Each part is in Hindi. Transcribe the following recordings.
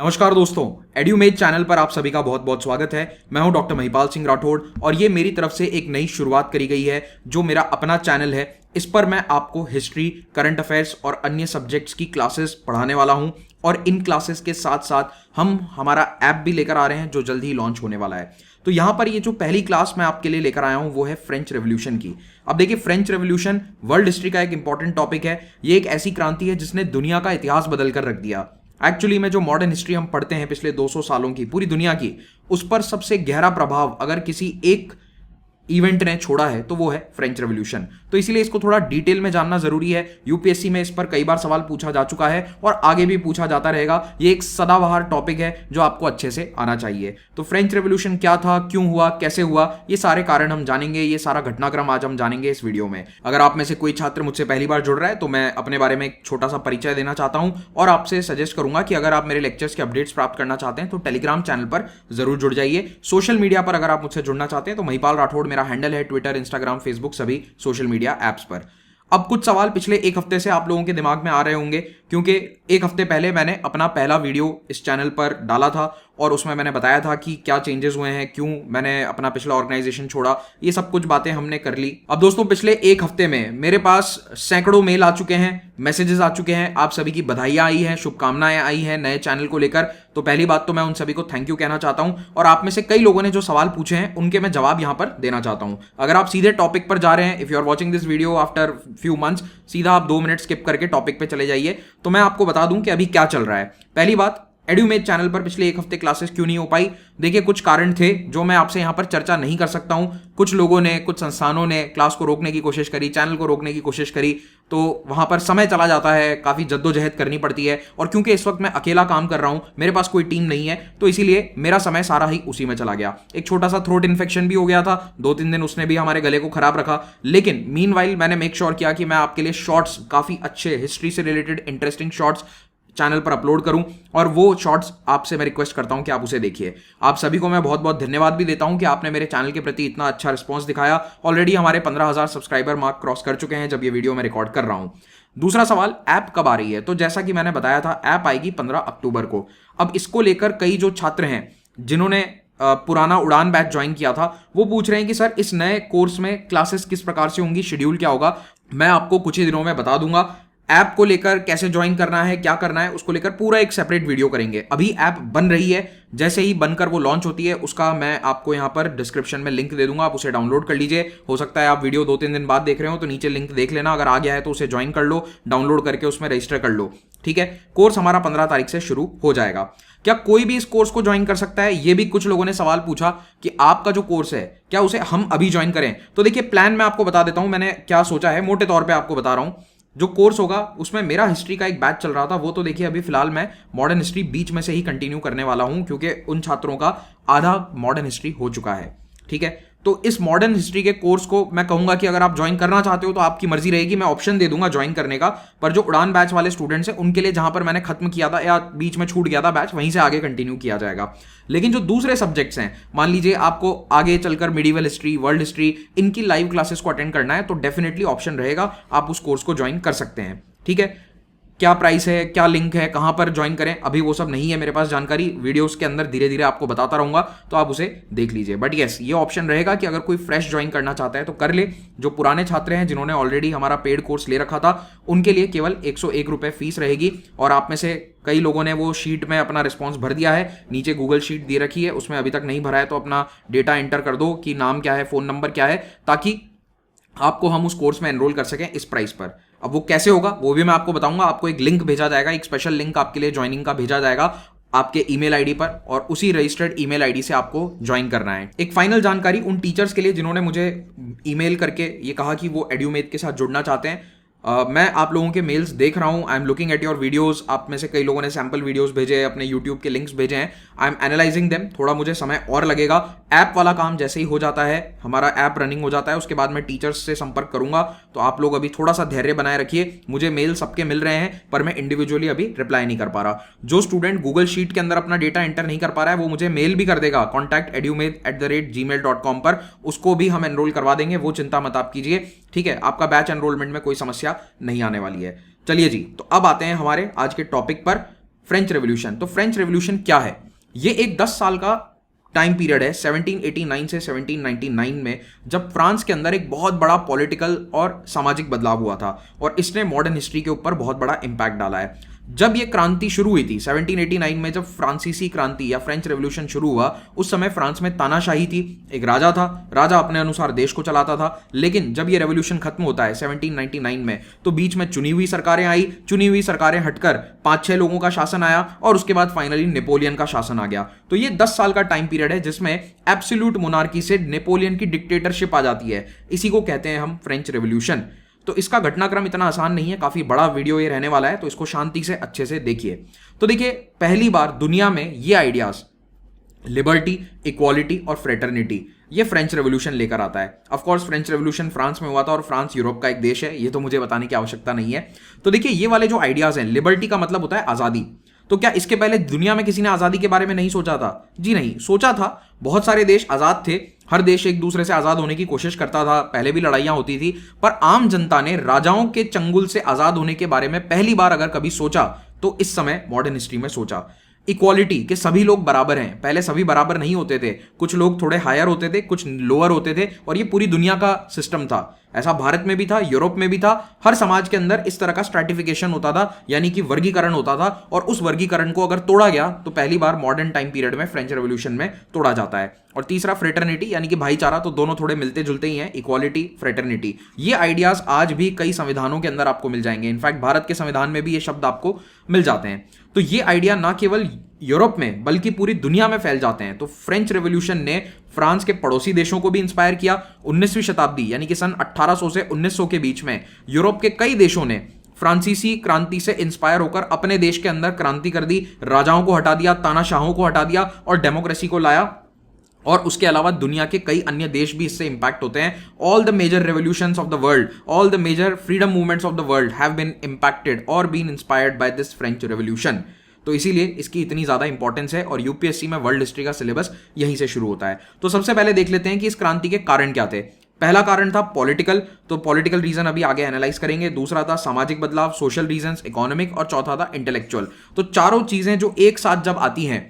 नमस्कार दोस्तों, एड्यूमेज चैनल पर आप सभी का बहुत बहुत स्वागत है। मैं हूं डॉक्टर महिपाल सिंह राठौड़ और ये मेरी तरफ से एक नई शुरुआत करी गई है जो मेरा अपना चैनल है। इस पर मैं आपको हिस्ट्री, करंट अफेयर्स और अन्य सब्जेक्ट्स की क्लासेस पढ़ाने वाला हूं और इन क्लासेस के साथ साथ हम हमारा ऐप भी लेकर आ रहे हैं जो जल्द ही लॉन्च होने वाला है। तो यहाँ पर ये जो पहली क्लास मैं आपके लिए लेकर आया हूँ वो है फ्रेंच रेवोल्यूशन की। अब देखिए, फ्रेंच रेवोल्यूशन वर्ल्ड हिस्ट्री का एक इंपॉर्टेंट टॉपिक है। ये एक ऐसी क्रांति है जिसने दुनिया का इतिहास बदल कर रख दिया। एक्चुअली में जो मॉडर्न हिस्ट्री हम पढ़ते हैं पिछले 200 सालों की पूरी दुनिया की, उस पर सबसे गहरा प्रभाव अगर किसी एक इवेंट ने छोड़ा है तो वो है फ्रेंच रेवोल्यूशन। तो इसीलिए इसको थोड़ा डिटेल में जानना जरूरी है। यूपीएससी में इस पर कई बार सवाल पूछा जा चुका है और आगे भी पूछा जाता रहेगा। ये एक सदाबहार टॉपिक है जो आपको अच्छे से आना चाहिए। तो फ्रेंच रेवोल्यूशन क्या था, क्यों हुआ, कैसे हुआ, ये सारे कारण हम जानेंगे। ये सारा घटनाक्रम आज हम जानेंगे इस वीडियो में। अगर आप में से कोई छात्र मुझसे पहली बार जुड़ रहा है तो मैं अपने बारे में एक छोटा सा परिचय देना चाहता हूं और आपसे सजेस्ट करूंगा कि अगर आप मेरे लेक्चर्स के अपडेट्स प्राप्त करना चाहते हैं तो टेलीग्राम चैनल पर जरूर जुड़ जाइए। सोशल मीडिया पर अगर आप मुझसे जुड़ना चाहते हैं तो महिपाल राठौड़ मेरा हैंडल है, ट्विटर, इंस्टाग्राम, फेसबुक, सभी सोशल मीडिया ऐप्स पर। अब कुछ सवाल पिछले एक हफ्ते से आप लोगों के दिमाग में आ रहे होंगे क्योंकि एक हफ्ते पहले मैंने अपना पहला वीडियो इस चैनल पर डाला था और उसमें मैंने बताया था कि क्या चेंजेस हुए हैं, क्यों मैंने अपना पिछला ऑर्गेनाइजेशन छोड़ा, ये सब कुछ बातें हमने कर ली। अब दोस्तों, पिछले एक हफ्ते में मेरे पास सैकड़ों मेल आ चुके हैं, मैसेजेस आ चुके हैं, आप सभी की बधाइयां आई हैं, शुभकामनाएं आई हैं नए चैनल को लेकर। तो पहली बात तो मैं उन सभी को थैंक यू कहना चाहता हूं और आप में से कई लोगों ने जो सवाल पूछे हैं उनके मैं जवाब यहां पर देना चाहता हूं। अगर आप सीधे टॉपिक पर जा रहे हैं, if you are watching this video after few months, सीधा आप 2 मिनट स्किप करके टॉपिक पे चले जाइए। तो मैं आपको बता दूं कि अभी क्या चल रहा है। पहली बात, एड्यूमेज चैनल पर पिछले एक हफ्ते क्लासेस क्यों नहीं हो पाई? देखिए, कुछ कारण थे जो मैं आपसे यहां पर चर्चा नहीं कर सकता हूं। कुछ लोगों ने, कुछ संस्थानों ने क्लास को रोकने की कोशिश करी, चैनल को रोकने की कोशिश करी, तो वहां पर समय चला जाता है, काफी जद्दोजहद करनी पड़ती है। और क्योंकि इस वक्त मैं अकेला काम कर रहा हूं, मेरे पास कोई टीम नहीं है, तो इसीलिए मेरा समय सारा ही उसी में चला गया। एक छोटा सा थ्रोट इन्फेक्शन भी हो गया था, 2-3 दिन उसने भी हमारे गले को खराब रखा। लेकिन मीनवाइल मैंने मेक श्योर किया कि मैं आपके लिए शॉर्ट्स, काफी अच्छे हिस्ट्री से रिलेटेड इंटरेस्टिंग शॉर्ट्स चैनल पर अपलोड करूं और वो शॉर्ट्स आपसे मैं रिक्वेस्ट करता हूं कि आप उसे देखिए। आप सभी को मैं बहुत बहुत धन्यवाद भी देता हूं कि आपने मेरे चैनल के प्रति इतना अच्छा रिस्पांस दिखाया। ऑलरेडी हमारे 15,000 सब्सक्राइबर मार्क क्रॉस कर चुके हैं जब ये वीडियो मैं रिकॉर्ड कर रहा हूं। दूसरा सवाल, ऐप कब आ रही है? तो जैसा कि मैंने बताया था, ऐप आएगी 15 अक्टूबर को। अब इसको लेकर कई जो छात्र हैं जिन्होंने पुराना उड़ान बैच ज्वाइन किया था वो पूछ रहे हैं कि सर इस नए कोर्स में क्लासेस किस प्रकार से होंगी, शेड्यूल क्या होगा? मैं आपको कुछ ही दिनों में बता दूंगा। ऐप को लेकर कैसे ज्वाइन करना है, क्या करना है, उसको लेकर पूरा एक सेपरेट वीडियो करेंगे। अभी ऐप बन रही है, जैसे ही बनकर वो लॉन्च होती है उसका मैं आपको यहाँ पर डिस्क्रिप्शन में लिंक दे दूंगा, आप उसे डाउनलोड कर लीजिए। हो सकता है आप वीडियो 2-3 दिन बाद देख रहे हो तो नीचे लिंक देख लेना, अगर आ गया है तो उसे ज्वाइन कर लो, डाउनलोड करके उसमें रजिस्टर कर लो। ठीक है, कोर्स हमारा 15 तारीख से शुरू हो जाएगा। क्या कोई भी इस कोर्स को ज्वाइन कर सकता है? ये भी कुछ लोगों ने सवाल पूछा कि आपका जो कोर्स है क्या उसे हम अभी ज्वाइन करें? तो देखिए, प्लान मैं आपको बता देता हूं, मैंने क्या सोचा है, मोटे तौर पर आपको बता रहा हूं। जो कोर्स होगा उसमें मेरा हिस्ट्री का एक बैच चल रहा था, वो तो देखिए अभी फिलहाल मैं मॉडर्न हिस्ट्री बीच में से ही कंटिन्यू करने वाला हूं क्योंकि उन छात्रों का आधा मॉडर्न हिस्ट्री हो चुका है। ठीक है, तो इस मॉडर्न हिस्ट्री के कोर्स को मैं कहूंगा कि अगर आप ज्वाइन करना चाहते हो तो आपकी मर्जी रहेगी, मैं ऑप्शन दे दूंगा ज्वाइन करने का। पर जो उड़ान बैच वाले स्टूडेंट्स हैं उनके लिए जहां पर मैंने खत्म किया था या बीच में छूट गया था बैच, वहीं से आगे कंटिन्यू किया जाएगा। लेकिन जो दूसरे सब्जेक्ट्स हैं, मान लीजिए आपको आगे चलकर मिडिवल हिस्ट्री, वर्ल्ड हिस्ट्री, इनकी लाइव क्लासेस को अटेंड करना है तो डेफिनेटली ऑप्शन रहेगा, आप उस कोर्स को ज्वाइन कर सकते हैं। ठीक है, क्या प्राइस है, क्या लिंक है, कहां पर ज्वाइन करें, अभी वो सब नहीं है मेरे पास जानकारी। वीडियोस के अंदर धीरे धीरे आपको बताता रहूंगा तो आप उसे देख लीजिए। बट यस, ये ऑप्शन रहेगा कि अगर कोई फ्रेश ज्वाइन करना चाहता है तो कर ले। जो पुराने छात्र हैं जिन्होंने ऑलरेडी हमारा पेड कोर्स ले रखा था उनके लिए केवल 101 रुपये फीस रहेगी। और आप में से कई लोगों ने वो शीट में अपना रिस्पॉन्स भर दिया है, नीचे गूगल शीट दे रखी है, उसमें अभी तक नहीं भरा है तो अपना डेटा एंटर कर दो कि नाम क्या है, फोन नंबर क्या है, ताकि आपको हम उस कोर्स में एनरोल कर सकें इस प्राइस पर। अब वो कैसे होगा वो भी मैं आपको बताऊंगा। आपको एक लिंक भेजा जाएगा, एक स्पेशल लिंक आपके लिए ज्वाइनिंग का भेजा जाएगा आपके ईमेल आईडी पर और उसी रजिस्टर्ड ईमेल आईडी से आपको ज्वाइन करना है। एक फाइनल जानकारी उन टीचर्स के लिए जिन्होंने मुझे ईमेल करके ये कहा कि वो एड्यूमेज के साथ जुड़ना चाहते हैं। मैं आप लोगों के मेल्स देख रहा हूं, I am looking at your videos. आप में से कई लोगों ने सैम्पल वीडियोस भेजे हैं, अपने यूट्यूब के लिंक्स भेजे हैं, आई एम एनालाइजिंग देम। थोड़ा मुझे समय और लगेगा। ऐप वाला काम जैसे ही हो जाता है, हमारा ऐप रनिंग हो जाता है, उसके बाद मैं टीचर्स से संपर्क करूंगा। तो आप लोग अभी थोड़ा सा धैर्य बनाए रखिए। मुझे मेल सबके मिल रहे हैं पर मैं इंडिविजुअली अभी रिप्लाई नहीं कर पा रहा। जो स्टूडेंट गूगल शीट के अंदर अपना डेटा एंटर नहीं कर पा रहा है वो मुझे मेल भी कर देगा contact@edumate@gmail.com पर, उसको भी हम एनरोल करवा देंगे, वो चिंता मत आप कीजिए। ठीक है, आपका बैच एनरोलमेंट में कोई समस्या नहीं आने वाली है। चलिए जी, तो अब आते हैं हमारे आज के टॉपिक पर। French revolution. तो फ्रेंच रेवोल्यूशन क्या है? ये एक 10 साल का टाइम पीरियड है 1789 से 1799 में, जब फ्रांस के अंदर एक बहुत बड़ा पॉलिटिकल और सामाजिक बदलाव हुआ था और इसने मॉडर्न हिस्ट्री के ऊपर बहुत बड़ा इंपैक्ट डाला है। जब ये क्रांति शुरू हुई थी 1789 में, जब फ्रांसीसी क्रांति या फ्रेंच रेवोल्यूशन शुरू हुआ, उस समय फ्रांस में तानाशाही थी। एक राजा था, राजा अपने अनुसार देश को चलाता था। लेकिन जब ये रेवोल्यूशन खत्म होता है 1799 में, तो बीच में चुनी हुई सरकारें आई, चुनी हुई सरकारें हटकर 5-6 लोगों का शासन आया और उसके बाद फाइनली नेपोलियन का शासन आ गया। तो ये 10 साल का टाइम पीरियड है जिसमें एब्सोल्यूट मोनार्की से नेपोलियन की डिक्टेटरशिप आ जाती है। इसी को कहते हैं हम फ्रेंच रेवोल्यूशन। तो इसका घटनाक्रम इतना आसान नहीं है, काफी बड़ा वीडियो ये रहने वाला है, तो इसको शांति से अच्छे से देखिए। तो देखिए, पहली बार दुनिया में ये आइडियाज लिबर्टी, इक्वालिटी और फ्रेटर्निटी, ये फ्रेंच रेवोल्यूशन लेकर आता है। Of course French revolution France में हुआ था और फ्रांस यूरोप का एक देश है, ये तो मुझे बताने की आवश्यकता नहीं है। तो देखिए, ये वाले जो आइडियाज हैं, लिबर्टी का मतलब होता है आजादी। तो क्या इसके पहले दुनिया में किसी ने आजादी के बारे में नहीं सोचा था? जी नहीं, सोचा था। बहुत सारे देश आजाद थे, हर देश एक दूसरे से आजाद होने की कोशिश करता था, पहले भी लड़ाइयां होती थी, पर आम जनता ने राजाओं के चंगुल से आजाद होने के बारे में पहली बार अगर कभी सोचा तो इस समय मॉडर्न हिस्ट्री में सोचा। इक्वालिटी, के सभी लोग बराबर हैं। पहले सभी बराबर नहीं होते थे, कुछ लोग थोड़े हायर होते थे, कुछ लोअर होते थे, और ये पूरी दुनिया का सिस्टम था। ऐसा भारत में भी था, यूरोप में भी था। हर समाज के अंदर इस तरह का स्ट्रैटिफिकेशन होता था, यानी कि वर्गीकरण होता था, और उस वर्गीकरण को अगर तोड़ा गया तो पहली बार मॉडर्न टाइम पीरियड में फ्रेंच रेवोल्यूशन में तोड़ा जाता है। और तीसरा फ्रेटर्निटी, यानी कि भाईचारा। तो दोनों थोड़े मिलते जुलते ही हैं, इक्वालिटी, फ्रेटर्निटी। ये आइडियाज आज भी कई संविधानों के अंदर आपको मिल जाएंगे। इनफैक्ट भारत के संविधान में भी ये शब्द आपको मिल जाते हैं। तो ये आइडिया ना केवल यूरोप में बल्कि पूरी दुनिया में फैल जाते हैं। तो फ्रेंच रेवोल्यूशन ने फ्रांस के पड़ोसी देशों को भी इंस्पायर किया। 19वीं शताब्दी यानी कि सन 1800 से 1900 के बीच में यूरोप के कई देशों ने फ्रांसीसी क्रांति से इंस्पायर होकर अपने देश के अंदर क्रांति कर दी, राजाओं को हटा दिया, तानाशाहों को हटा दिया और डेमोक्रेसी को लाया। और उसके अलावा दुनिया के कई अन्य देश भी इससे इंपैक्ट होते हैं। All the major revolutions of the world, all the major freedom movements of the world have been impacted और been inspired by this French revolution. तो इसीलिए इसकी इतनी ज्यादा इंपॉर्टेंस है और यूपीएससी में वर्ल्ड हिस्ट्री का सिलेबस यहीं से शुरू होता है। तो सबसे पहले देख लेते हैं कि इस क्रांति के कारण क्या थे। पहला कारण था पॉलिटिकल, तो पॉलिटिकल रीजन अभी आगे एनालाइज करेंगे। दूसरा था सामाजिक बदलाव, सोशल रीजंस, इकोनॉमिक, और चौथा था इंटेलेक्चुअल। तो चारों चीजें जो एक साथ जब आती हैं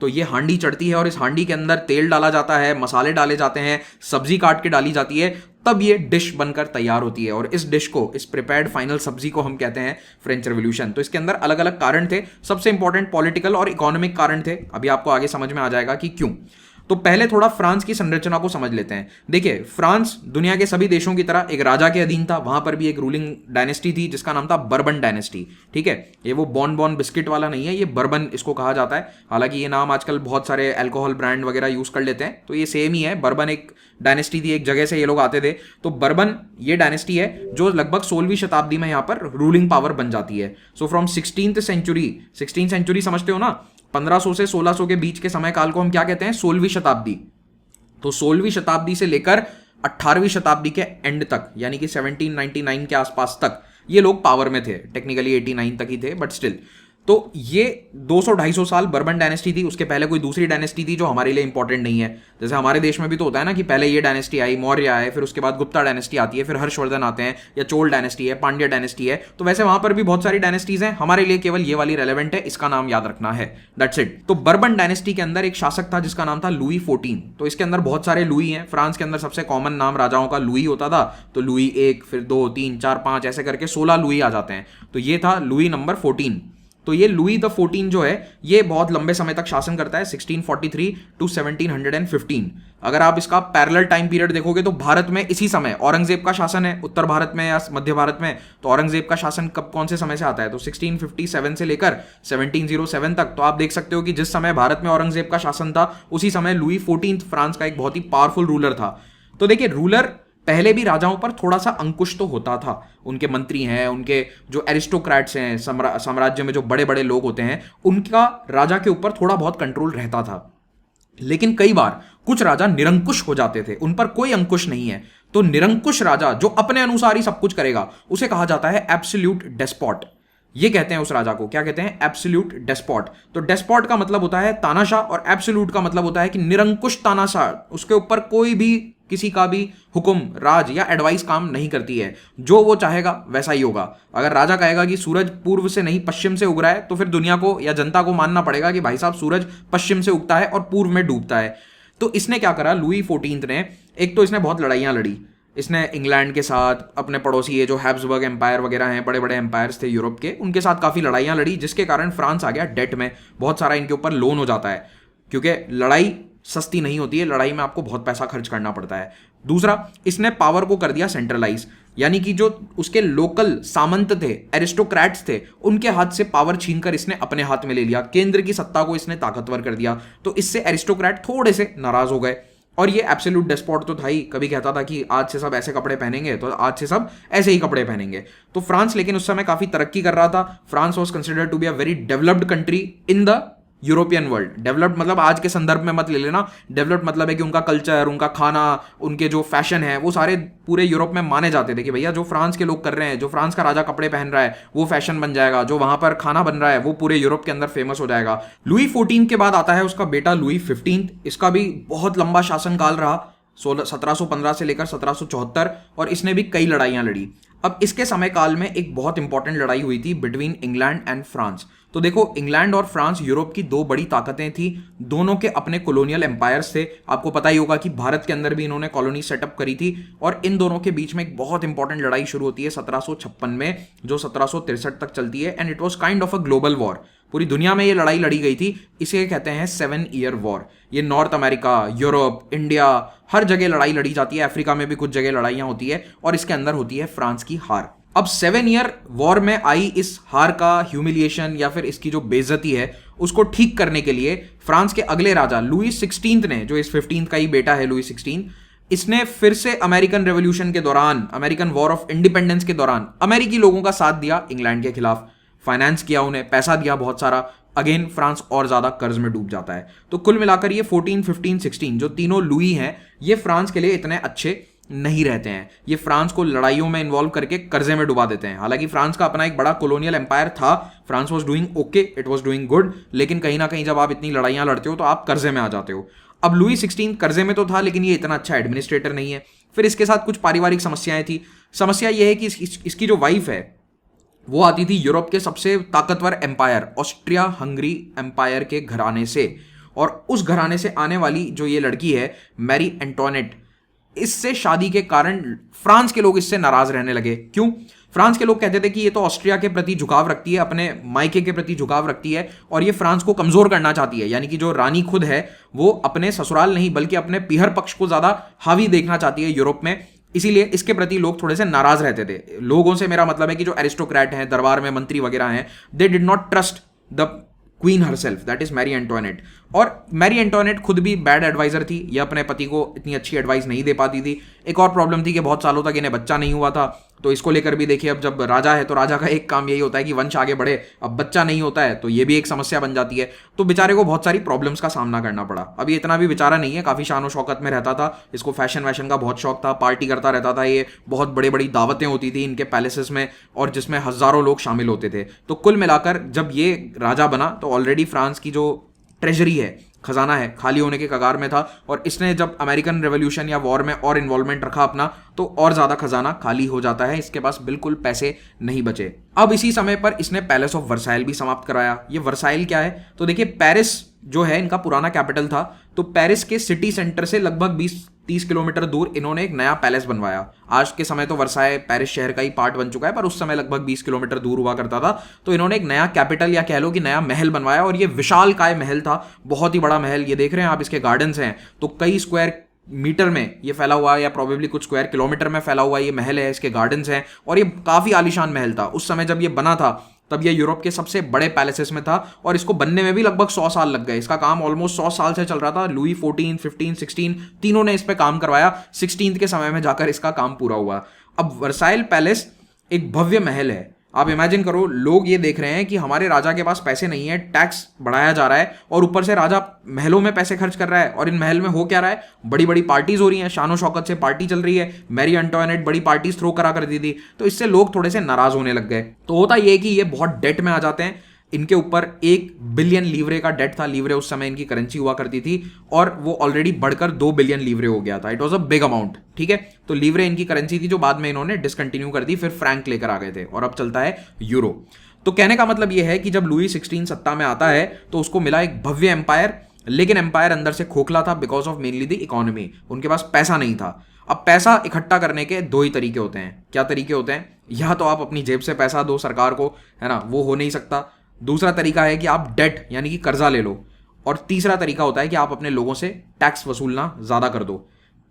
तो ये हांडी चढ़ती है और इस हांडी के अंदर तेल डाला जाता है, मसाले डाले जाते हैं, सब्जी काट के डाली जाती है, तब ये डिश बनकर तैयार होती है। और इस डिश को, इस प्रिपेयर्ड फाइनल सब्जी को हम कहते हैं फ्रेंच रेवोल्यूशन। तो इसके अंदर अलग अलग कारण थे। सबसे इंपॉर्टेंट पॉलिटिकल और इकोनॉमिक कारण थे। अभी आपको आगे समझ में आ जाएगा कि क्यों। तो पहले थोड़ा फ्रांस की संरचना को समझ लेते हैं। देखिए, फ्रांस दुनिया के सभी देशों की तरह एक राजा के अधीन था। वहां पर भी एक रूलिंग डायनेस्टी थी जिसका नाम था बर्बन डायनेस्टी। ठीक है, ये वो बॉन बिस्किट वाला नहीं है, ये बर्बन इसको कहा जाता है। हालांकि ये नाम आजकल बहुत सारे अल्कोहल ब्रांड वगैरह यूज कर लेते हैं, तो ये सेम ही है। बर्बन एक डायनेस्टी थी, एक जगह से ये लोग आते थे। तो बर्बन ये डायनेस्टी है जो लगभग 16वीं शताब्दी में यहाँ पर रूलिंग पावर बन जाती है। सो फ्रॉम 16th सेंचुरी समझते हो ना, 1500 से 1600 के बीच के समय काल को हम क्या कहते हैं? 16वीं शताब्दी। तो 16वीं शताब्दी से लेकर 18वीं शताब्दी के एंड तक, यानी कि 1799 के आसपास तक ये लोग पावर में थे। टेक्निकली 89 तक ही थे, बट स्टिल। तो ये 200-250 साल बर्बन डायनेस्टी थी। उसके पहले कोई दूसरी डायनेस्टी थी जो हमारे लिए इंपॉर्टेंट नहीं है। जैसे हमारे देश में भी तो होता है ना कि पहले ये डायनेस्टी आई, मौर्य आए, फिर उसके बाद गुप्ता डायनेस्टी आती है, फिर हर्षवर्धन आते हैं, या चोल डायनेस्टी है, पांड्या डायनेस्टी है। तो वैसे वहां पर भी बहुत सारी डायनेस्टीज हैं, हमारे लिए केवल ये वाली रेलेवेंट है, इसका नाम याद रखना है, दैट्स इट। तो बर्बन डायनेस्टी के अंदर एक शासक था जिसका नाम था लुई 14। तो इसके अंदर बहुत सारे लुई हैं। फ्रांस के अंदर सबसे कॉमन नाम राजाओं का लुई होता था। तो लुई 1, फिर 2, 3, 4, 5 ऐसे करके 16 लुई आ जाते हैं। तो ये था लुई नंबर 14। तो ये लुई द 14 जो है ये बहुत लंबे समय तक शासन करता है, 1643 टू 1715। अगर आप इसका पैरेलल टाइम पीरियड देखोगे तो भारत में इसी समय औरंगजेब का शासन है, उत्तर भारत में या मध्य भारत में। तो औरंगजेब का शासन कब, कौन से समय से आता है? तो 1657 से लेकर 1707 तक। तो आप देख सकते हो कि जिस समय भारत में औरंगजेब का शासन था उसी समय लुई 14 फ्रांस का एक बहुत ही पावरफुल रूलर था। तो देखिए, रूलर पहले भी राजाओं पर थोड़ा सा अंकुश तो होता था। उनके मंत्री हैं, उनके जो एरिस्टोक्रेट्स हैं, साम्राज्य में जो बड़े बड़े लोग होते हैं, उनका राजा के ऊपर थोड़ा बहुत कंट्रोल रहता था। लेकिन कई बार कुछ राजा निरंकुश हो जाते थे, उन पर कोई अंकुश नहीं है। तो निरंकुश राजा जो अपने अनुसार ही सब कुछ करेगा उसे कहा जाता है एब्सोल्यूट डेस्पॉट। ये कहते हैं उस राजा को, क्या कहते हैं? Absolute despot. तो डेस्पॉट का मतलब होता है तानाशाह और एब्सोल्यूट का मतलब होता है कि निरंकुश तानाशाह, उसके ऊपर कोई भी किसी का भी हुक्म, राज या एडवाइस काम नहीं करती है। जो वो चाहेगा वैसा ही होगा। अगर राजा कहेगा कि सूरज पूर्व से नहीं पश्चिम से उग रहा है, तो फिर दुनिया को या जनता को मानना पड़ेगा कि भाई साहब सूरज पश्चिम से उगता है और पूर्व में डूबता है। तो इसने क्या करा, लुई 14 ने, एक तो इसने बहुत लड़ाइयां लड़ी। इसने इंग्लैंड के साथ, अपने पड़ोसी ये जो हैब्सबर्ग एम्पायर वगैरह हैं, बड़े बड़े एम्पायर्स थे यूरोप के, उनके साथ काफ़ी लड़ाइयाँ लड़ी, जिसके कारण फ्रांस आ गया डेट में। बहुत सारा इनके ऊपर लोन हो जाता है, क्योंकि लड़ाई सस्ती नहीं होती है, लड़ाई में आपको बहुत पैसा खर्च करना पड़ता है। दूसरा, इसने पावर को कर दिया सेंट्रलाइज, यानी कि जो उसके लोकल सामंत थे, एरिस्टोक्रेट्स थे, उनके हाथ से पावर छीनकर इसने अपने हाथ में ले लिया। केंद्र की सत्ता को इसने ताकतवर कर दिया। तो इससे एरिस्टोक्रेट थोड़े से नाराज हो गए। और ये एब्सोल्यूट डेस्पॉट तो था ही, कभी कहता था कि आज से सब ऐसे कपड़े पहनेंगे तो आज से सब ऐसे ही कपड़े पहनेंगे। तो फ्रांस लेकिन उस समय काफी तरक्की कर रहा था। France was considered to be a very developed country in the European world. Developed मतलब आज के संदर्भ में मत ले लेना, डेवलप्ड मतलब है कि उनका कल्चर, उनका खाना, उनके जो फैशन है, वो सारे पूरे यूरोप में माने जाते थे कि भैया जो फ्रांस के लोग कर रहे हैं, जो फ्रांस का राजा कपड़े पहन रहा है वो फैशन बन जाएगा, जो वहां पर खाना बन रहा है वो पूरे यूरोप के अंदर फेमस हो जाएगा। लुई 14 के बाद आता है उसका बेटा लुई 15। इसका भी बहुत लंबा शासनकाल रहा, 1715 से लेकर 1774, और इसने भी कई लड़ाइयां लड़ी। अब इसके समय काल में एक बहुत इंपॉर्टेंट लड़ाई हुई थी बिटवीन इंग्लैंड एंड फ्रांस। तो देखो, इंग्लैंड और फ्रांस यूरोप की दो बड़ी ताकतें थी, दोनों के अपने कॉलोनियल एम्पायर्स थे। आपको पता ही होगा कि भारत के अंदर भी इन्होंने कॉलोनी सेटअप करी थी, और इन दोनों के बीच में एक बहुत इंपॉर्टेंट लड़ाई शुरू होती है 1756 में, जो 1763 तक चलती है, and it was kind of a global war. पूरी दुनिया में ये लड़ाई लड़ी गई थी। इसे कहते हैं 7 ईयर वॉर। ये नॉर्थ अमेरिका, यूरोप, इंडिया, हर जगह लड़ाई लड़ी जाती है। अफ्रीका में भी कुछ जगह लड़ाइयां होती है, और इसके अंदर होती है फ्रांस की हार। अब 7 ईयर वॉर में आई इस हार का ह्यूमिलिएशन या फिर इसकी जो बेइज्जती है उसको ठीक करने के लिए फ्रांस के अगले राजा लुई 16 ने, जो इस 15 का ही बेटा है लुई 16, इसने फिर से अमेरिकन रेवोल्यूशन के दौरान, अमेरिकन वॉर ऑफ इंडिपेंडेंस के दौरान अमेरिकी लोगों का साथ दिया इंग्लैंड के खिलाफ। फाइनेंस किया, उन्हें पैसा दिया बहुत सारा। अगेन फ्रांस और ज्यादा कर्ज में डूब जाता है। तो कुल मिलाकर ये 14, 15, 16 जो तीनों लुई हैं, ये फ्रांस के लिए इतने अच्छे नहीं रहते हैं। ये फ्रांस को लड़ाइयों में इन्वॉल्व करके कर्जे में डुबा देते हैं। हालांकि फ्रांस का अपना एक बड़ा कॉलोनियल एम्पायर था, France was doing okay, it was doing good, लेकिन कहीं ना कहीं जब आप इतनी लड़ाइयां लड़ते हो तो आप कर्जे में आ जाते हो। अब लुई 16 कर्जे में तो था, लेकिन ये इतना अच्छा एडमिनिस्ट्रेटर नहीं है। फिर इसके साथ कुछ पारिवारिक समस्याएं थी। समस्या ये है कि इसकी जो वाइफ है वो आती थी यूरोप के सबसे ताकतवर एम्पायर, ऑस्ट्रिया हंगरी एम्पायर के घराने से, और उस घराने से आने वाली जो ये लड़की है मैरी एंटोनेट, इससे शादी के कारण फ्रांस के लोग इससे नाराज रहने लगे। क्यों? फ्रांस के लोग कहते थे कि ये तो ऑस्ट्रिया के प्रति झुकाव रखती है, अपने मायके के प्रति झुकाव रखती है, और ये फ्रांस को कमजोर करना चाहती है। यानी कि जो रानी खुद है वो अपने ससुराल नहीं बल्कि अपने पीहर पक्ष को ज्यादा हावी देखना चाहती है यूरोप में। इसीलिए इसके प्रति लोग थोड़े से नाराज रहते थे। लोगों से मेरा मतलब है कि जो एरिस्टोक्रेट हैं, दरबार में मंत्री वगैरह हैं, they did not trust the queen herself, that is Mary Antoinette. और मैरी एंटोनेट खुद भी बैड एडवाइजर थी, ये अपने पति को इतनी अच्छी एडवाइस नहीं दे पाती थी। एक और प्रॉब्लम थी कि बहुत सालों तक इन्हें बच्चा नहीं हुआ था। तो इसको लेकर भी देखिए, अब जब राजा है तो राजा का एक काम यही होता है कि वंश आगे बढ़े। अब बच्चा नहीं होता है तो ये भी एक समस्या बन जाती है। तो बेचारे को बहुत सारी प्रॉब्लम्स का सामना करना पड़ा। अब ये इतना भी बेचारा नहीं है, काफी शान और शौकत में रहता था। इसको फैशन वैशन का बहुत शौक था, पार्टी करता रहता था। ये बहुत बड़ी बड़ी दावतें होती थी इनके पैलेसेस में, और जिसमें हजारों लोग शामिल होते थे। तो कुल मिलाकर जब ये राजा बना तो ऑलरेडी फ्रांस की जो ट्रेजरी है, खजाना है, खाली होने के कगार में था। और इसने जब अमेरिकन रेवोल्यूशन या वॉर में और इन्वॉल्वमेंट रखा अपना, तो और ज्यादा खजाना खाली हो जाता है, इसके पास बिल्कुल पैसे नहीं बचे। अब इसी समय पर इसने पैलेस ऑफ वर्साइल भी समाप्त कराया। ये वर्साइल क्या है? तो देखिए, पेरिस जो है इनका पुराना कैपिटल था, तो पेरिस के सिटी सेंटर से लगभग 20-30 किलोमीटर दूर इन्होंने एक नया पैलेस बनवाया। आज के समय तो वर्साय पेरिस शहर का ही पार्ट बन चुका है, पर उस समय लगभग 20 किलोमीटर दूर हुआ करता था। तो इन्होंने एक नया कैपिटल या कह लो कि नया महल बनवाया, और ये विशालकाय महल था, बहुत ही बड़ा महल। ये देख रहे हैं आप, इसके गार्डन्स हैं, तो कई स्क्वायर मीटर में ये फैला हुआ है, या प्रोबेबली कुछ स्क्वायर किलोमीटर में फैला हुआ ये महल है, इसके गार्डन्स हैं, और ये काफी आलीशान महल था। उस समय जब ये बना था तब ये यूरोप के सबसे बड़े पैलेसेस में था, और इसको बनने में भी लगभग 100 साल लग गए। इसका काम ऑलमोस्ट 100 साल से चल रहा था। लुई 14, 15, 16 तीनों ने इस पे काम करवाया। 16 के समय में जाकर इसका काम पूरा हुआ। अब वर्साइल पैलेस एक भव्य महल है। आप इमेजिन करो, लोग ये देख रहे हैं कि हमारे राजा के पास पैसे नहीं है, टैक्स बढ़ाया जा रहा है, और ऊपर से राजा महलों में पैसे खर्च कर रहा है। और इन महल में हो क्या रहा है? बड़ी बड़ी पार्टीज हो रही हैं, शानो शौकत से पार्टी चल रही है। मैरी एंटोनेट बड़ी पार्टीज थ्रो करा कर दी थी, तो इससे लोग थोड़े से नाराज होने लग गए। तो होता यह कि ये बहुत डेट में आ जाते हैं। इनके ऊपर 1 बिलियन लीवरे का डेट था। लीवरे उस समय इनकी करेंसी हुआ करती थी और वो ऑलरेडी बढ़कर 2 बिलियन लीवरे हो गया था। It was a big amount, ठीक है। तो लीवरे इनकी करेंसी थी जो बाद में इन्होंने डिसकंटिन्यू कर दी, फिर फ्रैंक लेकर आ गए थे और अब चलता है यूरो। तो कहने का मतलब यह है कि जब लुई 16 सत्ता में आता है तो उसको मिला एक भव्य एम्पायर, लेकिन एम्पायर अंदर से खोखला था because of mainly the economy. उनके पास पैसा नहीं था। अब पैसा इकट्ठा करने के दो ही तरीके होते हैं। क्या तरीके होते हैं? या तो आप अपनी जेब से पैसा दो सरकार को, है ना, वो हो नहीं सकता। दूसरा तरीका है कि आप डेट यानी कि कर्जा ले लो। और तीसरा तरीका होता है कि आप अपने लोगों से टैक्स वसूलना ज्यादा कर दो।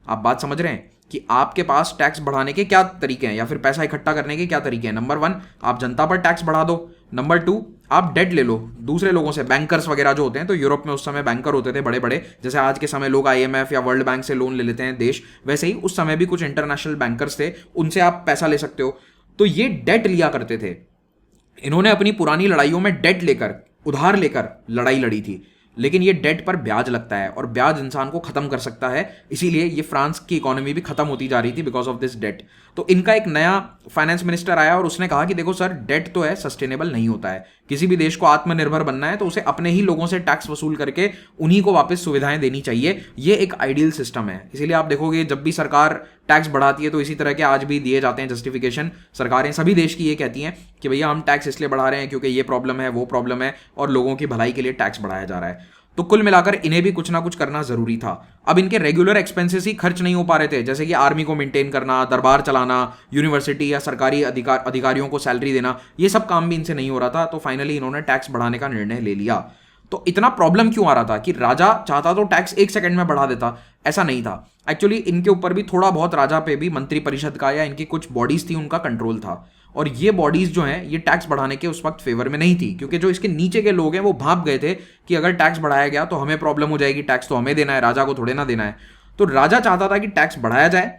आप बात समझ रहे हैं कि आपके पास टैक्स बढ़ाने के क्या तरीके हैं या फिर पैसा इकट्ठा करने के क्या तरीके हैं? नंबर 1, आप जनता पर टैक्स बढ़ा दो। नंबर 2, आप डेट ले लो दूसरे लोगों से, बैंकर्स वगैरह जो होते हैं। तो यूरोप में उस समय बैंकर होते थे बड़े बड़े, जैसे आज के समय लोग IMF या वर्ल्ड बैंक से लोन ले लेते हैं देश, वैसे ही उस समय भी कुछ इंटरनेशनल बैंकर्स थे, उनसे आप पैसा ले सकते हो। तो ये डेट लिया करते थे। इन्होंने अपनी पुरानी लड़ाइयों में डेट लेकर, उधार लेकर लड़ाई लड़ी थी, लेकिन ये डेट पर ब्याज लगता है और ब्याज इंसान को खत्म कर सकता है। इसीलिए ये फ्रांस की इकोनॉमी भी खत्म होती जा रही थी बिकॉज ऑफ दिस डेट। तो इनका एक नया फाइनेंस मिनिस्टर आया और उसने कहा कि देखो सर, डेट तो है, सस्टेनेबल नहीं होता है। किसी भी देश को आत्मनिर्भर बनना है तो उसे अपने ही लोगों से टैक्स वसूल करके उन्हीं को वापस सुविधाएं देनी चाहिए। ये एक आइडियल सिस्टम है। इसीलिए आप देखोगे जब भी सरकार टैक्स बढ़ाती है तो इसी तरह के आज भी दिए जाते हैं जस्टिफिकेशन। सरकारें सभी देश की ये कहती हैं कि भैया हम टैक्स इसलिए बढ़ा रहे हैं क्योंकि ये प्रॉब्लम है, वो प्रॉब्लम है, और लोगों की भलाई के लिए टैक्स बढ़ाया जा रहा है। तो कुल मिलाकर इन्हें भी कुछ ना कुछ करना जरूरी था। अब इनके रेगुलर एक्सपेंसेस ही खर्च नहीं हो पा रहे थे, जैसे कि आर्मी को मेंटेन करना, दरबार चलाना, यूनिवर्सिटी या सरकारी अधिकारियों को सैलरी देना, ये सब काम भी इनसे नहीं हो रहा था। तो फाइनली इन्होंने टैक्स बढ़ाने का निर्णय ले लिया। तो इतना प्रॉब्लम क्यों आ रहा था कि राजा चाहता तो टैक्स 1 सेकंड में बढ़ा देता, ऐसा नहीं था। एक्चुअली इनके ऊपर भी थोड़ा बहुत, राजा पे भी मंत्री परिषद का या इनकी कुछ बॉडीज थी उनका कंट्रोल था। और ये बॉडीज जो हैं ये टैक्स बढ़ाने के उस वक्त फेवर में नहीं थी, क्योंकि जो इसके नीचे के लोग हैं वो भाप गए थे कि अगर टैक्स बढ़ाया गया तो हमें प्रॉब्लम हो जाएगी, टैक्स तो हमें देना है, राजा को थोड़े ना देना है। तो राजा चाहता था कि टैक्स बढ़ाया जाए,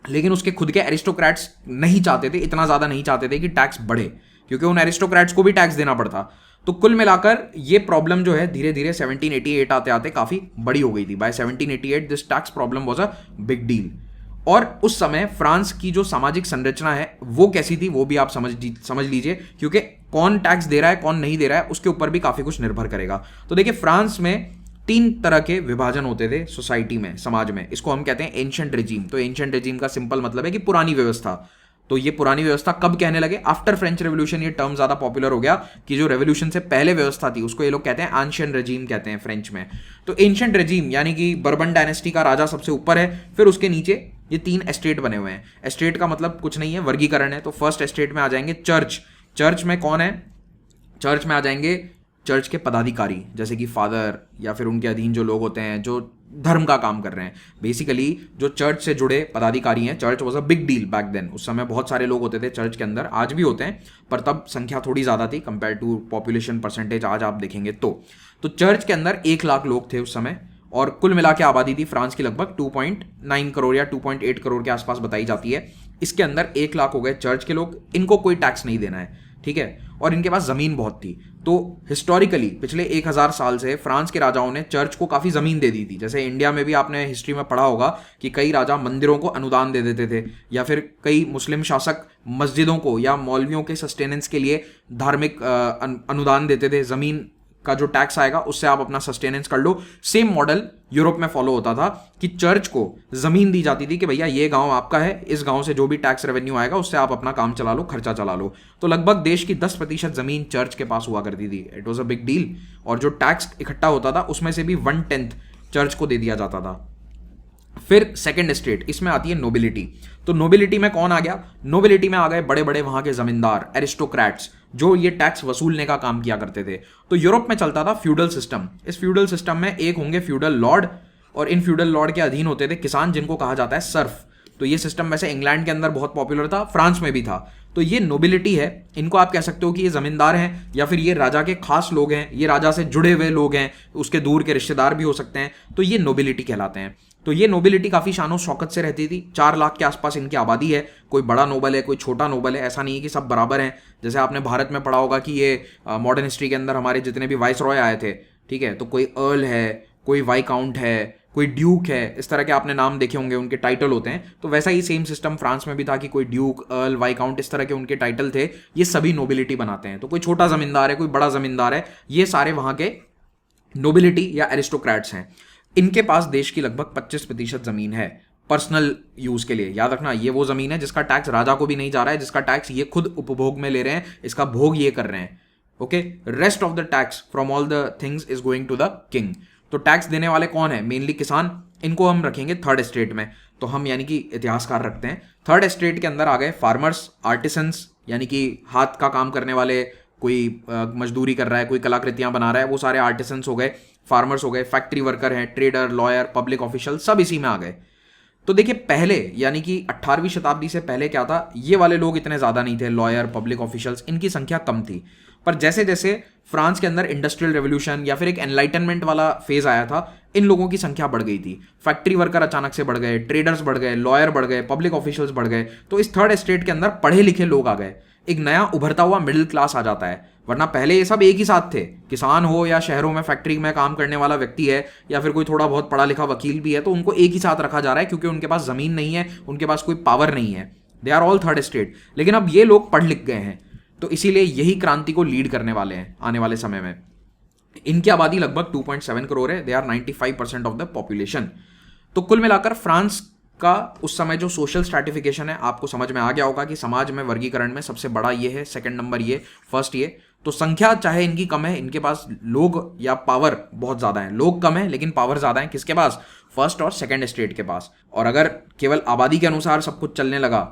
लेकिन उसके खुद के एरिस्टोक्रेट्स नहीं चाहते थे, इतना ज्यादा नहीं चाहते थे कि टैक्स बढ़े, क्योंकि उन एरिस्टोक्रेट्स को भी टैक्स देना पड़ता। तो कुल मिलाकर ये प्रॉब्लम जो है धीरे धीरे 1788 आते आते काफी बड़ी हो गई थी। By 1788 this tax problem was a big deal. और उस समय फ्रांस की जो सामाजिक संरचना है वो कैसी थी वो भी आप समझ लीजिए, क्योंकि कौन टैक्स दे रहा है कौन नहीं दे रहा है उसके ऊपर भी काफी कुछ निर्भर करेगा। तो देखिए, फ्रांस में 3 तरह के विभाजन होते थे सोसाइटी में, समाज में। इसको हम कहते हैं एंशिएंट रेजिम। तो एंशिएंट रेजिम का सिंपल मतलब है कि पुरानी व्यवस्था। तो ये पुरानी व्यवस्था कब कहने लगे? आफ्टर फ्रेंच रेवोल्यूशन ये टर्म ज्यादा पॉपुलर हो गया कि जो रेवोल्यूशन से पहले व्यवस्था थी उसको ये लोग कहते हैं एंशिएंट रेजिम कहते हैं फ्रेंच में। तो एंशिएंट रेजिम यानी कि बर्बन डायनेस्टी का राजा सबसे ऊपर है, फिर उसके नीचे ये 3 एस्टेट बने हुए हैं। एस्टेट का मतलब कुछ नहीं है, वर्गीकरण है। तो फर्स्ट एस्टेट में आ जाएंगे चर्च। चर्च में कौन है? चर्च में आ जाएंगे चर्च के पदाधिकारी, जैसे कि फादर या फिर उनके अधीन जो लोग होते हैं जो धर्म का काम कर रहे हैं। बेसिकली जो चर्च से जुड़े पदाधिकारी हैं। Church was a big deal back then. उस समय बहुत सारे लोग होते थे चर्च के अंदर, आज भी होते हैं, पर तब संख्या थोड़ी ज्यादा थी कंपेयर टू पॉपुलेशन परसेंटेज आज आप देखेंगे तो चर्च के अंदर 1 लाख लोग थे उस समय, और कुल मिला के आबादी थी फ्रांस की लगभग 2.9 करोड़ या 2.8 करोड़ के आसपास बताई जाती है। इसके अंदर 1 लाख हो गए चर्च के लोग, इनको कोई टैक्स नहीं देना है, ठीक है। और इनके पास जमीन बहुत थी। तो हिस्टोरिकली पिछले 1000 साल से फ्रांस के राजाओं ने चर्च को काफी जमीन दे दी थी। जैसे इंडिया में भी आपने हिस्ट्री में पढ़ा होगा कि कई राजा मंदिरों को अनुदान दे देते थे, या फिर कई मुस्लिम शासक मस्जिदों को या मौलवियों के सस्टेनेंस के लिए धार्मिक अनुदान देते थे। जमीन का जो टैक्स आएगा उससे आप अपना सस्टेनेंस कर लो। सेम मॉडल यूरोप में फॉलो होता था कि चर्च को जमीन दी जाती थी कि भैया ये गांव आपका है, इस गांव से जो भी टैक्स रेवेन्यू आएगा उससे आप अपना काम चला लो, खर्चा चला लो। तो लगभग देश की 10% जमीन चर्च के पास हुआ करती थी। It was a big deal. और जो टैक्स इकट्ठा होता था उसमें से भी 1/10 चर्च को दे दिया जाता था। फिर सेकंड स्टेट, इसमें आती है नोबिलिटी। तो नोबिलिटी में कौन आ गया? नोबिलिटी में आ गए बड़े बड़े वहां के जमींदार, एरिस्टोक्रेट्स, जो ये टैक्स वसूलने का काम किया करते थे। तो यूरोप में चलता था फ्यूडल सिस्टम। इस फ्यूडल सिस्टम में एक होंगे फ्यूडल लॉर्ड, और इन फ्यूडल लॉर्ड के अधीन होते थे किसान, जिनको कहा जाता है सर्फ। तो ये सिस्टम वैसे इंग्लैंड के अंदर बहुत पॉपुलर था, फ्रांस में भी था। तो ये नोबिलिटी है, इनको आप कह सकते हो कि ये जमींदार हैं या फिर ये राजा के खास लोग हैं, ये राजा से जुड़े हुए लोग हैं, उसके दूर के रिश्तेदार भी हो सकते हैं। तो ये नोबिलिटी कहलाते हैं। तो ये नोबिलिटी काफी शानो शौकत से रहती थी। 4 लाख के आसपास इनकी आबादी है। कोई बड़ा नोबल है, कोई छोटा नोबल है, ऐसा नहीं है कि सब बराबर हैं। जैसे आपने भारत में पढ़ा होगा कि ये मॉडर्न हिस्ट्री के अंदर हमारे जितने भी वाइस रॉय आए थे, ठीक है, तो कोई अर्ल है, कोई वाइकाउंट है, कोई ड्यूक है, इस तरह के आपने नाम देखे होंगे, उनके टाइटल होते हैं। तो वैसा ही सेम सिस्टम फ्रांस में भी था कि कोई ड्यूक, अर्ल, वाइकाउंट, इस तरह के उनके टाइटल थे। ये सभी नोबिलिटी बनाते हैं। तो कोई छोटा जमींदार है, कोई बड़ा जमींदार है, ये सारे वहां के नोबिलिटी या एरिस्टोक्रेट्स हैं। इनके पास देश की लगभग 25% जमीन है पर्सनल यूज के लिए। याद रखना, ये वो जमीन है जिसका टैक्स राजा को भी नहीं जा रहा है, जिसका टैक्स ये खुद उपभोग में ले रहे हैं, इसका भोग ये कर रहे हैं। Okay, rest of the tax from all the things is going to the king. तो टैक्स देने वाले कौन है? मेनली किसान। इनको हम रखेंगे थर्ड एस्टेट में। तो हम यानी कि इतिहासकार रखते हैं। थर्ड एस्टेट के अंदर आ गए फार्मर्स, आर्टिसंस यानी कि हाथ का काम करने वाले, कोई मजदूरी कर रहा है, कोई कलाकृतियां बना रहा है, वो सारे आर्टिसंस हो गए, फार्मर्स हो गए, फैक्ट्री वर्कर हैं, ट्रेडर, लॉयर, पब्लिक ऑफिशियल, सब इसी में आ गए। तो देखिए, पहले यानी कि 18वीं शताब्दी से पहले क्या था, ये वाले लोग इतने ज्यादा नहीं थे, लॉयर, पब्लिक ऑफिशियल्स, इनकी संख्या कम थी। पर जैसे जैसे फ्रांस के अंदर इंडस्ट्रियल रेवोल्यूशन या फिर एक एनलाइटनमेंट वाला फेज आया था, इन लोगों की संख्या बढ़ गई थी। फैक्ट्री वर्कर अचानक से बढ़ गए, ट्रेडर्स बढ़ गए, लॉयर बढ़ गए, पब्लिक ऑफिशियल्स बढ़ गए। तो इस थर्ड एस्टेट के अंदर पढ़े लिखे लोग आ गए, एक नया उभरता हुआ मिडिल क्लास आ जाता है। वरना पहले ये सब एक ही साथ थे, किसान हो या शहरों में फैक्ट्री में काम करने वाला व्यक्ति है या फिर कोई थोड़ा बहुत पढ़ा लिखा वकील भी है, तो उनको एक ही साथ रखा जा रहा है क्योंकि उनके पास जमीन नहीं है, उनके पास कोई पावर नहीं है। They are all third estate. लेकिन अब ये लोग पढ़ लिख गए हैं, तो इसीलिए यही क्रांति को लीड करने वाले हैं आने वाले समय में। इनकी आबादी लगभग 2.7 करोड़ है। They are 95% of the population. तो कुल मिलाकर फ्रांस का उस समय जो सोशल स्ट्रैटिफिकेशन है, आपको समझ में आ गया होगा कि समाज में वर्गीकरण में सबसे बड़ा ये है, सेकंड नंबर ये, फर्स्ट ये। तो संख्या चाहे इनकी कम है, इनके पास लोग या पावर बहुत ज्यादा है। लोग कम है लेकिन पावर ज्यादा है, किसके पास? फर्स्ट और सेकंड स्टेट के पास। और अगर केवल आबादी के अनुसार सब कुछ चलने लगा,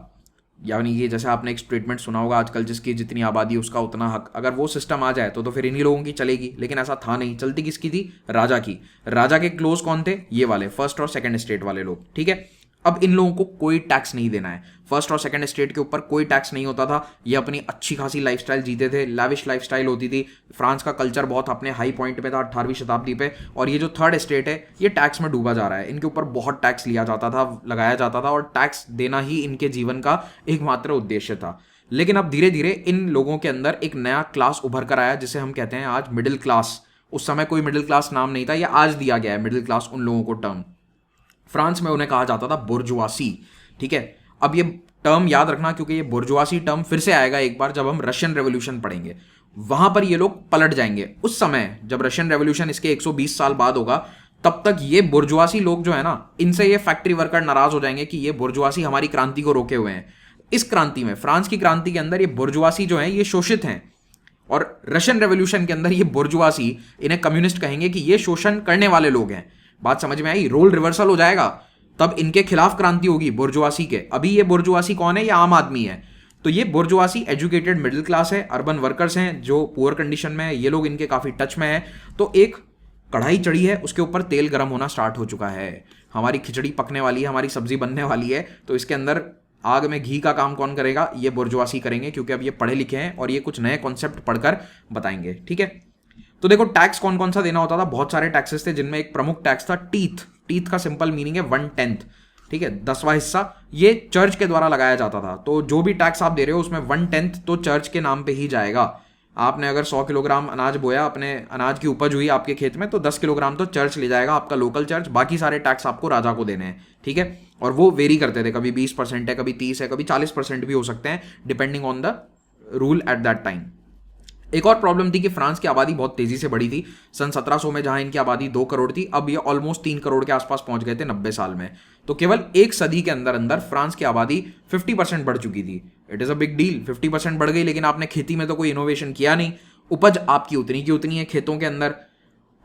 यानी ये जैसे आपने एक स्टेटमेंट सुना होगा आजकल, जिसकी जितनी आबादी उसका उतना हक, अगर वो सिस्टम आ जाए तो फिर इन्हीं लोगों की चलेगी। लेकिन ऐसा था नहीं, चलती किसकी थी? राजा की। राजा के क्लोज कौन थे? ये वाले फर्स्ट और सेकंड स्टेट वाले लोग। ठीक है, अब इन लोगों को कोई टैक्स नहीं देना है। फर्स्ट और सेकंड स्टेट के ऊपर कोई टैक्स नहीं होता था। ये अपनी अच्छी खासी लाइफस्टाइल जीते थे, लैविश लाइफस्टाइल होती थी। फ्रांस का कल्चर बहुत अपने हाई पॉइंट पे था 18वीं शताब्दी पे। और ये जो थर्ड स्टेट है, ये टैक्स में डूबा जा रहा है। इनके ऊपर बहुत टैक्स लिया जाता था, लगाया जाता था, और टैक्स देना ही इनके जीवन का एकमात्र उद्देश्य था। लेकिन अब धीरे धीरे इन लोगों के अंदर एक नया क्लास उभर कर आया, जिसे हम कहते हैं आज मिडिल क्लास। उस समय कोई मिडिल क्लास नाम नहीं था, यह आज दिया गया है मिडिल क्लास उन लोगों को टर्म। फ्रांस में उन्हें कहा जाता था बुर्जुआसी। ठीक है, अब ये टर्म याद रखना, क्योंकि ये बुर्जुआसी टर्म फिर से आएगा एक बार जब हम रशियन रेवोल्यूशन पढ़ेंगे। वहां पर ये लोग पलट जाएंगे। उस समय जब रशियन रेवोल्यूशन इसके 120 साल बाद होगा, तब तक ये बुर्जुआसी लोग जो है ना, इनसे ये फैक्ट्री वर्कर नाराज हो जाएंगे कि ये बुर्जुआसी हमारी क्रांति को रोके हुए हैं। इस क्रांति में, फ्रांस की क्रांति के अंदर, ये बुर्जुआसी जो है ये शोषित हैं। और रशियन रेवोल्यूशन के अंदर ये बुर्जुआसी, इन्हें कम्युनिस्ट कहेंगे कि ये शोषण करने वाले लोग हैं। बात समझ में आई? रोल रिवर्सल हो जाएगा, तब इनके खिलाफ क्रांति होगी बुर्जुआसी के। अभी ये बुर्जुआसी कौन है? ये आम आदमी है। तो ये बुर्जुआसी एजुकेटेड मिडिल क्लास है, अर्बन वर्कर्स हैं जो पुअर कंडीशन में है, ये लोग इनके काफी टच में है। तो एक कढ़ाई चढ़ी है, उसके ऊपर तेल गर्म होना स्टार्ट हो चुका है। हमारी खिचड़ी पकने वाली है, हमारी सब्जी बनने वाली है। तो इसके अंदर आग में घी का काम कौन करेगा? ये बुर्जुआसी करेंगे, क्योंकि अब ये पढ़े लिखे हैं और ये कुछ नए कॉन्सेप्ट पढ़कर बताएंगे। ठीक है, तो देखो टैक्स कौन कौन सा देना होता था। बहुत सारे टैक्सेस थे, जिनमें एक प्रमुख टैक्स था टीथ। टीथ का सिंपल मीनिंग है 1/10। ठीक है, 10वां हिस्सा ये चर्च के द्वारा लगाया जाता था। तो जो भी टैक्स आप दे रहे हो उसमें 1/10 तो चर्च के नाम पे ही जाएगा। आपने अगर 100 किलोग्राम अनाज बोया, अपने अनाज की उपज हुई आपके खेत में, तो 10 किलोग्राम तो चर्च ले जाएगा, आपका लोकल चर्च। बाकी सारे टैक्स आपको राजा को देने हैं। ठीक है, और वो वेरी करते थे, कभी 20% है, कभी 30 है, कभी 40% भी हो सकते हैं, depending on the rule at that time. एक और प्रॉब्लम थी कि फ्रांस की आबादी बहुत तेजी से बढ़ी थी। सन 1700 में जहां इनकी आबादी 2 करोड़ थी, अब ये ऑलमोस्ट 3 करोड़ के आसपास पहुंच गए थे 90 साल में। तो केवल एक सदी के अंदर अंदर फ्रांस की आबादी 50% बढ़ चुकी थी। It is a big deal, 50% बढ़ गई, लेकिन आपने खेती में तो कोई इनोवेशन किया नहीं। उपज आपकी उतनी की उतनी है खेतों के अंदर,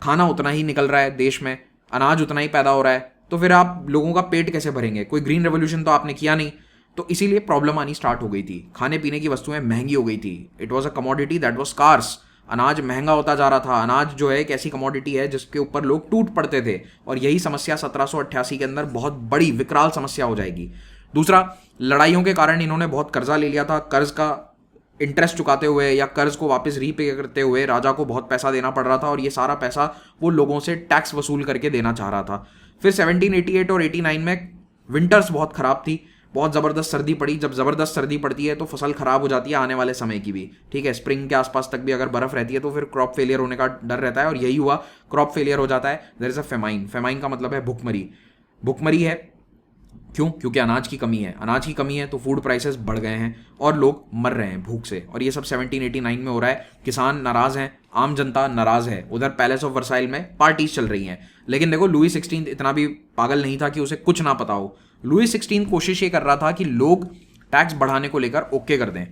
खाना उतना ही निकल रहा है देश में, अनाज उतना ही पैदा हो रहा है, तो फिर आप लोगों का पेट कैसे भरेंगे? कोई ग्रीन रेवोल्यूशन तो आपने किया नहीं। तो इसीलिए प्रॉब्लम आनी स्टार्ट हो गई थी। खाने पीने की वस्तुएं महंगी हो गई थी। It was a commodity that was scarce. अनाज महंगा होता जा रहा था। अनाज जो है एक ऐसी कमोडिटी है जिसके ऊपर लोग टूट पड़ते थे, और यही समस्या 1788 के अंदर बहुत बड़ी विकराल समस्या हो जाएगी। दूसरा, लड़ाइयों के कारण इन्होंने बहुत कर्जा ले लिया था। कर्ज का इंटरेस्ट चुकाते हुए या कर्ज को वापस रीपे करते हुए राजा को बहुत पैसा देना पड़ रहा था, और ये सारा पैसा वो लोगों से टैक्स वसूल करके देना चाह रहा था। फिर 1788 और 89 में विंटर्स बहुत खराब थी। बहुत ज़बरदस्त सर्दी पड़ी, जब ज़बरदस्त सर्दी पड़ती है तो फसल खराब हो जाती है आने वाले समय की भी, ठीक है। स्प्रिंग के आसपास तक भी अगर बर्फ़ रहती है तो फिर क्रॉप फेलियर होने का डर रहता है, और यही हुआ, क्रॉप फेलियर हो जाता है। There is a famine, famine का मतलब है भुखमरी, भुखमरी है। क्यों? क्योंकि अनाज की कमी है, अनाज की कमी है तो फूड प्राइसेस बढ़ गए हैं और लोग मर रहे हैं भूख से, और ये सब 1789 में हो रहा है। किसान नाराज़ हैं, आम जनता नाराज़ है, उधर पैलेस ऑफ वर्साइल में पार्टीज चल रही हैं। लेकिन देखो, लुई 16 इतना भी पागल नहीं था कि उसे कुछ ना पता हो। लुई 16 कोशिश ये कर रहा था कि लोग टैक्स बढ़ाने को लेकर ओके कर दें।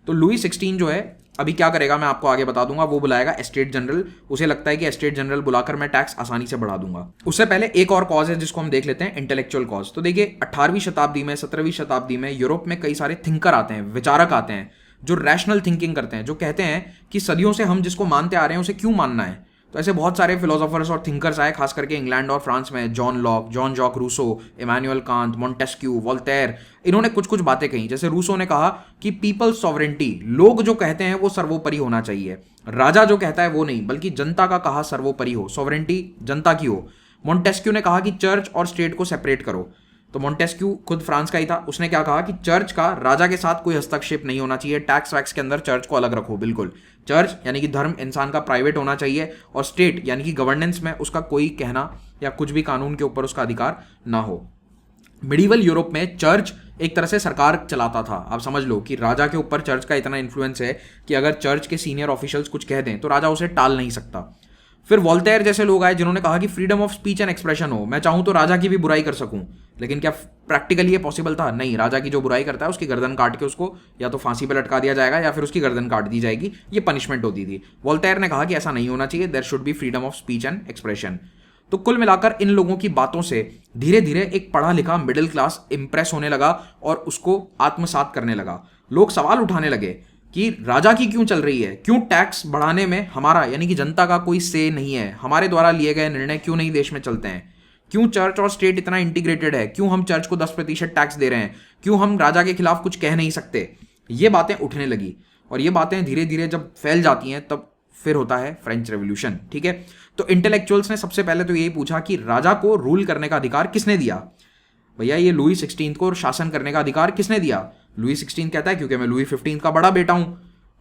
तो लुई 16 जो है अभी क्या करेगा मैं आपको आगे बता दूंगा। वो बुलाएगा एस्टेट जनरल, उसे लगता है कि एस्टेट जनरल बुलाकर मैं टैक्स आसानी से बढ़ा दूंगा। उससे पहले एक और कॉज है जिसको हम देख लेते हैं, इंटेलेक्चुअल कॉज। तो देखिए 18वीं शताब्दी में, 17वीं शताब्दी में यूरोप में कई सारे थिंकर आते हैं, विचारक आते हैं, जो रैशनल थिंकिंग करते हैं, जो कहते हैं कि सदियों से हम जिसको मानते आ रहे हैं उसे क्यों मानना है। तो ऐसे बहुत सारे फिलोसोफर्स और थिंकर्स आए, खास करके इंग्लैंड और फ्रांस में, John Locke, John Jacques Rousseau, Immanuel Kant, Montesquieu, Voltaire. इन्होंने कुछ कुछ बातें कही। जैसे रूसो ने कहा कि पीपल्स सॉवरेंटी, लोग जो कहते हैं वो सर्वोपरि होना चाहिए, राजा जो कहता है वो नहीं, बल्कि जनता का कहा सर्वोपरि हो, सॉवरेंटी जनता की हो। मॉन्टेस्क्यू ने कहा कि चर्च और स्टेट को सेपरेट करो। तो मॉन्टेस्क्यू खुद फ्रांस का ही था, उसने क्या कहा कि चर्च का राजा के साथ कोई हस्तक्षेप नहीं होना चाहिए, टैक्स वैक्स के अंदर चर्च को अलग रखो बिल्कुल। चर्च यानी कि धर्म इंसान का प्राइवेट होना चाहिए, और स्टेट यानी कि गवर्नेंस में उसका कोई कहना या कुछ भी कानून के ऊपर उसका अधिकार ना हो। मिडीवल यूरोप में चर्च एक तरह से सरकार चलाता था। आप समझ लो कि राजा के ऊपर चर्च का इतना इन्फ्लुएंस है कि अगर चर्च के सीनियर ऑफिशियल्स कुछ कह दें तो राजा उसे टाल नहीं सकता। फिर वोल्टेयर जैसे लोग आए जिन्होंने कहा कि freedom of speech and expression हो, मैं चाहूं तो राजा की भी बुराई कर सकूं। लेकिन क्या प्रैक्टिकली ये पॉसिबल था? नहीं। राजा की जो बुराई करता है उसकी गर्दन काट के उसको या तो फांसी पर लटका दिया जाएगा या फिर उसकी गर्दन काट दी जाएगी, ये पनिशमेंट होती थी। वोल्टेयर ने कहा कि ऐसा नहीं होना चाहिए, there should be freedom of speech and expression. तो कुल मिलाकर इन लोगों की बातों से धीरे धीरे एक पढ़ा लिखा मिडिल क्लास इंप्रेस होने लगा और उसको आत्मसात करने लगा। लोग सवाल उठाने लगे कि राजा की क्यों चल रही है, क्यों टैक्स बढ़ाने में हमारा यानी कि जनता का कोई से नहीं है, हमारे द्वारा लिए गए निर्णय क्यों नहीं देश में चलते हैं, क्यों चर्च और स्टेट इतना इंटीग्रेटेड है, क्यों हम चर्च को 10% टैक्स दे रहे हैं, क्यों हम राजा के खिलाफ कुछ कह नहीं सकते। ये बातें उठने लगी, और ये बातें धीरे धीरे जब फैल जाती हैं तब फिर होता है फ्रेंच रेवोल्यूशन, ठीक है। तो इंटेलेक्चुअल्स ने सबसे पहले तो यही पूछा कि राजा को रूल करने का अधिकार किसने दिया। भैया ये लुई 16 को शासन करने का अधिकार किसने दिया? लुई 16 कहता है क्योंकि मैं लुई 15 का बड़ा बेटा हूं।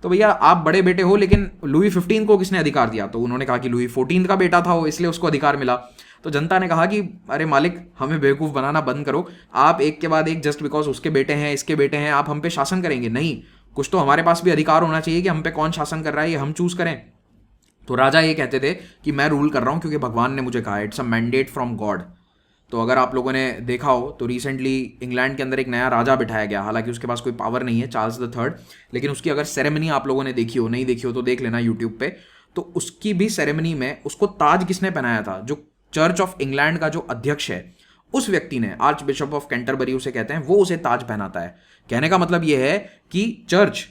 तो भैया आप बड़े बेटे हो, लेकिन लुई 15 को किसने अधिकार दिया? तो उन्होंने कहा कि लुई 14 का बेटा था वो, इसलिए उसको अधिकार मिला। तो जनता ने कहा कि अरे मालिक, हमें बेवकूफ़ बनाना बंद करो, आप एक के बाद एक जस्ट बिकॉज उसके बेटे हैं, इसके बेटे हैं, आप हम पे शासन करेंगे? नहीं, कुछ तो हमारे पास भी अधिकार होना चाहिए कि हम पे कौन शासन कर रहा है ये हम चूज करें। तो राजा ये कहते थे कि मैं रूल कर रहा हूं क्योंकि भगवान ने मुझे कहा, it's a mandate from God. तो अगर आप लोगों ने देखा हो तो रिसेंटली इंग्लैंड के अंदर एक नया राजा बिठाया गया, हालांकि उसके पास कोई पावर नहीं है, चार्ल्स द थर्ड, लेकिन उसकी अगर सेरेमनी आप लोगों ने देखी हो, नहीं देखी हो तो देख लेना यूट्यूब पे। तो उसकी भी सेरेमनी में उसको ताज किसने पहनाया था? जो चर्च ऑफ इंग्लैंड का जो अध्यक्ष है उस व्यक्ति ने, आर्च बिशप ऑफ कैंटरबरी उसे कहते हैं, वो उसे ताज पहनाता है। कहने का मतलब ये है कि चर्च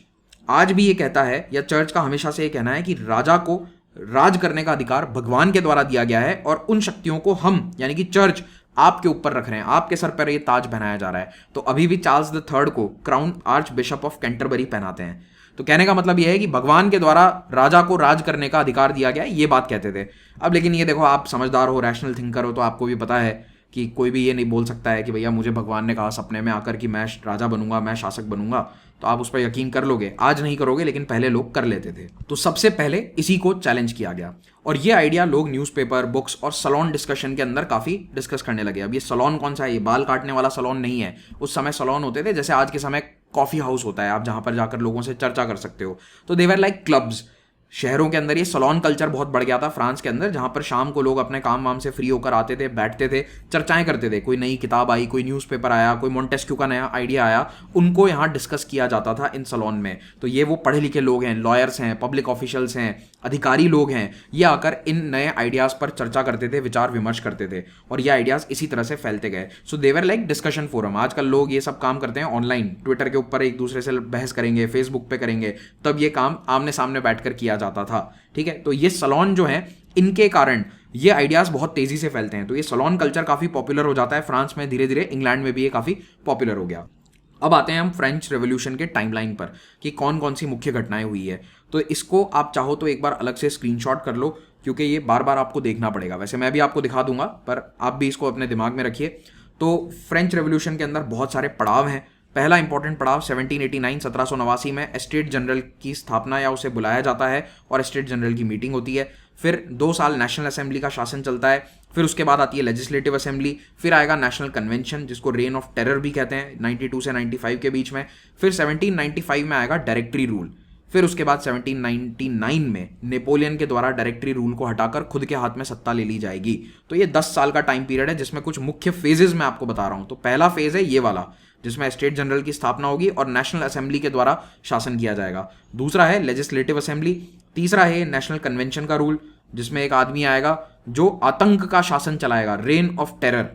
आज भी ये कहता है, या चर्च का हमेशा से ये कहना है कि राजा को राज करने का अधिकार भगवान के द्वारा दिया गया है, और उन शक्तियों को हम यानी कि चर्च आपके ऊपर रख रहे हैं, आपके सर पर ये ताज पहनाया जा रहा है। तो अभी भी चार्ल्स द थर्ड को crown arch bishop of Canterbury पहनाते हैं। तो कहने का मतलब यह है कि भगवान के द्वारा राजा को राज करने का अधिकार दिया गया, ये बात कहते थे। अब लेकिन ये देखो, आप समझदार हो, रैशनल थिंकर हो, तो आपको भी पता है कि कोई भी ये नहीं बोल सकता है कि भैया मुझे भगवान ने कहा सपने में आकर कि मैं राजा बनूंगा, मैं शासक बनूंगा, तो आप उस पर यकीन कर लोगे। आज नहीं करोगे, लेकिन पहले लोग कर लेते थे। तो सबसे पहले इसी को चैलेंज किया गया, और ये आइडिया लोग न्यूज़पेपर, बुक्स और सलोन डिस्कशन के अंदर काफ़ी डिस्कस करने लगे। अब ये सलोन कौन सा है? ये बाल काटने वाला सलोन नहीं है। उस समय सलोन होते थे जैसे आज के समय कॉफ़ी हाउस होता है, आप जहाँ पर जाकर लोगों से चर्चा कर सकते हो। तो देवर लाइक क्लब्स। शहरों के अंदर ये सलोन कल्चर बहुत बढ़ गया था फ्रांस के अंदर, जहां पर शाम को लोग अपने काम वाम से फ्री होकर आते थे, बैठते थे, चर्चाएं करते थे। कोई नई किताब आई, कोई न्यूज़पेपर आया, कोई मॉन्टेस्क्यू का नया आइडिया आया, उनको यहाँ डिस्कस किया जाता था इन सलोन में। तो ये वो पढ़े लिखे लोग हैं, लॉयर्स हैं, पब्लिक ऑफिशियल्स हैं, अधिकारी लोग हैं, ये आकर इन नए आइडियाज़ पर चर्चा करते थे, विचार विमर्श करते थे, और ये आइडियाज़ इसी तरह से फैलते गए। सो देवर लाइक डिस्कशन फोरम। आजकल लोग ये सब काम करते हैं ऑनलाइन, ट्विटर के ऊपर एक दूसरे से बहस करेंगे, फेसबुक पे करेंगे, तब ये काम आमने सामने बैठकर किया जाता था, ठीक है। तो ये सलोन जो है, इनके कारण ये आइडियाज़ बहुत तेज़ी से फैलते हैं। तो ये सलोन कल्चर काफ़ी पॉपुलर हो जाता है फ्रांस में, धीरे धीरे इंग्लैंड में भी ये काफ़ी पॉपुलर हो गया। अब आते हैं हम फ्रेंच रेवोल्यूशन के टाइमलाइन पर कि कौन कौन सी मुख्य घटनाएं हुई है। तो इसको आप चाहो तो एक बार अलग से स्क्रीनशॉट कर लो, क्योंकि ये बार बार आपको देखना पड़ेगा। वैसे मैं भी आपको दिखा दूंगा, पर आप भी इसको अपने दिमाग में रखिए। तो फ्रेंच रेवोल्यूशन के अंदर बहुत सारे पड़ाव हैं। पहला इंपॉर्टेंट पड़ाव 1789 1789 में एस्टेट जनरल की स्थापना या उसे बुलाया जाता है और एस्टेट जनरल की मीटिंग होती है। फिर 2 साल नेशनल असेंबली का शासन चलता है। फिर उसके बाद आती है लेजिस्लेटिव असेंबली। फिर आएगा नेशनल कन्वेंशन जिसको रेन ऑफ टेरर भी कहते हैं 92 से 95 के बीच में। फिर 1795 में आएगा डायरेक्टरी रूल। फिर उसके बाद 1799 में नेपोलियन के द्वारा डायरेक्टरी रूल को हटाकर खुद के हाथ में सत्ता ले ली जाएगी। तो ये 10 साल का टाइम पीरियड है जिसमें कुछ मुख्य फेजेस मैं आपको बता रहा हूं। तो पहला फेज है ये वाला जिसमें स्टेट जनरल की स्थापना होगी और नेशनल असेंबली के द्वारा शासन किया जाएगा। दूसरा है लेजिस्लेटिव असेंबली। तीसरा है नेशनल कन्वेंशन का रूल जिसमें एक आदमी आएगा जो आतंक का शासन चलाएगा, रेन ऑफ टेरर।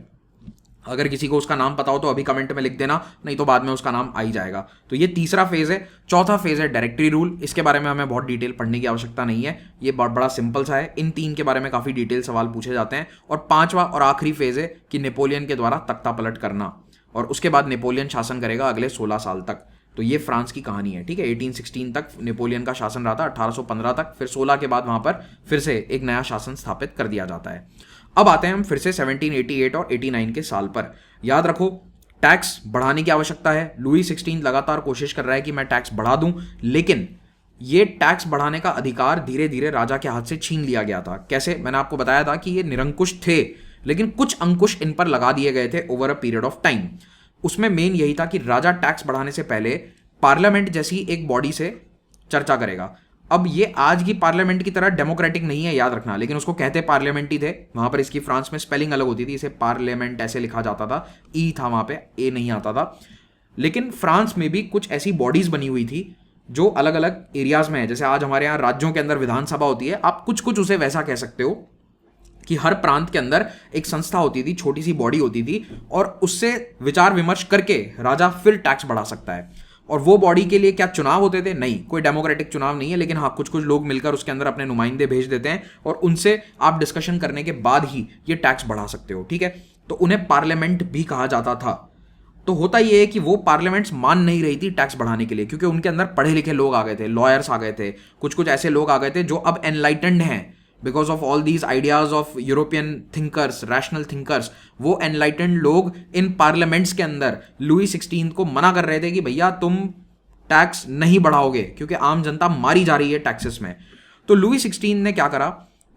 अगर किसी को उसका नाम पता हो तो अभी कमेंट में लिख देना, नहीं तो बाद में उसका नाम आ ही जाएगा। तो ये तीसरा फेज है। चौथा फेज है डायरेक्टरी रूल। इसके बारे में हमें बहुत डिटेल पढ़ने की आवश्यकता नहीं है, ये बड़ा सिंपल सा है। इन 3 के बारे में काफी डिटेल सवाल पूछे जाते हैं। और 5वां और आखिरी फेज है कि नेपोलियन के द्वारा तख्ता पलट करना, और उसके बाद नेपोलियन शासन करेगा अगले 16 साल तक। तो ये फ्रांस की कहानी है, ठीक है। 1816 तक नेपोलियन का शासन रहा था, 1815 तक। फिर 16 के बाद वहां पर फिर से एक नया शासन स्थापित कर दिया जाता है। अब आते हैं हम फिर से 1788 और 89 के साल पर। याद रखो टैक्स बढ़ाने की आवश्यकता है। लुई 16 लगातार कोशिश कर रहा है कि मैं टैक्स बढ़ा दूं, लेकिन ये टैक्स बढ़ाने का अधिकार धीरे धीरे राजा के हाथ से छीन लिया गया था। कैसे? मैंने आपको बताया था कि ये निरंकुश थे, लेकिन कुछ अंकुश इन पर लगा दिए गए थे over a period of time. उसमें मेन यही था कि राजा टैक्स बढ़ाने से पहले पार्लियामेंट जैसी एक बॉडी से चर्चा करेगा। अब ये आज की पार्लियामेंट की तरह डेमोक्रेटिक नहीं है, याद रखना, लेकिन उसको कहते पार्लियामेंट ही थे। वहां पर इसकी फ्रांस में स्पेलिंग अलग होती थी, इसे पार्लियामेंट ऐसे लिखा जाता था, ई था वहां पे, ए नहीं आता था। लेकिन फ्रांस में भी कुछ ऐसी बॉडीज बनी हुई थी जो अलग अलग एरियाज में है। जैसे आज हमारे यहाँ राज्यों के अंदर विधानसभा होती है, आप कुछ कुछ उसे वैसा कह सकते हो कि हर प्रांत के अंदर एक संस्था होती थी, छोटी सी बॉडी होती थी, और उससे विचार विमर्श करके राजा फिर टैक्स बढ़ा सकता है। और वो बॉडी के लिए क्या चुनाव होते थे? नहीं, कोई डेमोक्रेटिक चुनाव नहीं है, लेकिन हाँ कुछ कुछ लोग मिलकर उसके अंदर अपने नुमाइंदे भेज देते हैं और उनसे आप डिस्कशन करने के बाद ही ये टैक्स बढ़ा सकते हो, ठीक है। तो उन्हें पार्लियामेंट भी कहा जाता था। तो होता यह है कि वो पार्लियामेंट्स मान नहीं रही थी टैक्स बढ़ाने के लिए, क्योंकि उनके अंदर पढ़े लिखे लोग आ गए थे, लॉयर्स आ गए थे, कुछ कुछ ऐसे लोग आ गए थे जो अब एनलाइटेंड हैं because of all these ideas of European thinkers, rational thinkers. वो एनलाइटेंड लोग इन पार्लियामेंट्स के अंदर लुई 16 को मना कर रहे थे कि भैया तुम टैक्स नहीं बढ़ाओगे, क्योंकि आम जनता मारी जा रही है टैक्सेस में। तो लुई 16 ने क्या करा,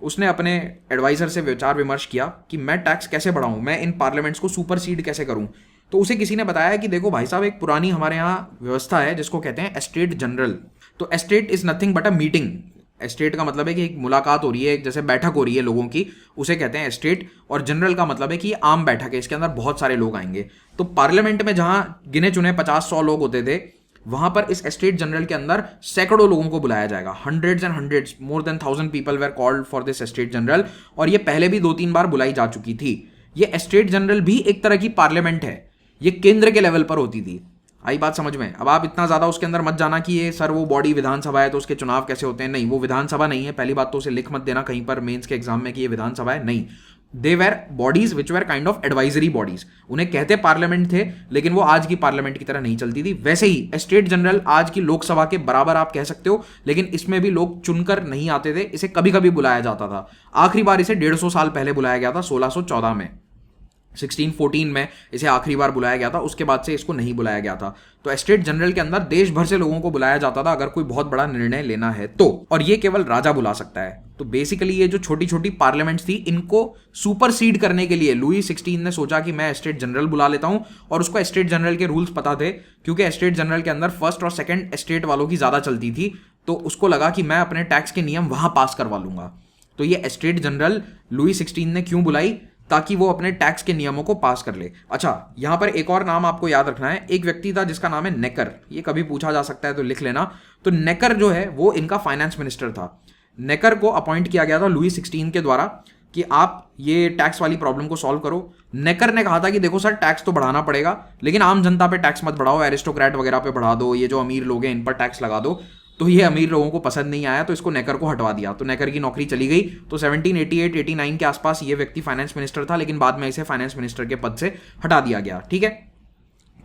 उसने अपने एडवाइजर से विचार विमर्श किया कि मैं टैक्स कैसे बढ़ाऊं, मैं इन पार्लियामेंट्स को सुपरसीड कैसे करूं। तो उसे किसी ने बताया कि देखो भाई साहब, एक पुरानी हमारे यहाँ व्यवस्था है जिसको कहते हैं एस्टेट जनरल। तो estate is nothing but a meeting. Estate का मतलब है कि एक मुलाकात हो रही है, जैसे बैठक हो रही है लोगों की, उसे कहते हैं एस्टेट। और जनरल का मतलब है कि आम बैठक है, इसके अंदर बहुत सारे लोग आएंगे। तो पार्लियामेंट में जहां गिने चुने 50-100 लोग होते थे, वहां पर इस एस्टेट जनरल के अंदर सैकड़ों लोगों को बुलाया जाएगा। Hundreds and hundreds, more than 1000 people where called for this estate general. और ये पहले भी 2-3 बार बुलाई जा चुकी थी। ये एस्टेट जनरल भी एक तरह की पार्लियामेंट है, ये केंद्र के लेवल पर होती थी। आई बात समझ में? अब आप इतना ज्यादा उसके अंदर मत जाना कि ये सर वो बॉडी विधानसभा है तो उसके चुनाव कैसे होते हैं। नहीं, वो विधानसभा नहीं है। पहली बात तो उसे लिख मत देना कहीं पर मेंस के एग्जाम में कि ये विधानसभा है, नहीं। They were bodies which where kind of advisory bodies. उन्हें कहते पार्लियामेंट थे, लेकिन वो आज की पार्लियामेंट की तरह नहीं चलती थी। वैसे ही एस्टेट जनरल आज की लोकसभा के बराबर आप कह सकते हो, लेकिन इसमें भी लोग चुनकर नहीं आते थे, इसे कभी कभी बुलाया जाता था। आखिरी बार इसे 150 साल पहले बुलाया गया था, 1614 में। 1614 में इसे आखिरी बार बुलाया गया था, उसके बाद से इसको नहीं बुलाया गया था। तो एस्टेट जनरल के अंदर देश भर से लोगों को बुलाया जाता था अगर कोई बहुत बड़ा निर्णय लेना है तो, और ये केवल राजा बुला सकता है। तो बेसिकली ये जो छोटी छोटी पार्लियामेंट्स थी, इनको सुपरसीड करने के लिए लुई 16 ने सोचा कि मैं एस्टेट जनरल बुला लेता हूं। और उसको एस्टेट जनरल के रूल्स पता थे, क्योंकि एस्टेट जनरल के अंदर फर्स्ट और सेकंड एस्टेट वालों की ज्यादा चलती थी। तो उसको लगा कि मैं अपने टैक्स के नियम वहां पास करवा लूंगा। तो ये एस्टेट जनरल लुई 16 ने क्यों बुलाई? ताकि वो अपने टैक्स के नियमों को पास कर ले। अच्छा, यहां पर एक और नाम आपको याद रखना है। एक व्यक्ति था जिसका नाम है नेकर। ये कभी पूछा जा सकता है तो लिख लेना। तो नेकर जो है वो इनका फाइनेंस मिनिस्टर था। नेकर को अपॉइंट किया गया था लुई 16 के द्वारा कि आप ये टैक्स वाली प्रॉब्लम को सॉल्व करो। नेकर ने कहा था कि देखो सर, टैक्स तो बढ़ाना पड़ेगा, लेकिन आम जनता पे टैक्स मत बढ़ाओ, एरिस्टोक्रेट वगैरह पे बढ़ा दो, ये जो अमीर लोग हैं इन पर टैक्स लगा दो। तो ये अमीर लोगों को पसंद नहीं आया, तो इसको नेकर को हटवा दिया। तो नेकर की नौकरी चली गई। तो 1788-89 के आसपास ये व्यक्ति फाइनेंस मिनिस्टर था, लेकिन बाद में इसे फाइनेंस मिनिस्टर के पद से हटा दिया गया, ठीक है।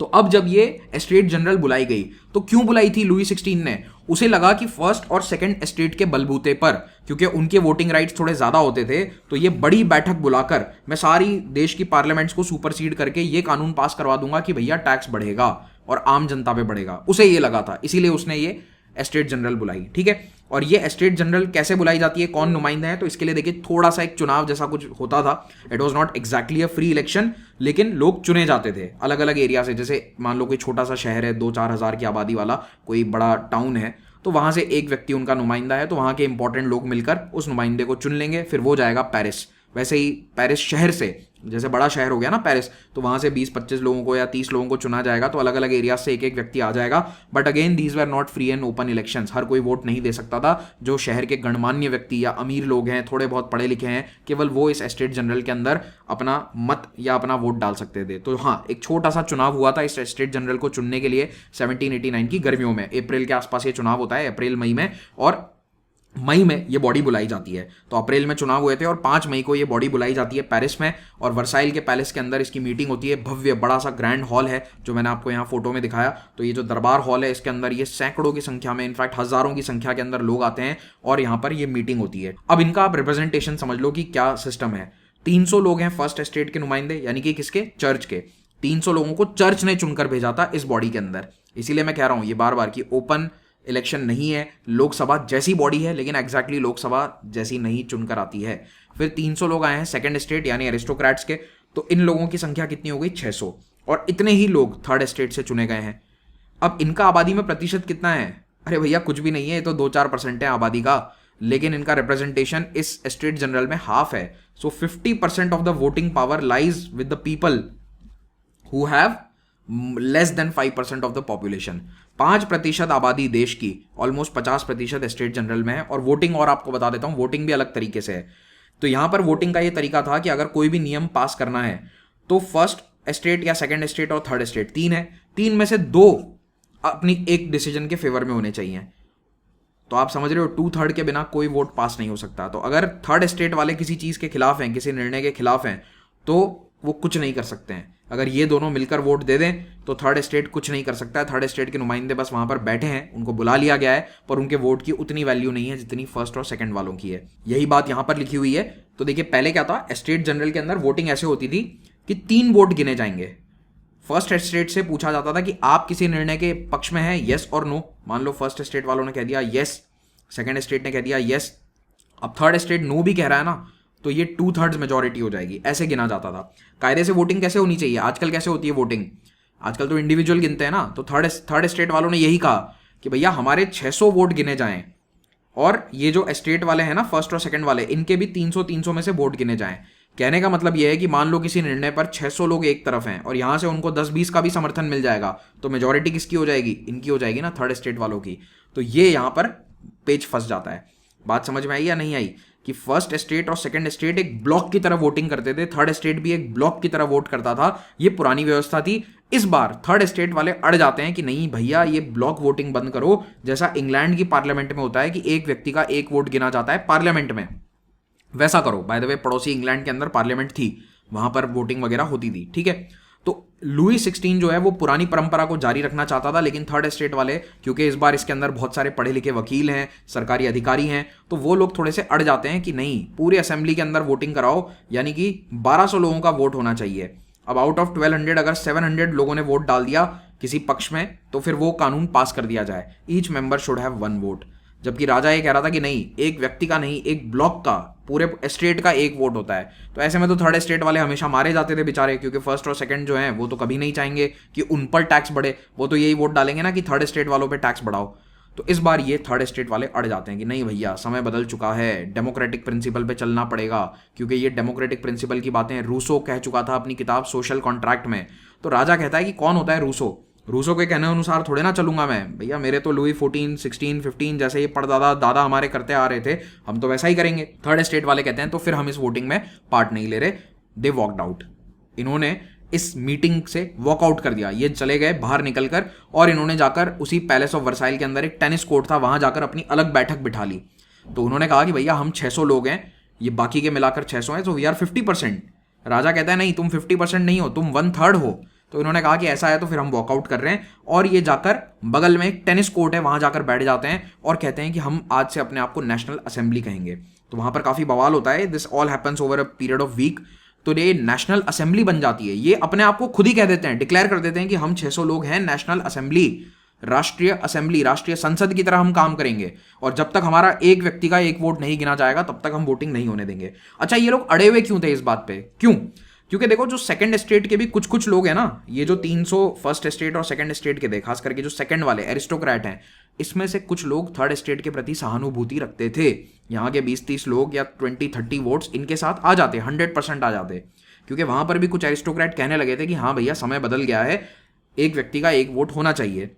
तो अब जब ये एस्टेट जनरल बुलाई गई, तो क्यों बुलाई थी लुई 16 ने? उसे लगा कि फर्स्ट और सेकंड एस्टेट के बलबूते पर, क्योंकि उनके वोटिंग राइट्स थोड़े ज्यादा होते थे, तो ये बड़ी बैठक बुलाकर मैं सारी देश की पार्लियामेंट्स को सुपरसीड करके ये कानून पास करवा दूंगा कि भैया टैक्स बढ़ेगा और आम जनता पे बढ़ेगा। उसे ये लगा था, इसीलिए उसने ये एस्टेट जनरल बुलाई। ठीक है, और ये एस्टेट जनरल कैसे बुलाई जाती है, कौन नुमाइंदे हैं, तो इसके लिए देखिए थोड़ा सा एक चुनाव जैसा कुछ होता था। It was not exactly a free election, लेकिन लोग चुने जाते थे अलग अलग एरिया से। जैसे मान लो कोई छोटा सा शहर है, 2-4 हज़ार की आबादी वाला कोई बड़ा टाउन है, तो वहां से एक व्यक्ति उनका नुमाइंदा है, तो वहां के इंपॉर्टेंट लोग मिलकर उस नुमाइंदे को चुन लेंगे, फिर वो जाएगा पेरिस। वैसे ही पेरिस शहर से, जैसे बड़ा शहर हो गया ना पेरिस, तो वहां से 20-25 लोगों को या 30 लोगों को चुना जाएगा, तो अलग अलग एरिया से एक एक व्यक्ति आ जाएगा। But again these were not free and open elections, हर कोई वोट नहीं दे सकता था। जो शहर के गणमान्य व्यक्ति या अमीर लोग हैं, थोड़े बहुत पढ़े लिखे हैं, केवल वो इस एस्टेट जनरल के अंदर अपना मत या अपना वोट डाल सकते थे। तो हाँ, एक छोटा सा चुनाव हुआ था इस एस्टेट जनरल को चुनने के लिए 1789 की गर्मियों में, अप्रैल के आसपास ये चुनाव होता है, अप्रैल मई में, और मई में ये बॉडी बुलाई जाती है। तो अप्रैल में चुनाव हुए थे और 5 मई को ये बॉडी बुलाई जाती है पेरिस में, और वर्साइल के पैलेस के अंदर इसकी मीटिंग होती है। भव्य बड़ा सा ग्रैंड हॉल है जो मैंने आपको यहाँ फोटो में दिखाया। तो ये जो दरबार हॉल है, इसके अंदर ये सैकड़ों की संख्या में, इनफैक्ट हजारों की संख्या के अंदर लोग आते हैं और यहाँ पर ये मीटिंग होती है। अब इनका आप रिप्रेजेंटेशन समझ लो कि क्या सिस्टम है। 300 लोग हैं फर्स्ट एस्टेट के नुमाइंदे, यानी कि किसके, चर्च के। 300 लोगों को चर्च ने चुनकर भेजा था इस बॉडी के अंदर। इसीलिए मैं कह रहा हूं ये बार बार कि ओपन इलेक्शन नहीं है, लोकसभा जैसी बॉडी है, लेकिन एग्जैक्टली लोकसभा जैसी नहीं चुनकर आती है। फिर 300 लोग आए हैं सेकंड स्टेट यानी एरिस्टोक्रेट्स के, तो इन लोगों की संख्या कितनी हो गई, 600, और इतने ही लोग थर्ड स्टेट से चुने गए हैं। अब इनका आबादी में प्रतिशत कितना है, अरे भैया कुछ भी नहीं है, ये तो 2-4% है आबादी का, लेकिन इनका रिप्रेजेंटेशन इस स्टेट जनरल में हाफ है। सो 50% of the voting power lies with the people who have less than 5% of the population. 5% आबादी देश की, ऑलमोस्ट 50% स्टेट जनरल में है। और वोटिंग, और आपको बता देता हूं, वोटिंग भी अलग तरीके से है। तो यहां पर वोटिंग का ये तरीका था कि अगर कोई भी नियम पास करना है तो फर्स्ट स्टेट या सेकंड स्टेट और थर्ड स्टेट, 3 है, 3 में से 2 अपनी एक डिसीजन के फेवर में होने चाहिए। तो आप समझ रहे हो, 2/3 के बिना कोई वोट पास नहीं हो सकता। तो अगर थर्ड स्टेट वाले किसी चीज के खिलाफ हैं, किसी निर्णय के खिलाफ हैं, तो वो कुछ नहीं कर सकते हैं। अगर ये दोनों मिलकर वोट दे दें तो थर्ड स्टेट कुछ नहीं कर सकता है। थर्ड स्टेट के नुमाइंदे बस वहां पर बैठे हैं, उनको बुला लिया गया है, पर उनके वोट की उतनी वैल्यू नहीं है जितनी फर्स्ट और सेकंड वालों की है। यही बात यहां पर लिखी हुई है। तो देखिए पहले क्या था, स्टेट जनरल के अंदर वोटिंग ऐसे होती थी कि 3 वोट गिने जाएंगे। फर्स्ट स्टेट से पूछा जाता था कि आप किसी निर्णय के पक्ष में हैं, यस और नो। मान लो फर्स्ट स्टेट वालों ने कह दिया यस, सेकंड स्टेट ने कह दिया यस, अब थर्ड स्टेट नो भी कह रहा है ना, तो ये 2/3 मेजोरिटी हो जाएगी, ऐसे गिना जाता था। कायदे से वोटिंग कैसे होनी चाहिए, आजकल कैसे होती है वोटिंग, आजकल तो इंडिविजुअल गिनते हैं ना। तो थर्ड स्टेट वालों ने यही कहा कि भैया हमारे 600 वोट गिने जाएं, और ये जो स्टेट वाले हैं ना, फर्स्ट और सेकंड वाले, इनके भी 300 में से वोट गिने जाएं। कहने का मतलब यह है कि मान लो किसी निर्णय पर 600 लोग एक तरफ हैं और यहां से उनको 10-20 का भी समर्थन मिल जाएगा, तो मेजोरिटी किसकी हो जाएगी, इनकी हो जाएगी ना, थर्ड स्टेट वालों की। तो ये यहां पर पेच फंस जाता है। बात समझ में आई या नहीं आई, कि फर्स्ट स्टेट और सेकंड स्टेट एक ब्लॉक की तरह वोटिंग करते थे, थर्ड स्टेट भी एक ब्लॉक की तरह वोट करता था। ये पुरानी व्यवस्था थी। इस बार थर्ड स्टेट वाले अड़ जाते हैं कि नहीं भैया ये ब्लॉक वोटिंग बंद करो, जैसा इंग्लैंड की पार्लियामेंट में होता है कि एक व्यक्ति का एक वोट गिना जाता है पार्लियामेंट में, वैसा करो। बाय द वे पड़ोसी इंग्लैंड के अंदर पार्लियामेंट थी, वहां पर वोटिंग वगैरह होती थी, ठीक है। तो लुई 16 जो है वो पुरानी परंपरा को जारी रखना चाहता था, लेकिन थर्ड स्टेट वाले, क्योंकि इस बार इसके अंदर बहुत सारे पढ़े लिखे वकील हैं, सरकारी अधिकारी हैं, तो वो लोग थोड़े से अड़ जाते हैं कि नहीं, पूरी असेंबली के अंदर वोटिंग कराओ, यानी कि 1200 लोगों का वोट होना चाहिए। अब आउट ऑफ 1200 अगर 700 लोगों ने वोट डाल दिया किसी पक्ष में, तो फिर वो कानून पास कर दिया जाए, each member should have 1 vote. जबकि राजा ये कह रहा था कि नहीं, एक व्यक्ति का नहीं, एक ब्लॉक का, पूरे स्टेट का एक वोट होता है। तो ऐसे में तो थर्ड स्टेट वाले हमेशा मारे जाते थे बेचारे, क्योंकि फर्स्ट और सेकंड जो हैं वो तो कभी नहीं चाहेंगे कि उन पर टैक्स बढ़े, वो तो यही वोट डालेंगे ना कि थर्ड स्टेट वालों पे टैक्स बढ़ाओ। तो इस बार ये थर्ड स्टेट वाले अड़ जाते हैं कि नहीं भैया समय बदल चुका है, डेमोक्रेटिक प्रिंसिपल पे चलना पड़ेगा, क्योंकि ये डेमोक्रेटिक प्रिंसिपल की बातें रूसो कह चुका था अपनी किताब सोशल कॉन्ट्रैक्ट में। तो राजा कहता है कि कौन होता है रूसो, रूसो के कहने अनुसार थोड़े ना चलूंगा मैं, भैया मेरे तो लुई 14, 16, 15 जैसे ये दादा हमारे करते आ रहे थे, हम तो वैसा ही करेंगे। थर्ड स्टेट वाले कहते हैं तो फिर हम इस वोटिंग में पार्ट नहीं ले रहे। दे वॉकड आउट, इन्होंने इस मीटिंग से वॉकआउट कर दिया, ये चले गए बाहर निकलकर, और इन्होंने जाकर उसी पैलेस ऑफ वर्साइल के अंदर एक टेनिस कोर्ट था, वहां जाकर अपनी अलग बैठक बिठा ली। तो उन्होंने कहा कि भैया हम 600 लोग हैं, ये बाकी के मिलाकर 600 हैं, तो वी आर 50%। राजा कहता है नहीं तुम 50% नहीं हो, तुम 1/3 हो। तो इन्होंने कहा कि ऐसा है तो फिर हम वॉकआउट कर रहे हैं, और ये जाकर बगल में एक टेनिस कोर्ट है वहां जाकर बैठ जाते हैं और कहते हैं कि हम आज से अपने आप को नेशनल असेंबली कहेंगे। तो वहां पर काफी बवाल होता है। This all happens over a period of week. तो ये नेशनल असेंबली बन जाती है। ये अपने आप को खुद ही कह देते हैं, डिक्लेयर कर देते हैं कि हम 600 लोग हैं, नेशनल असेंबली, राष्ट्रीय असेंबली, राष्ट्रीय संसद की तरह हम काम करेंगे, और जब तक हमारा एक व्यक्ति का एक वोट नहीं गिना जाएगा तब तक हम वोटिंग नहीं होने देंगे। अच्छा, ये लोग अड़े हुए क्यों थे इस बात पे? क्यों? क्योंकि देखो, जो सेकंड स्टेट के भी कुछ कुछ लोग हैं ना, ये जो 300 फर्स्ट स्टेट और सेकंड स्टेट के थे, खास करके जो सेकंड वाले एरिस्टोक्रेट हैं, इसमें से कुछ लोग थर्ड स्टेट के प्रति सहानुभूति रखते थे। यहाँ के 20-30 लोग या 20-30 वोट्स इनके साथ आ जाते, 100% आ जाते, क्योंकि वहां पर भी कुछ एरिस्टोक्रेट कहने लगे थे कि हाँ भैया, समय बदल गया है, एक व्यक्ति का एक वोट होना चाहिए।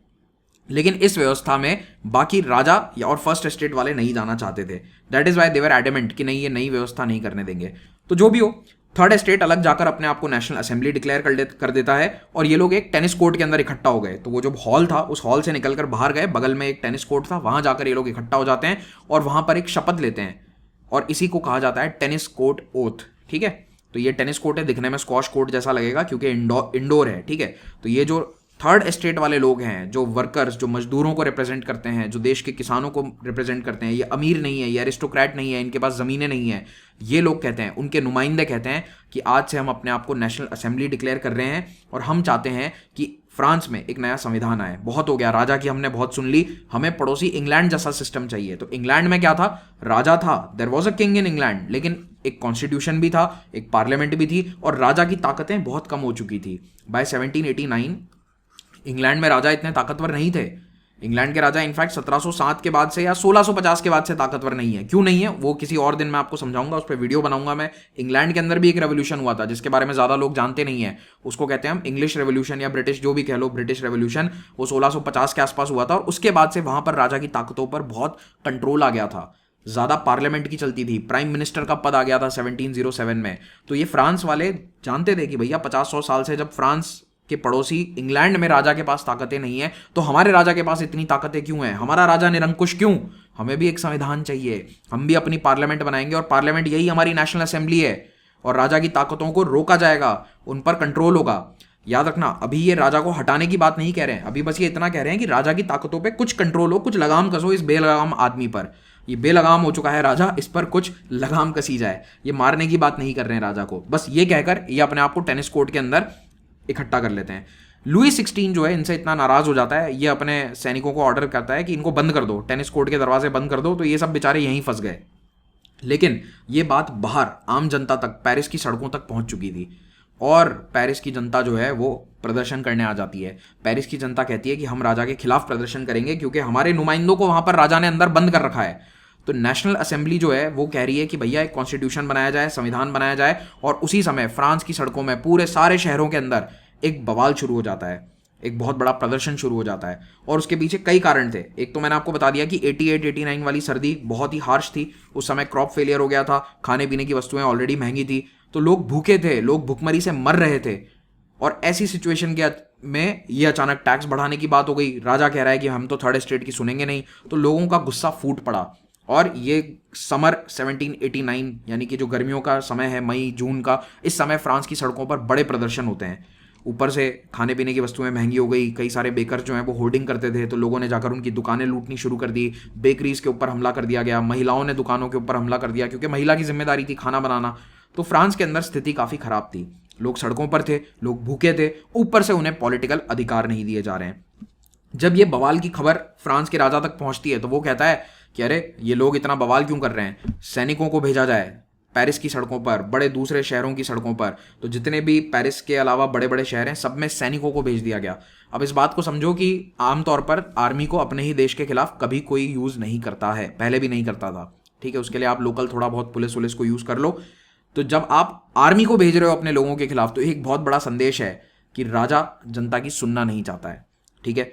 लेकिन इस व्यवस्था में बाकी राजा या और फर्स्ट स्टेट वाले नहीं जाना चाहते थे। That is why they were adamant कि नहीं, ये नई व्यवस्था नहीं करने देंगे। तो जो भी हो, थर्ड स्टेट अलग जाकर अपने आप को नेशनल असेंबली डिक्लेयर कर देता है, और ये लोग एक टेनिस कोर्ट के अंदर इकट्ठा हो गए। तो वो जो हॉल था, उस हॉल से निकलकर बाहर गए, बगल में एक टेनिस कोर्ट था, वहां जाकर ये लोग इकट्ठा हो जाते हैं और वहां पर एक शपथ लेते हैं, और इसी को कहा जाता है टेनिस कोर्ट ओथ। ठीक है, तो ये टेनिस कोर्ट है, दिखने में स्क्वॉश कोर्ट जैसा लगेगा क्योंकि इंडोर है। ठीक है, तो ये जो थर्ड स्टेट वाले लोग हैं, जो वर्कर्स, जो मजदूरों को रिप्रेजेंट करते हैं, जो देश के किसानों को रिप्रेजेंट करते हैं, ये अमीर नहीं है, ये एरिस्टोक्रेट नहीं है, इनके पास ज़मीनें नहीं है, ये लोग कहते हैं, उनके नुमाइंदे कहते हैं कि आज से हम अपने आप को नेशनल असेंबली डिक्लेयर कर रहे हैं और हम चाहते हैं कि फ्रांस में एक नया संविधान आए। बहुत हो गया, राजा की हमने बहुत सुन ली, हमें पड़ोसी इंग्लैंड जैसा सिस्टम चाहिए। तो इंग्लैंड में क्या था? राजा था, there was a king in England, लेकिन एक कॉन्स्टिट्यूशन भी था, एक पार्लियामेंट भी थी, और राजा की ताकतें बहुत कम हो चुकी थी। बाय 1789 इंग्लैंड में राजा इतने ताकतवर नहीं थे। इंग्लैंड के राजा इनफैक्ट 1707 के बाद से या 1650 के बाद से ताकतवर नहीं है। क्यों नहीं है वो किसी और दिन मैं आपको समझाऊंगा, उस पर वीडियो बनाऊंगा मैं। इंग्लैंड के अंदर भी एक रेवोल्यूशन हुआ था जिसके बारे में ज्यादा लोग जानते नहीं है, उसको कहते हैं हम इंग्लिश रेवोल्यूशन या ब्रिटिश, जो भी कह लो, ब्रिटिश रेवोल्यूशन। वो 1650 के आसपास हुआ था, और उसके बाद से वहां पर राजा की ताकतों पर बहुत कंट्रोल आ गया था, ज्यादा पार्लियामेंट की चलती थी, प्राइम मिनिस्टर का पद आ गया था 1707 में। तो ये फ्रांस वाले जानते थे कि भैया 50-100 साल से जब फ्रांस के पड़ोसी इंग्लैंड में राजा के पास ताकतें नहीं है, तो हमारे राजा के पास इतनी ताकतें क्यों हैं? हमारा राजा निरंकुश क्यों? हमें भी एक संविधान चाहिए, हम भी अपनी पार्लियामेंट बनाएंगे, और पार्लियामेंट यही हमारी नेशनल असेंबली है, और राजा की ताकतों को रोका जाएगा, उन पर कंट्रोल होगा। याद रखना, अभी ये राजा को हटाने की बात नहीं कह रहे हैं, अभी बस ये इतना कह रहे हैं कि राजा की ताकतों पे कुछ कंट्रोल हो, कुछ लगाम कसो इस बेलगाम आदमी पर। ये बेलगाम हो चुका है राजा, इस पर कुछ लगाम कसी जाए। ये मारने की बात नहीं कर रहे हैं राजा को, बस ये कहकर ये अपने आप को टेनिस कोर्ट के अंदर इकट्ठा कर लेते हैं। लुई 16 जो है इनसे इतना नाराज हो जाता है, ये अपने सैनिकों को ऑर्डर करता है कि इनको बंद कर दो, टेनिस कोर्ट के दरवाजे बंद कर दो। तो ये सब बेचारे यहीं फंस गए। लेकिन ये बात बाहर आम जनता तक, पेरिस की सड़कों तक पहुंच चुकी थी, और पेरिस की जनता जो है वो प्रदर्शन करने आ जाती है। पेरिस की जनता कहती है कि हम राजा के खिलाफ प्रदर्शन करेंगे क्योंकि हमारे नुमाइंदों को वहां पर राजा ने अंदर बंद कर रखा है। तो नेशनल असेंबली जो है वो कह रही है कि भैया एक कॉन्स्टिट्यूशन बनाया जाए, संविधान बनाया जाए, और उसी समय फ्रांस की सड़कों में, पूरे सारे शहरों के अंदर एक बवाल शुरू हो जाता है, एक बहुत बड़ा प्रदर्शन शुरू हो जाता है। और उसके पीछे कई कारण थे। एक तो मैंने आपको बता दिया कि 88-89 वाली सर्दी बहुत ही हार्श थी, उस समय क्रॉप फेलियर हो गया था, खाने पीने की वस्तुएं ऑलरेडी महंगी थी, तो लोग भूखे थे, लोग भुखमरी से मर रहे थे। और ऐसी सिचुएशन में ये अचानक टैक्स बढ़ाने की बात हो गई। राजा कह रहा है कि हम तो थर्ड स्टेट की सुनेंगे नहीं, तो लोगों का गुस्सा फूट पड़ा। और ये समर 1789 यानी कि जो गर्मियों का समय है, मई जून का, इस समय फ्रांस की सड़कों पर बड़े प्रदर्शन होते हैं। ऊपर से खाने पीने की वस्तुएं महंगी हो गई, कई सारे बेकर जो हैं वो होर्डिंग करते थे, तो लोगों ने जाकर उनकी दुकानें लूटनी शुरू कर दी, बेकरीज के ऊपर हमला कर दिया गया, महिलाओं ने दुकानों के ऊपर हमला कर दिया क्योंकि महिला की जिम्मेदारी थी खाना बनाना। तो फ्रांस के अंदर स्थिति काफ़ी खराब थी, लोग सड़कों पर थे, लोग भूखे थे, ऊपर से उन्हें पॉलिटिकल अधिकार नहीं दिए जा रहे हैं। जब ये बवाल की खबर फ्रांस के राजा तक पहुंचती है तो वो कहता है कि अरे ये लोग इतना बवाल क्यों कर रहे हैं, सैनिकों को भेजा जाए पेरिस की सड़कों पर, बड़े दूसरे शहरों की सड़कों पर। तो जितने भी पेरिस के अलावा बड़े बड़े शहर हैं सब में सैनिकों को भेज दिया गया। अब इस बात को समझो कि आमतौर पर आर्मी को अपने ही देश के खिलाफ कभी कोई यूज़ नहीं करता है, पहले भी नहीं करता था, ठीक है। उसके लिए आप लोकल थोड़ा बहुत पुलिस को यूज़ कर लो। तो जब आप आर्मी को भेज रहे हो अपने लोगों के खिलाफ, तो एक बहुत बड़ा संदेश है कि राजा जनता की सुनना नहीं चाहता है, ठीक है।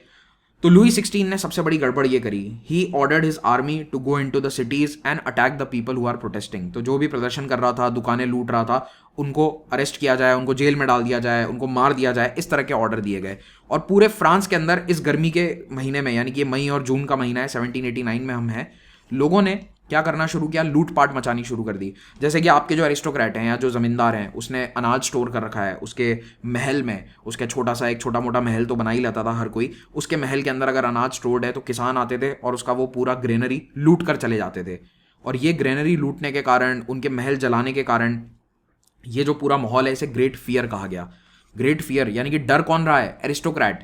तो लुई 16 ने सबसे बड़ी गड़बड़ ये करी, he ordered his army to go into the cities and attack the people who are protesting. तो जो भी प्रदर्शन कर रहा था, दुकानें लूट रहा था, उनको अरेस्ट किया जाए, उनको जेल में डाल दिया जाए, उनको मार दिया जाए, इस तरह के ऑर्डर दिए गए। और पूरे फ्रांस के अंदर इस गर्मी के महीने में, यानी कि मई और जून का महीना है, 1789 में हम हैं, लोगों ने क्या करना शुरू किया, लूटपाट मचानी शुरू कर दी। जैसे कि आपके जो एरिस्टोक्रेट हैं या जो जमींदार हैं, उसने अनाज स्टोर कर रखा है उसके महल में, उसके एक छोटा मोटा महल तो बना ही लेता था हर कोई, उसके महल के अंदर अगर अनाज स्टोर्ड है तो किसान आते थे और उसका वो पूरा ग्रेनरी लूट कर चले जाते थे। और ये ग्रेनरी लूटने के कारण, उनके महल जलाने के कारण, ये जो पूरा माहौल है इसे ग्रेट फियर कहा गया। ग्रेट फियर यानी कि डर कौन रहा है, एरिस्टोक्रेट,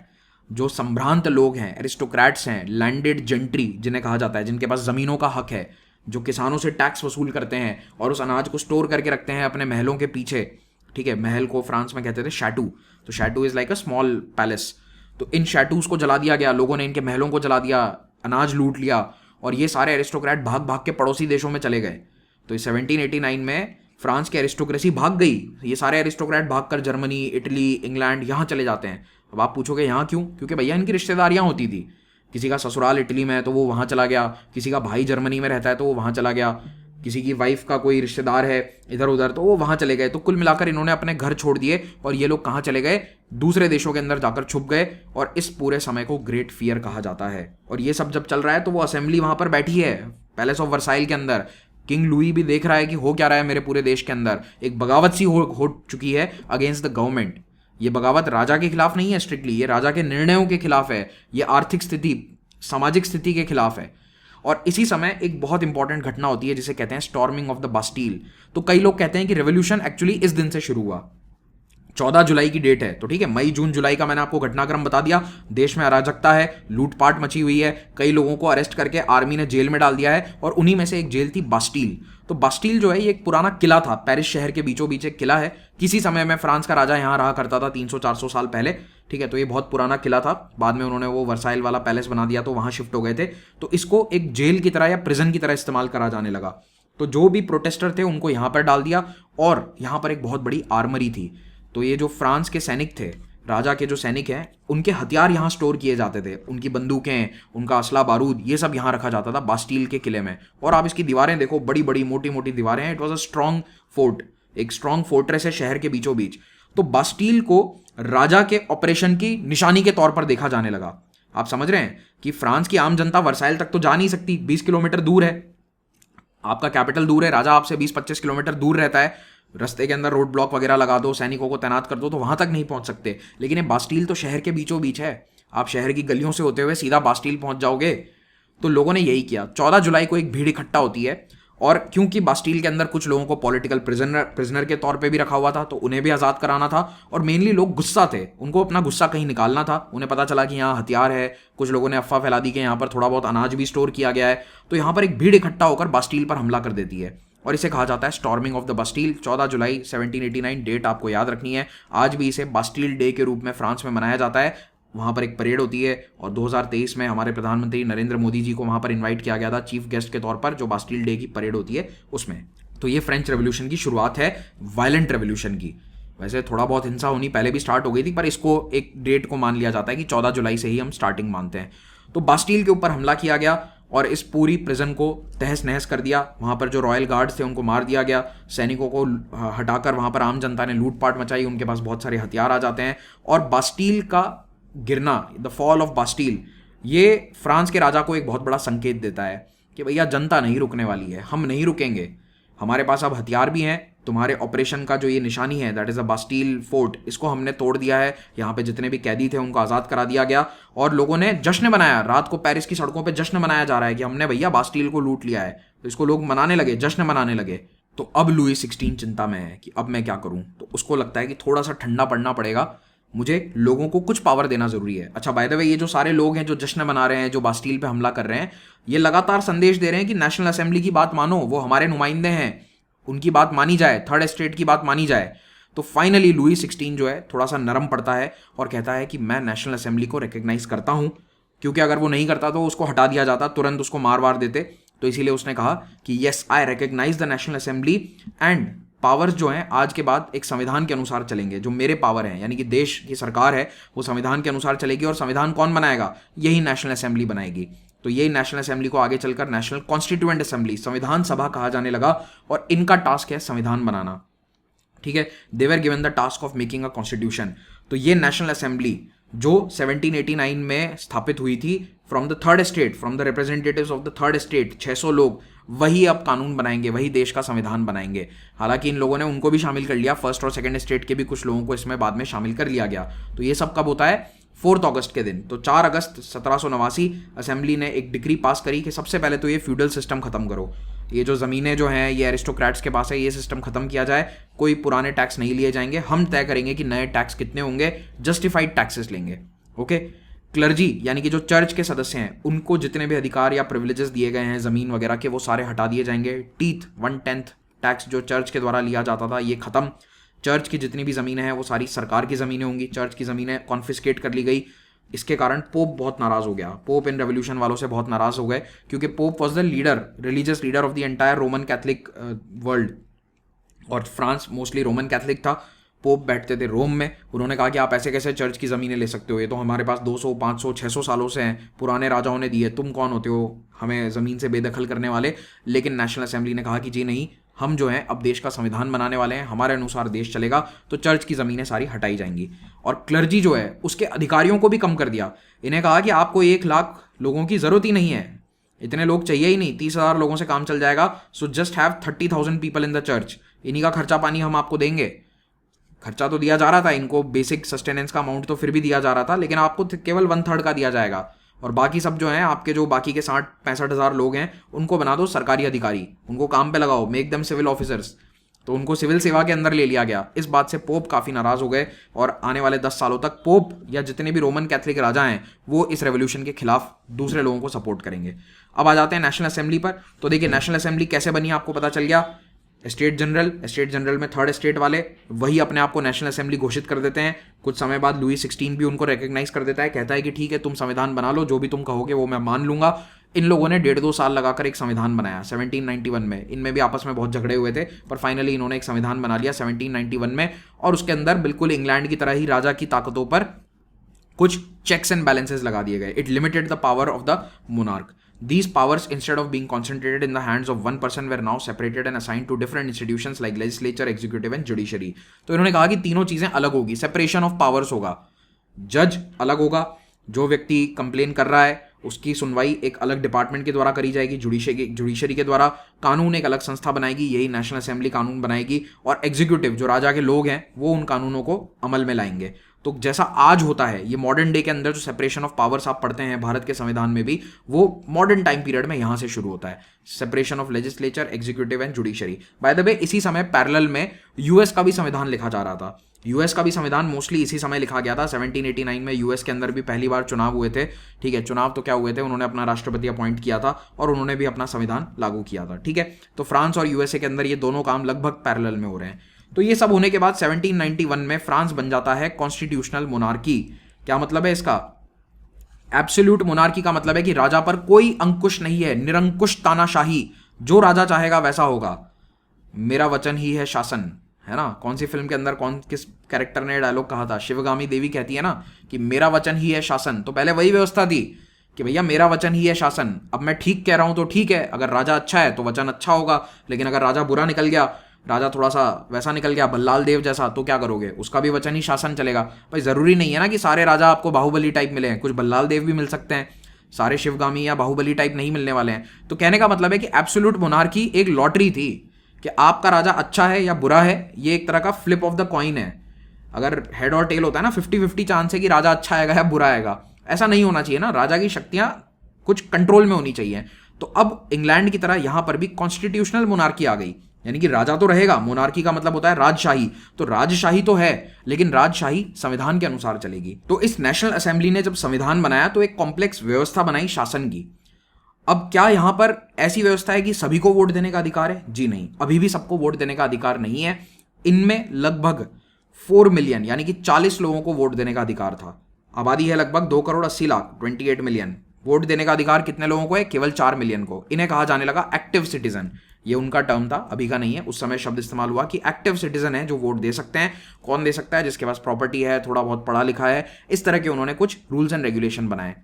जो संभ्रांत लोग हैं, एरिस्टोक्रेट्स हैं, लैंडेड जेंट्री जिन्हें कहा जाता है, जिनके पास जमीनों का हक है, जो किसानों से टैक्स वसूल करते हैं और उस अनाज को स्टोर करके रखते हैं अपने महलों के पीछे। ठीक है, महल को फ्रांस में कहते थे शैटू, तो chateau is like a small palace. तो इन शैटूज को जला दिया गया, लोगों ने इनके महलों को जला दिया, अनाज लूट लिया, और ये सारे एरिस्टोक्रेट भाग भाग के पड़ोसी देशों में चले गए। तो 1789 में फ्रांस की एरिस्टोक्रेसी भाग गई, ये सारे एरिस्टोक्रेट भागकर जर्मनी, इटली, इंग्लैंड यहाँ चले जाते हैं। अब आप पूछोगे यहाँ क्यों, क्योंकि भैया इनकी रिश्तेदारियाँ होती थी, किसी का ससुराल इटली में है तो वो वहाँ चला गया, किसी का भाई जर्मनी में रहता है तो वो वहाँ चला गया, किसी की वाइफ का कोई रिश्तेदार है इधर उधर तो वो वहाँ चले गए। तो कुल मिलाकर इन्होंने अपने घर छोड़ दिए और ये लोग कहाँ चले गए, दूसरे देशों के अंदर जाकर छुप गए, और इस पूरे समय को ग्रेट फियर कहा जाता है। और ये सब जब चल रहा है तो वो असेंबली वहाँ पर बैठी है पैलेस ऑफ वर्साइल के अंदर, किंग लुई भी देख रहा है कि हो क्या रहा है मेरे पूरे देश के अंदर, एक बगावत सी हो चुकी है अगेंस्ट द गवर्नमेंट। ये बगावत राजा के खिलाफ नहीं है स्ट्रिक्टली, ये राजा के निर्णयों के खिलाफ है, ये आर्थिक स्थिति, सामाजिक स्थिति के खिलाफ है। और इसी समय एक बहुत इंपॉर्टेंट घटना होती है जिसे कहते हैं स्टॉर्मिंग ऑफ द बास्टील। तो कई लोग कहते हैं कि रेवोल्यूशन एक्चुअली इस दिन से शुरू हुआ, 14 जुलाई की डेट है। तो ठीक है, मई जून जुलाई का मैंने आपको घटनाक्रम बता दिया। देश में अराजकता है, लूटपाट मची हुई है, कई लोगों को अरेस्ट करके आर्मी ने जेल में डाल दिया है, और उन्हीं में से एक जेल थी बास्टील। तो बास्टील जो है ये एक पुराना किला था, पेरिस शहर के बीचों बीच एक किला है। किसी समय में फ्रांस का राजा यहाँ रहा करता था 300-400 साल पहले। ठीक है, तो ये बहुत पुराना किला था, बाद में उन्होंने वो वर्साइल वाला पैलेस बना दिया तो वहाँ शिफ्ट हो गए थे। तो इसको एक जेल की तरह या प्रिजन की तरह इस्तेमाल करा जाने लगा। तो जो भी प्रोटेस्टर थे उनको यहाँ पर डाल दिया, और यहाँ पर एक बहुत बड़ी आर्मरी थी। तो ये जो फ्रांस के सैनिक थे, राजा के जो सैनिक हैं, उनके हथियार यहाँ स्टोर किए जाते थे, उनकी बंदूकें, उनका असला बारूद, ये सब यहाँ रखा जाता था बास्टील के किले में। और आप इसकी दीवारें देखो, बड़ी बड़ी मोटी मोटी दीवारें हैं। It was a strong fort, एक स्ट्रॉन्ग फोर्ट्रेस है शहर के बीचों बीच। तो बास्टील को राजा के ऑपरेशन की निशानी के तौर पर देखा जाने लगा। आप समझ रहे हैं कि फ्रांस की आम जनता वर्साइल तक तो जा नहीं सकती, 20 किलोमीटर दूर है, आपका कैपिटल दूर है, राजा आपसे 20-25 किलोमीटर दूर रहता है। रास्ते के अंदर रोड ब्लॉक वगैरह लगा दो, सैनिकों को तैनात कर दो तो वहां तक नहीं पहुंच सकते। लेकिन ये बास्टील तो शहर के बीचों बीच है, आप शहर की गलियों से होते हुए सीधा बास्टील पहुंच जाओगे। तो लोगों ने यही किया। 14 जुलाई को एक भीड़ इकट्ठा होती है, और क्योंकि बास्टील के अंदर कुछ लोगों को पॉलिटिकल प्रिजनर के तौर पे भी रखा हुआ था तो उन्हें भी आज़ाद कराना था, और मेनली लोग गुस्सा थे, उनको अपना गुस्सा कहीं निकालना था। उन्हें पता चला कि यहाँ हथियार है, कुछ लोगों ने अफवाह फैला दी कि यहाँ पर थोड़ा बहुत अनाज भी स्टोर किया गया है। तो यहाँ पर एक भीड़ इकट्ठा होकर बास्टील पर हमला कर देती है, और इसे कहा जाता है स्टॉर्मिंग ऑफ द बास्टील। 14 जुलाई 1789 डेट आपको याद रखनी है। आज भी इसे बास्टील डे के रूप में फ्रांस में मनाया जाता है। वहाँ पर एक परेड होती है, और 2023 में हमारे प्रधानमंत्री नरेंद्र मोदी जी को वहाँ पर इनवाइट किया गया था चीफ गेस्ट के तौर पर, जो बास्टील डे की परेड होती है उसमें। तो ये फ्रेंच रेवोल्यूशन की शुरुआत है, वायलेंट रेवोल्यूशन की। वैसे थोड़ा बहुत हिंसा होनी पहले भी स्टार्ट हो गई थी, पर इसको एक डेट को मान लिया जाता है कि 14 जुलाई से ही हम स्टार्टिंग मानते हैं। तो बास्टील के ऊपर हमला किया गया और इस पूरी प्रिजन को तहस नहस कर दिया। वहाँ पर जो रॉयल गार्ड्स थे उनको मार दिया गया, सैनिकों को हटाकर वहाँ पर आम जनता ने लूटपाट मचाई, उनके पास बहुत सारे हथियार आ जाते हैं। और बास्टील का गिरना, द फॉल ऑफ बास्टील, ये फ्रांस के राजा को एक बहुत बड़ा संकेत देता है कि भैया जनता नहीं रुकने वाली है, हम नहीं रुकेंगे, हमारे पास अब हथियार भी हैं, तुम्हारे ऑपरेशन का जो ये निशानी है दैट इज़ अ बास्टील फोर्ट, इसको हमने तोड़ दिया है। यहाँ पे जितने भी कैदी थे उनको आज़ाद करा दिया गया, और लोगों ने जश्न मनाया। रात को पेरिस की सड़कों पे जश्न मनाया जा रहा है कि हमने भैया बास्टील को लूट लिया है। तो इसको लोग मनाने लगे, जश्न मनाने लगे। तो अब लुई 16 चिंता में है कि अब मैं क्या करूँ। तो उसको लगता है कि थोड़ा सा ठंडा पड़ना पड़ेगा, मुझे लोगों को कुछ पावर देना जरूरी है। अच्छा, बाय द वे, ये जो सारे लोग हैं जो जश्न मना रहे हैं, जो बास्टील पे हमला कर रहे हैं, ये लगातार संदेश दे रहे हैं कि नेशनल असेंबली की बात मानो, वो हमारे नुमाइंदे हैं, उनकी बात मानी जाए, थर्ड एस्टेट की बात मानी जाए। तो फाइनली लुई 16 जो है थोड़ा सा नरम पड़ता है और कहता है कि मैं नेशनल असेंबली को रिकग्नाइज करता हूं, क्योंकि अगर वो नहीं करता तो उसको हटा दिया जाता, तुरंत उसको मार वार देते। तो इसीलिए उसने कहा कि yes, I recognise the national assembly, and powers जो हैं आज के बाद एक संविधान के अनुसार चलेंगे। जो मेरे पावर हैं, यानी कि देश की सरकार है, वो संविधान के अनुसार चलेगी, और संविधान कौन बनाएगा? यही नेशनल असेंबली बनाएगी। तो यही नेशनल असेंबली को आगे चलकर नेशनल कॉन्स्टिट्यूएंट असेंबली, संविधान सभा कहा जाने लगा, और इनका टास्क है संविधान बनाना। ठीक है, they were given the task of making a constitution. तो ये नेशनल असेंबली जो 1789 में स्थापित हुई थी from the third state, from the representatives of the third state, 600 लोग, वही अब कानून बनाएंगे, वही देश का संविधान बनाएंगे। हालांकि इन लोगों ने उनको भी शामिल कर लिया, फर्स्ट और सेकंड स्टेट के भी कुछ लोगों को इसमें बाद में शामिल कर लिया गया। तो ये सब कब होता है? 4 अगस्त के दिन। तो 4 अगस्त 1789 असेंबली ने एक डिक्री पास करी कि सबसे पहले तो ये फ्यूडल सिस्टम खत्म करो, ये जो ज़मीनें जो हैं ये एरिस्टोक्रेट्स के पास है, ये सिस्टम खत्म किया जाए, कोई पुराने टैक्स नहीं लिए जाएंगे, हम तय करेंगे कि नए टैक्स कितने होंगे, जस्टिफाइड टैक्सेस लेंगे। ओके। क्लर्जी यानी कि जो चर्च के सदस्य हैं उनको जितने भी अधिकार या प्रिविलेजेस दिए गए हैं ज़मीन वगैरह के, वो सारे हटा दिए जाएंगे। टीथ 1/10 टैक्स जो चर्च के द्वारा लिया जाता था ये खत्म। चर्च की जितनी भी ज़मीनें हैं वो सारी सरकार की ज़मीनें होंगी, चर्च की ज़मीनें कॉन्फिस्केट कर ली गई। इसके कारण पोप बहुत नाराज़ हो गया, पोप इन रेवोल्यूशन वालों से बहुत नाराज़ हो गए, क्योंकि pope was the leader, religious leader of the entire Roman Catholic world, और फ्रांस मोस्टली रोमन कैथलिक था। पोप बैठते थे रोम में, उन्होंने कहा कि आप ऐसे कैसे चर्च की ज़मीनें ले सकते हो, ये तो हमारे पास 200, 500, 600 सालों से हैं, पुराने राजाओं ने दिए, तुम कौन होते हो हमें ज़मीन से बेदखल करने वाले। लेकिन नेशनल असेंबली ने कहा कि जी नहीं, हम जो हैं अब देश का संविधान बनाने वाले हैं, हमारे अनुसार देश चलेगा, तो चर्च की ज़मीनें सारी हटाई जाएंगी। और क्लर्जी जो है उसके अधिकारियों को भी कम कर दिया। इन्हें कहा कि आपको 1 लाख लोगों की ज़रूरत ही नहीं है, इतने लोग चाहिए ही नहीं, 30,000 लोगों से काम चल जाएगा। So just have 30,000 people in the church, इन्हीं का खर्चा पानी हम आपको देंगे। खर्चा तो दिया जा रहा था इनको, बेसिक सस्टेनेंस का अमाउंट तो फिर भी दिया जा रहा था, लेकिन आपको केवल 1/3 का दिया जाएगा। और बाकी सब जो हैं आपके, जो बाकी के 60-65,000 लोग हैं, उनको बना दो सरकारी अधिकारी, उनको काम पे लगाओ, मेक देम सिविल ऑफिसर्स। तो उनको सिविल सेवा के अंदर ले लिया गया। इस बात से पोप काफ़ी नाराज़ हो गए, और आने वाले 10 सालों तक पोप या जितने भी रोमन कैथलिक राजा हैं वो इस रेवोल्यूशन के खिलाफ दूसरे लोगों को सपोर्ट करेंगे। अब आ जाते हैं नेशनल असेंबली पर। तो देखिए नेशनल असेंबली कैसे बनी आपको पता चल गया। स्टेट जनरल में थर्ड स्टेट वाले वही अपने आप को नेशनल असेंबली घोषित कर देते हैं। कुछ समय बाद लुई 16 भी उनको रिकग्नाइज कर देता है, कहता है कि ठीक है तुम संविधान बना लो, जो भी तुम कहोगे वो मैं मान लूंगा। इन लोगों ने 1.5-2 साल लगाकर एक संविधान बनाया 1791 में। इनमें भी आपस में बहुत झगड़े हुए थे, पर फाइनली इन्होंने एक संविधान बना लिया 1791 में, और उसके अंदर बिल्कुल इंग्लैंड की तरह ही राजा की ताकतों पर कुछ चेक्स एंड बैलेंसेस लगा दिए गए। It limited the power of the monarch. These powers, instead of being concentrated in the hands of one person, were now separated and assigned to different institutions like legislature, executive and judiciary. तो इन्होंने कहा कि तीनों चीजें अलग होगी, सेपरेशन ऑफ पावर्स होगा। जज अलग होगा, जो व्यक्ति कंप्लेन कर रहा है उसकी सुनवाई एक अलग डिपार्टमेंट के द्वारा करी जाएगी, जुडिशरी के द्वारा। कानून एक अलग संस्था बनाएगी, यही नेशनल असेंबली कानून बनाएगी। और एग्जीक्यूटिव जो राजा के लोग हैं वो उन कानूनों को अमल में लाएंगे। तो जैसा आज होता है, ये मॉडर्न डे के अंदर जो सेपरेशन ऑफ पावर्स आप पढ़ते हैं भारत के संविधान में भी, वो मॉडर्न टाइम पीरियड में यहां से शुरू होता है, separation of legislature, executive and judiciary. By the way इसी समय पैरेलल में यूएस का भी संविधान लिखा जा रहा था। यूएस का भी संविधान मोस्टली इसी समय लिखा गया था। 1789 में यूएस के अंदर भी पहली बार चुनाव हुए थे। ठीक है, चुनाव तो क्या हुए थे, उन्होंने अपना राष्ट्रपति अपॉइंट किया था और उन्होंने भी अपना संविधान लागू किया था। ठीक है, तो फ्रांस और यूएसए के अंदर ये दोनों काम लगभग पैरेलल में हो रहे हैं। तो ये सब होने के बाद 1791 में फ्रांस बन जाता है कॉन्स्टिट्यूशनल मोनार्की। क्या मतलब है इसका? एब्सोल्यूट मोनार्की का मतलब है कि राजा पर कोई अंकुश नहीं है, निरंकुश तानाशाही, जो राजा चाहेगा वैसा होगा। मेरा वचन ही है शासन, है ना। कौन सी फिल्म के अंदर किस कैरेक्टर ने डायलॉग कहा था? शिवगामी देवी कहती है ना कि मेरा वचन ही है शासन। तो पहले वही व्यवस्था थी कि भैया मेरा वचन ही है शासन। अब मैं ठीक कह रहा हूं तो ठीक है, अगर राजा अच्छा है तो वचन अच्छा होगा, लेकिन अगर राजा बुरा निकल गया, राजा थोड़ा सा वैसा निकल गया बल्लाल देव जैसा, तो क्या करोगे? उसका भी वचन ही शासन चलेगा। भाई जरूरी नहीं है ना कि सारे राजा आपको बाहुबली टाइप मिले हैं, कुछ बल्लाल देव भी मिल सकते हैं, सारे शिवगामी या बाहुबली टाइप नहीं मिलने वाले हैं। तो कहने का मतलब है कि एब्सोल्यूट मोनार्की एक लॉटरी थी कि आपका राजा अच्छा है या बुरा है, ये एक तरह का फ्लिप ऑफ द कॉइन है। अगर हेड और टेल होता है ना, 50-50 चांस है कि राजा अच्छा आएगा या बुरा आएगा। ऐसा नहीं होना चाहिए ना, राजा की शक्तियां कुछ कंट्रोल में होनी चाहिए। तो अब इंग्लैंड की तरह यहां पर भी कॉन्स्टिट्यूशनल मोनार्की आ गई, यानी कि राजा तो रहेगा, मोनार्की का मतलब होता है राजशाही। तो राजशाही तो है, लेकिन राजशाही संविधान के अनुसार चलेगी। तो इस नेशनल असेंबली ने जब संविधान बनाया तो एक कॉम्प्लेक्स व्यवस्था बनाई शासन की। अब क्या यहां पर ऐसी व्यवस्था है कि सभी को वोट देने का अधिकार है? जी नहीं, अभी भी सबको वोट देने का अधिकार नहीं है। इनमें लगभग 4 मिलियन यानी कि 40 लोगों को वोट देने का अधिकार था। आबादी है लगभग 2,80,00,000, 28 मिलियन। वोट देने का अधिकार कितने लोगों को है? केवल 4 मिलियन को। इन्हें कहा जाने लगा एक्टिव सिटीजन। ये उनका टर्म था, अभी का नहीं है। उस समय शब्द इस्तेमाल हुआ कि एक्टिव सिटीजन है जो वोट दे सकते हैं। कौन दे सकता है? जिसके पास प्रॉपर्टी है, थोड़ा बहुत पढ़ा लिखा है। इस तरह के उन्होंने कुछ रूल्स एंड रेगुलेशन बनाए।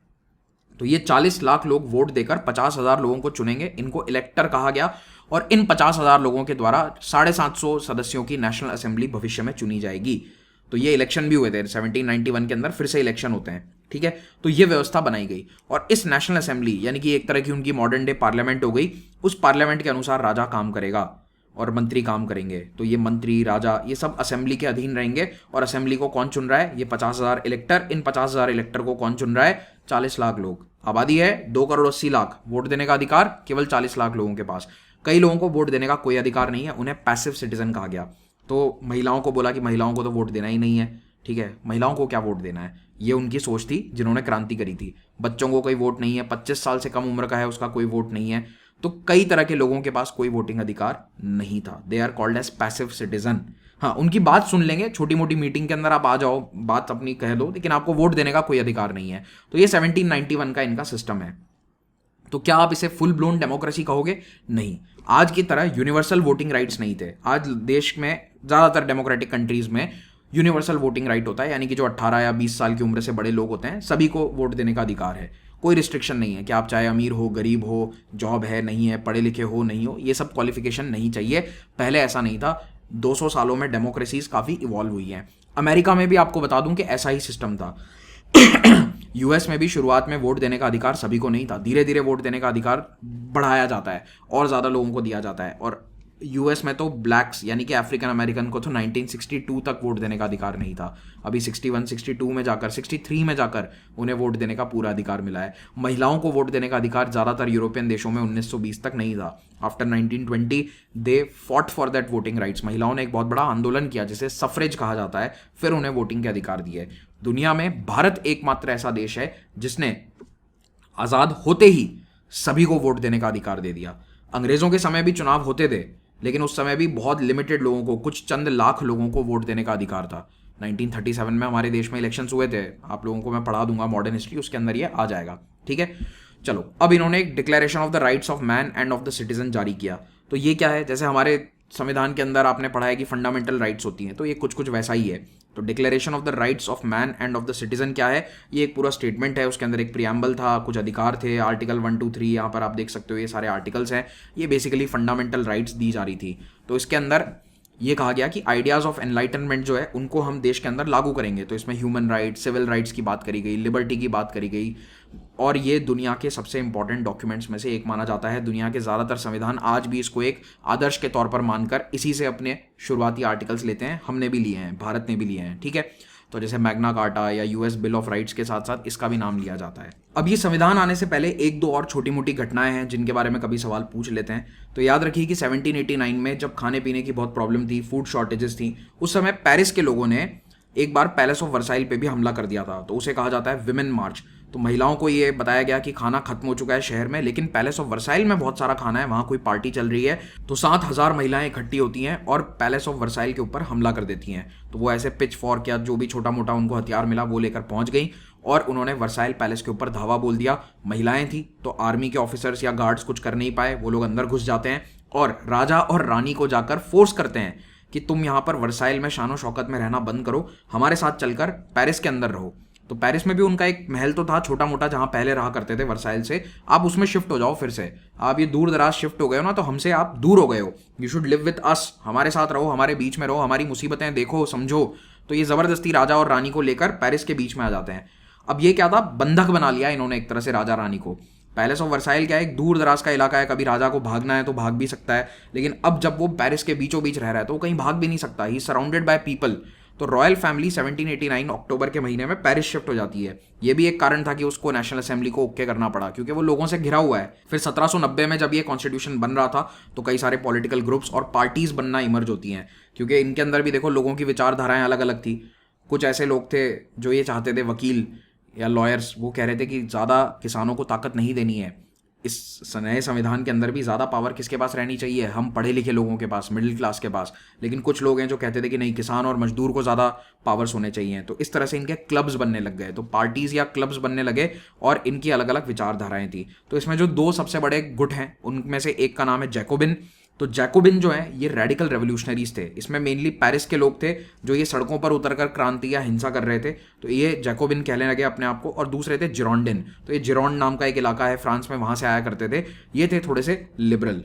तो ये 40 लाख लोग वोट देकर 50,000 लोगों को चुनेंगे, इनको इलेक्टर कहा गया। और इन 50,000 लोगों के द्वारा 750 सदस्यों की नेशनल असेंबली भविष्य में चुनी जाएगी। तो ये इलेक्शन भी हुए थे 1791 के अंदर, फिर से इलेक्शन होते हैं, ठीक है। तो ये व्यवस्था बनाई गई और इस नेशनल असेंबली यानी कि एक तरह की उनकी मॉडर्न डे पार्लियामेंट हो गई। उस पार्लियामेंट के अनुसार राजा काम करेगा और मंत्री काम करेंगे। तो ये मंत्री, राजा, ये सब असेंबली के अधीन रहेंगे। और असेंबली को कौन चुन रहा है? ये 50,000 इलेक्टर। इन 50,000 इलेक्टर को कौन चुन रहा है? 40 लाख लोग। आबादी है 2,80,00,000। वोट देने का अधिकार केवल 40 लाख लोगों के पास। कई लोगों को वोट देने का कोई अधिकार नहीं है, उन्हें पैसिव सिटीजन कहा गया। तो महिलाओं को बोला कि महिलाओं को तो वोट देना ही नहीं है, ठीक है, महिलाओं को क्या वोट देना है। ये उनकी सोच थी जिन्होंने क्रांति करी थी। बच्चों को कोई वोट नहीं है, 25 साल से कम उम्र का है उसका कोई वोट नहीं है। तो कई तरह के लोगों के पास कोई वोटिंग अधिकार नहीं था। They are called as passive citizen. हाँ, उनकी बात सुन लेंगे, छोटी मोटी मीटिंग के अंदर आप आ जाओ, बात अपनी कह दो, लेकिन आपको वोट देने का कोई अधिकार नहीं है। तो ये 1791 का इनका सिस्टम है। तो क्या आप इसे फुल ब्लोन डेमोक्रेसी कहोगे? नहीं। आज की तरह यूनिवर्सल वोटिंग राइट्स नहीं थे। आज देश में ज़्यादातर डेमोक्रेटिक कंट्रीज में यूनिवर्सल वोटिंग राइट होता है, यानी कि जो 18 या 20 साल की उम्र से बड़े लोग होते हैं सभी को वोट देने का अधिकार है। कोई रिस्ट्रिक्शन नहीं है कि आप चाहे अमीर हो, गरीब हो, जॉब है नहीं है, पढ़े लिखे हो नहीं हो, ये सब क्वालिफिकेशन नहीं चाहिए। पहले ऐसा नहीं था। 200 सालों में डेमोक्रेसीज काफ़ी इवॉल्व हुई हैं। अमेरिका में भी आपको बता दूं कि ऐसा ही सिस्टम था। यूएस में भी शुरुआत में वोट देने का अधिकार सभी को नहीं था। धीरे धीरे वोट देने का अधिकार बढ़ाया जाता है और ज़्यादा लोगों को दिया जाता है। और यूएस में तो ब्लैक्स यानी कि अफ्रीकन अमेरिकन को तो 1962 तक वोट देने का अधिकार नहीं था। अभी 61, 62 में जाकर, 63 में जाकर उन्हें वोट देने का पूरा अधिकार मिला है। महिलाओं को वोट देने का अधिकार ज़्यादातर यूरोपियन देशों में 1920 तक नहीं था। After 1920 they fought for that voting rights. महिलाओं ने एक बहुत बड़ा आंदोलन किया जिसे सफरेज कहा जाता है, फिर उन्हें वोटिंग के अधिकार दिए। दुनिया में भारत एकमात्र ऐसा देश है जिसने आज़ाद होते ही सभी को वोट देने का अधिकार दे दिया। अंग्रेज़ों के समय भी चुनाव होते थे, लेकिन उस समय भी बहुत लिमिटेड लोगों को, कुछ चंद लाख लोगों को वोट देने का अधिकार था। 1937 में हमारे देश में इलेक्शंस हुए थे। आप लोगों को मैं पढ़ा दूंगा मॉडर्न हिस्ट्री, उसके अंदर ये आ जाएगा, ठीक है। चलो, अब इन्होंने एक declaration of the rights of man end of the citizen जारी किया। तो ये क्या है? जैसे हमारे संविधान के अंदर आपने पढ़ा है कि फंडामेंटल राइट्स होती हैं, तो ये कुछ कुछ वैसा ही है। तो declaration of the rights of man end of the citizen क्या है? ये एक पूरा स्टेटमेंट है, उसके अंदर एक प्रियम्बल था, कुछ अधिकार थे, आर्टिकल 1, 2, 3 यहाँ पर आप देख सकते हो, ये सारे आर्टिकल्स हैं। ये बेसिकली फंडामेंटल राइट्स दी जा रही थी। तो इसके अंदर ये कहा गया कि आइडियाज़ ऑफ एनलाइटनमेंट जो है उनको हम देश के अंदर लागू करेंगे। तो इसमें ह्यूमन राइट्स, सिविल राइट्स की बात करी गई, लिबर्टी की बात करी गई। और ये दुनिया के सबसे इंपॉर्टेंट डॉक्यूमेंट्स में से एक माना जाता है। दुनिया के ज़्यादातर संविधान आज भी इसको एक आदर्श के तौर पर मानकर इसी से अपने शुरुआती आर्टिकल्स लेते हैं। हमने भी लिए हैं, भारत ने भी लिए हैं, ठीक है। तो जैसे मैग्ना कार्टा या यूएस बिल ऑफ राइट्स के साथ साथ इसका भी नाम लिया जाता है। अब ये संविधान आने से पहले एक दो और छोटी मोटी घटनाएं हैं जिनके बारे में कभी सवाल पूछ लेते हैं। तो याद रखिए कि 1789 में जब खाने पीने की बहुत प्रॉब्लम थी, फूड शॉर्टेजेस थी, उस समय पेरिस के लोगों ने एक बार पैलेस ऑफ वर्साइल पे भी हमला कर दिया था। तो उसे कहा जाता है विमेन मार्च। तो महिलाओं को ये बताया गया कि खाना खत्म हो चुका है शहर में, लेकिन पैलेस ऑफ वर्साइल में बहुत सारा खाना है, वहाँ कोई पार्टी चल रही है। तो 7,000 महिलाएं इकट्ठी होती हैं और पैलेस ऑफ वर्साइल के ऊपर हमला कर देती हैं। तो वो ऐसे पिच फॉर्क या जो भी छोटा मोटा उनको हथियार मिला वो लेकर पहुंच गई और उन्होंने वर्साइल पैलेस के ऊपर धावा बोल दिया। महिलाएं थी तो आर्मी के ऑफिसर्स या गार्ड्स कुछ कर नहीं पाए, वो लोग अंदर घुस जाते हैं और राजा और रानी को जाकर फोर्स करते हैं कि तुम यहाँ पर वर्साइल में शानो शौकत में रहना बंद करो, हमारे साथ चलकर पेरिस के अंदर रहो। तो पेरिस में भी उनका एक महल तो था छोटा मोटा जहाँ पहले रहा करते थे वर्साइल से, आप उसमें शिफ्ट हो जाओ। फिर से आप ये दूर दराज शिफ्ट हो गए हो ना, तो हमसे आप दूर हो गए हो। You should live with us, हमारे साथ रहो, हमारे बीच में रहो, हमारी मुसीबतें देखो समझो। तो ये ज़बरदस्ती राजा और रानी को लेकर पेरिस के बीच में आ जाते हैं। अब ये क्या था? बंधक बना लिया इन्होंने एक तरह से राजा रानी को। पैलेस ऑफ वर्साइल क्या है? एक दूर दराज का इलाका है, कभी राजा को भागना है तो भाग भी सकता है, लेकिन अब जब वो पेरिस के बीचों बीच रह रहा है तो वो कहीं भाग भी नहीं सकता। ही सराउंडेड बाय पीपल। तो रॉयल फैमिली 1789 अक्टूबर के महीने में पेरिस शिफ्ट हो जाती है। ये भी एक कारण था कि उसको नेशनल असेंबली को ओके करना पड़ा, क्योंकि वो लोगों से घिरा हुआ है। फिर 1790 में जब ये कॉन्स्टिट्यूशन बन रहा था तो कई सारे पॉलिटिकल ग्रुप्स और पार्टीज बनना इमर्ज होती हैं, क्योंकि इनके अंदर भी देखो लोगों की विचारधाराएं अलग अलग थी। कुछ ऐसे लोग थे जो ये चाहते थे, वकील या लॉयर्स, वो कह रहे थे कि ज़्यादा किसानों को ताकत नहीं देनी है। इस नए संविधान के अंदर भी ज़्यादा पावर किसके पास रहनी चाहिए? हम पढ़े लिखे लोगों के पास, मिडिल क्लास के पास। लेकिन कुछ लोग हैं जो कहते थे कि नहीं, किसान और मजदूर को ज़्यादा पावर्स होने चाहिए। तो इस तरह से इनके क्लब्स बनने लग गए, तो पार्टीज़ या क्लब्स बनने लगे और इनकी अलग अलग विचारधाराएं थी। तो इसमें जो दो सबसे बड़े गुट हैं उनमें से एक का नाम है जैकोबिन। तो जैकोबिन जो है ये रेडिकल रेवोल्यूशनरीज थे। इसमें मेनली पेरिस के लोग थे जो ये सड़कों पर उतरकर क्रांति या हिंसा कर रहे थे, तो ये जैकोबिन कहने लगे अपने आप को। और दूसरे थे जिरोंडिन। तो ये जिरोंड नाम का एक इलाका है फ्रांस में, वहाँ से आया करते थे। ये थे थोड़े से लिबरल।